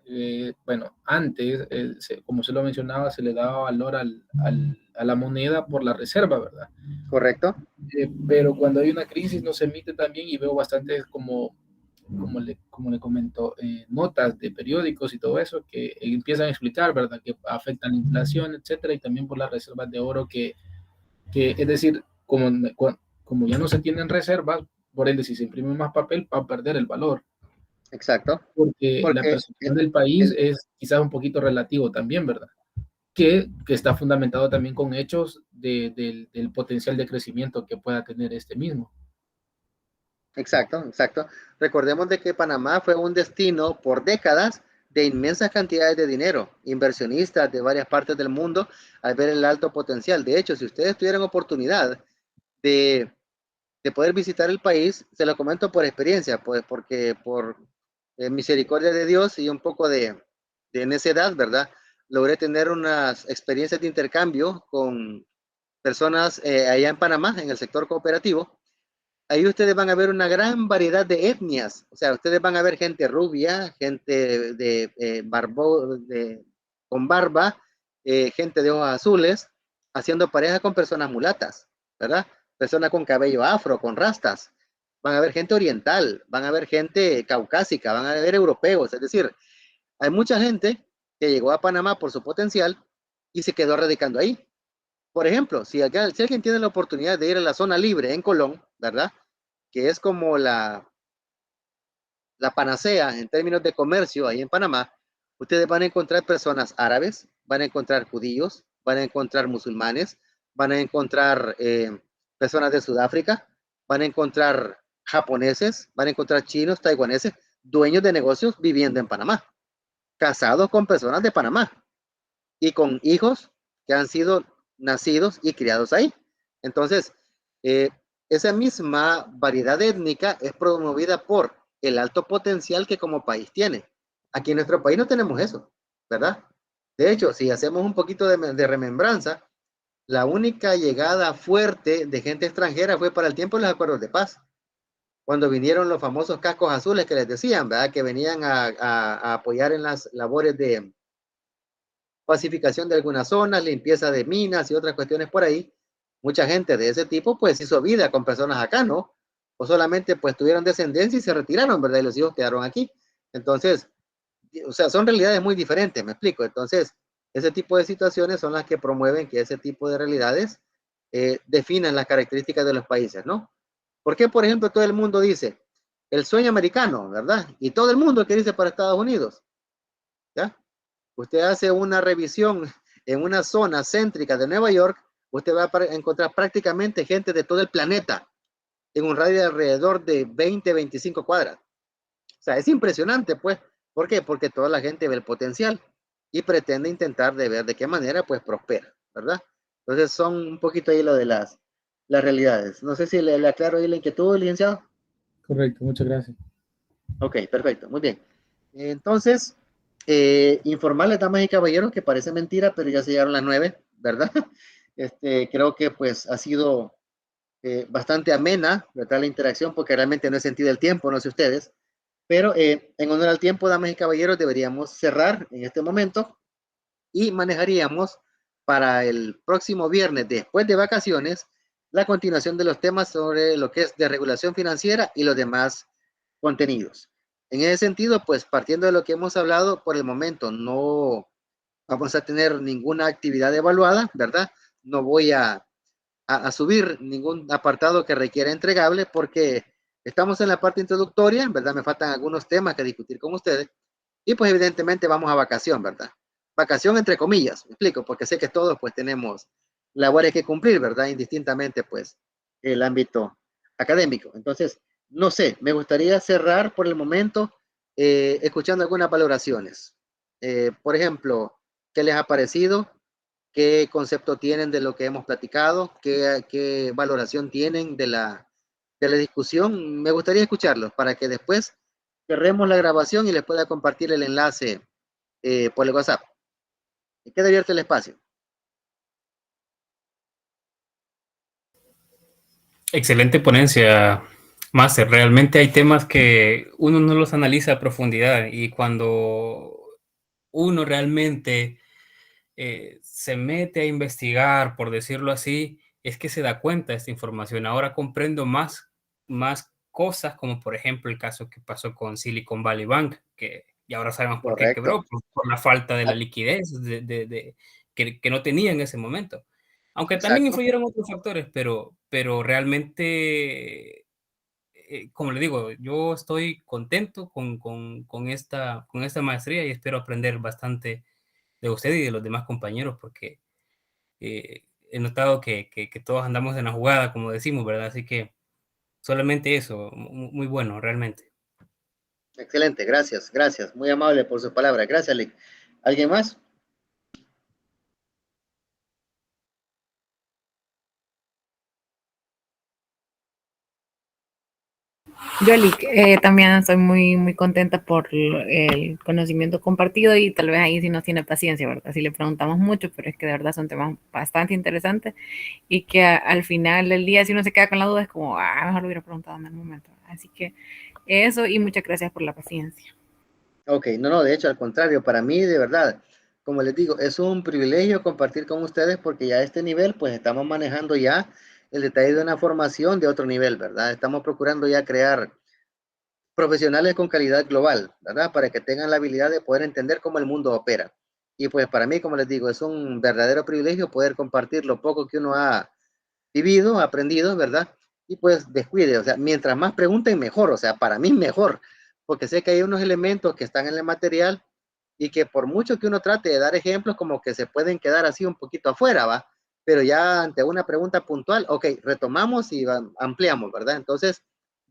bueno, antes, como se lo mencionaba, se le daba valor a la moneda por la reserva, ¿verdad? Correcto. Pero cuando hay una crisis no se emite también, y veo bastante como le comento, notas de periódicos y todo eso que empiezan a explicar, ¿verdad? Que afectan la inflación, etcétera, y también por las reservas de oro que es decir, como ya no se tienen reservas, por ende, si se imprime más papel, va a perder el valor. Exacto. Porque la percepción del país es quizás un poquito relativo también, ¿verdad? Que está fundamentado también con hechos del potencial de crecimiento que pueda tener este mismo. Exacto, exacto. Recordemos de que Panamá fue un destino por décadas de inmensas cantidades de dinero, inversionistas de varias partes del mundo al ver el alto potencial. De hecho, si ustedes tuvieran oportunidad de poder visitar el país, se lo comento por experiencia, pues porque por misericordia de Dios y un poco de necedad, ¿verdad? Logré tener unas experiencias de intercambio con personas allá en Panamá, en el sector cooperativo. Ahí ustedes van a ver una gran variedad de etnias, o sea, ustedes van a ver gente rubia, gente con barba, gente de ojos azules, haciendo pareja con personas mulatas, ¿verdad? Personas con cabello afro, con rastas. Van a ver gente oriental, van a ver gente caucásica, van a ver europeos, es decir, hay mucha gente que llegó a Panamá por su potencial y se quedó radicando ahí. Por ejemplo, si alguien tiene la oportunidad de ir a la zona libre en Colón, ¿verdad? que es como la panacea en términos de comercio ahí en Panamá, ustedes van a encontrar personas árabes, van a encontrar judíos, van a encontrar musulmanes, van a encontrar personas de Sudáfrica, van a encontrar japoneses, van a encontrar chinos, taiwaneses, dueños de negocios viviendo en Panamá, casados con personas de Panamá y con hijos que han sido nacidos y criados ahí. Entonces, esa misma variedad étnica es promovida por el alto potencial que como país tiene. Aquí en nuestro país no tenemos eso, ¿verdad? De hecho, si hacemos un poquito de remembranza, la única llegada fuerte de gente extranjera fue para el tiempo de los acuerdos de paz, cuando vinieron los famosos cascos azules que les decían, ¿verdad? Que venían a apoyar en las labores de pacificación de algunas zonas, limpieza de minas y otras cuestiones por ahí. Mucha gente de ese tipo pues hizo vida con personas acá, ¿no? O solamente pues tuvieron descendencia y se retiraron, ¿verdad? Y los hijos quedaron aquí. Entonces, o sea, son realidades muy diferentes, me explico. Entonces, ese tipo de situaciones son las que promueven que ese tipo de realidades definan las características de los países, ¿no? ¿Por qué, por ejemplo, todo el mundo dice el sueño americano, ¿verdad? Y todo el mundo quiere irse para Estados Unidos, ¿ya? Usted hace una revisión en una zona céntrica de Nueva York, usted va a encontrar prácticamente gente de todo el planeta en un radio de alrededor de 20, 25 cuadras. O sea, es impresionante, pues. ¿Por qué? Porque toda la gente ve el potencial y pretende intentar de ver de qué manera, pues, prospera, ¿verdad? Entonces, son un poquito ahí lo de las realidades. No sé si le aclaro ahí la inquietud, licenciado. Correcto, muchas gracias. Ok, perfecto, muy bien. Entonces, informarles, damas y caballeros, que parece mentira, pero ya se llegaron las 9, ¿verdad? Creo que pues ha sido bastante amena, ¿verdad? La interacción, porque realmente no he sentido el tiempo, no sé ustedes, pero en honor al tiempo, damas y caballeros, deberíamos cerrar en este momento y manejaríamos para el próximo viernes, después de vacaciones, la continuación de los temas sobre lo que es de regulación financiera y los demás contenidos. En ese sentido, pues partiendo de lo que hemos hablado, por el momento no vamos a tener ninguna actividad evaluada, ¿verdad? No voy a subir ningún apartado que requiera entregable porque estamos en la parte introductoria, ¿verdad? Me faltan algunos temas que discutir con ustedes y pues evidentemente vamos a vacación, ¿verdad? Vacación entre comillas, me explico, porque sé que todos pues tenemos labores que cumplir, ¿verdad? Indistintamente pues el ámbito académico. Entonces, no sé, me gustaría cerrar por el momento escuchando algunas valoraciones. Por ejemplo, ¿qué les ha parecido? ¿Qué concepto tienen de lo que hemos platicado? ¿Qué valoración tienen de la discusión? Me gustaría escucharlos para que después cerremos la grabación y les pueda compartir el enlace por el WhatsApp. Queda abierto el espacio. Excelente ponencia, Master. Realmente hay temas que uno no los analiza a profundidad y cuando uno realmente se mete a investigar, por decirlo así, es que se da cuenta de esta información. Ahora comprendo más cosas, como por ejemplo el caso que pasó con Silicon Valley Bank, que y ahora sabemos por qué quebró, por la falta de la liquidez que no tenía en ese momento. Aunque también influyeron otros factores, pero realmente, como le digo, yo estoy contento con esta maestría y espero aprender bastante de usted y de los demás compañeros, porque he notado que todos andamos en la jugada, como decimos, ¿verdad? Así que solamente eso, muy bueno, realmente. Excelente, gracias, gracias. Muy amable por sus palabras. Gracias, Lick. ¿Alguien más? Yo, Lick, también estoy muy contenta por el conocimiento compartido y tal vez ahí sí nos tiene paciencia, ¿verdad? Sí le preguntamos mucho, pero es que de verdad son temas bastante interesantes y que al final del día si uno se queda con la duda es como, mejor lo hubiera preguntado en el momento. Así que eso y muchas gracias por la paciencia. Ok, no, de hecho, al contrario, para mí, de verdad, como les digo, es un privilegio compartir con ustedes porque ya a este nivel, pues estamos manejando ya el detalle de una formación de otro nivel, ¿verdad? Estamos procurando ya crear profesionales con calidad global, ¿verdad? Para que tengan la habilidad de poder entender cómo el mundo opera. Y pues para mí, como les digo, es un verdadero privilegio poder compartir lo poco que uno ha vivido, aprendido, ¿verdad? y pues descuide, o sea, mientras más pregunten mejor, o sea, para mí mejor, porque sé que hay unos elementos que están en el material y que por mucho que uno trate de dar ejemplos, como que se pueden quedar así un poquito afuera, ¿va? Pero ya ante una pregunta puntual, ok, retomamos y ampliamos, ¿verdad? Entonces,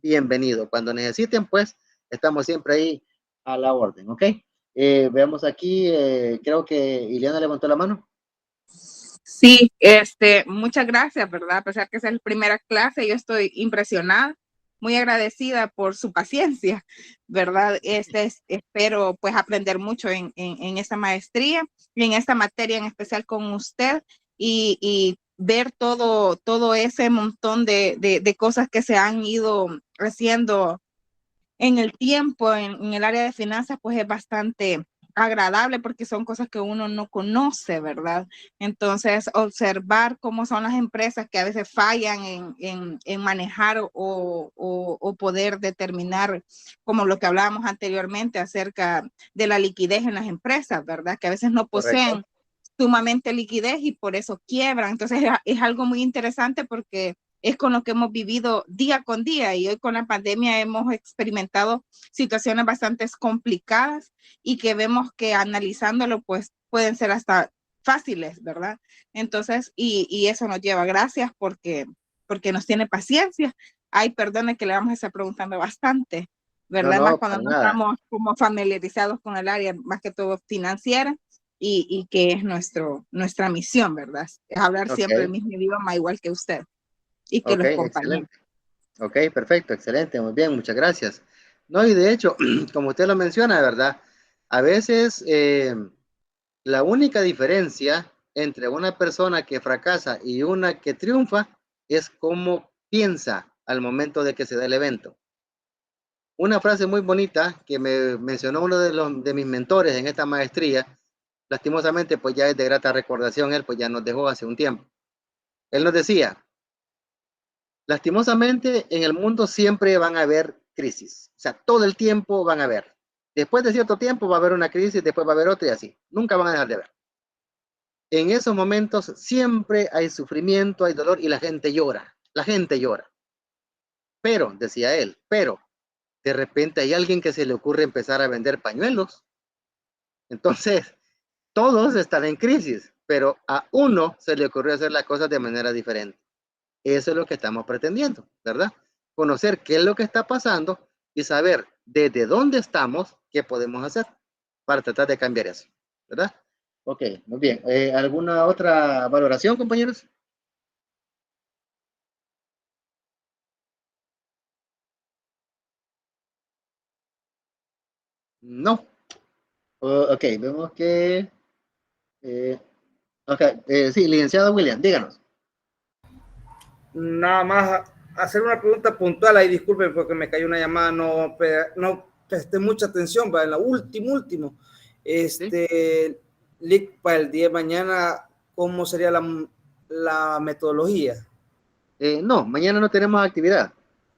bienvenido. Cuando necesiten, pues, estamos siempre ahí a la orden, ¿ok? Veamos aquí, creo que Ileana levantó la mano. Sí, muchas gracias, ¿verdad? A pesar que es la primera clase, yo estoy impresionada, muy agradecida por su paciencia, ¿verdad? Espero pues aprender mucho en esta maestría y en esta materia en especial con usted y ver todo ese montón de cosas que se han ido haciendo en el tiempo, en el área de finanzas, pues es bastante agradable porque son cosas que uno no conoce, ¿verdad? Entonces, observar cómo son las empresas que a veces fallan en manejar o poder determinar, como lo que hablábamos anteriormente acerca de la liquidez en las empresas, ¿verdad? Que a veces no poseen Correcto. sumamente liquidez y por eso quiebran. Entonces, es algo muy interesante porque es con lo que hemos vivido día con día y hoy con la pandemia hemos experimentado situaciones bastante complicadas y que vemos que analizándolo pues pueden ser hasta fáciles, ¿verdad? Entonces, y eso nos lleva, gracias porque nos tiene paciencia. Ay, perdone que le vamos a estar preguntando bastante, No, ¿verdad? Más no, cuando para no nada. estamos como familiarizados con el área, más que todo financiera, y que es nuestra misión, ¿verdad? Es hablar Ok, siempre el mismo idioma igual que usted y que ok, los compañeros. excelente. Ok, perfecto, excelente, muy bien, muchas gracias. No, y de hecho, como usted lo menciona, ¿verdad? A veces la única diferencia entre una persona que fracasa y una que triunfa es cómo piensa al momento de que se da el evento. Una frase muy bonita que me mencionó uno de mis mentores en esta maestría, lastimosamente pues ya es de grata recordación, él pues ya nos dejó hace un tiempo. Él nos decía, lastimosamente en el mundo siempre van a haber crisis, o sea, todo el tiempo van a haber. Después de cierto tiempo va a haber una crisis, después va a haber otra y así, nunca van a dejar de haber. En esos momentos siempre hay sufrimiento, hay dolor y la gente llora, la gente llora. Pero, decía él, pero de repente hay alguien que se le ocurre empezar a vender pañuelos. Entonces, todos están en crisis, pero a uno se le ocurrió hacer las cosas de manera diferente. Eso es lo que estamos pretendiendo, ¿verdad? Conocer qué es lo que está pasando y saber desde dónde estamos, qué podemos hacer para tratar de cambiar eso, ¿verdad? Ok, muy bien. ¿Alguna otra valoración, compañeros? No. Ok, vemos que... eh, ok, sí, licenciado William, díganos. Nada más hacer una pregunta puntual, ahí disculpen porque me cayó una llamada, no presté mucha atención, va en la último. ¿Sí? Lick, para el día de mañana, ¿cómo sería la metodología? No, mañana no tenemos actividad.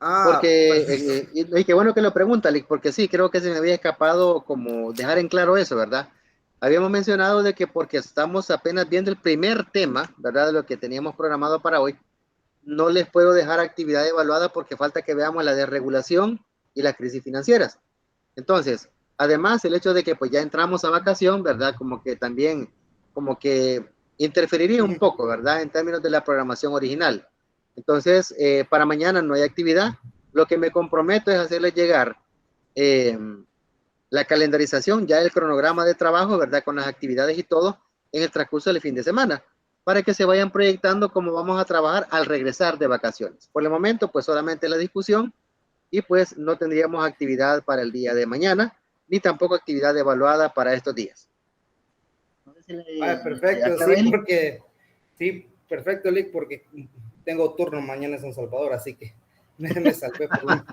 Ah, Porque, perfecto. y qué bueno que lo pregunta, Lick, porque sí, creo que se me había escapado como dejar en claro eso, ¿verdad? Habíamos mencionado de que porque estamos apenas viendo el primer tema, ¿verdad? De lo que teníamos programado para hoy, no les puedo dejar actividad evaluada porque falta que veamos la desregulación y las crisis financieras. Entonces, además, el hecho de que pues ya entramos a vacación, ¿verdad? Como que también, como que interferiría un poco, ¿verdad? En términos de la programación original. Entonces, para mañana no hay actividad. Lo que me comprometo es hacerles llegar eh, la calendarización, ya el cronograma de trabajo, ¿verdad? Con las actividades y todo en el transcurso del fin de semana, para que se vayan proyectando cómo vamos a trabajar al regresar de vacaciones. Por el momento, pues solamente la discusión y pues no tendríamos actividad para el día de mañana, ni tampoco actividad evaluada para estos días. No sé si Perfecto, sí, perfecto, Lick, porque tengo turno mañana en San Salvador, así que me salvé por un...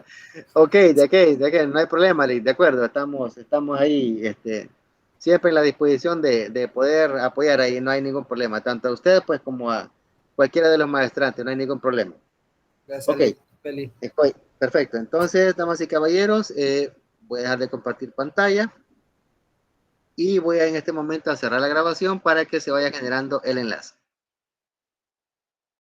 Ok, de qué, no hay problema, Lick, de acuerdo, estamos ahí, siempre en la disposición de poder apoyar ahí, no hay ningún problema, tanto a ustedes pues como a cualquiera de los maestrantes, no hay ningún problema. Gracias, Ok, Lick, feliz. perfecto, entonces, damas y caballeros, voy a dejar de compartir pantalla y voy a en este momento a cerrar la grabación para que se vaya generando el enlace.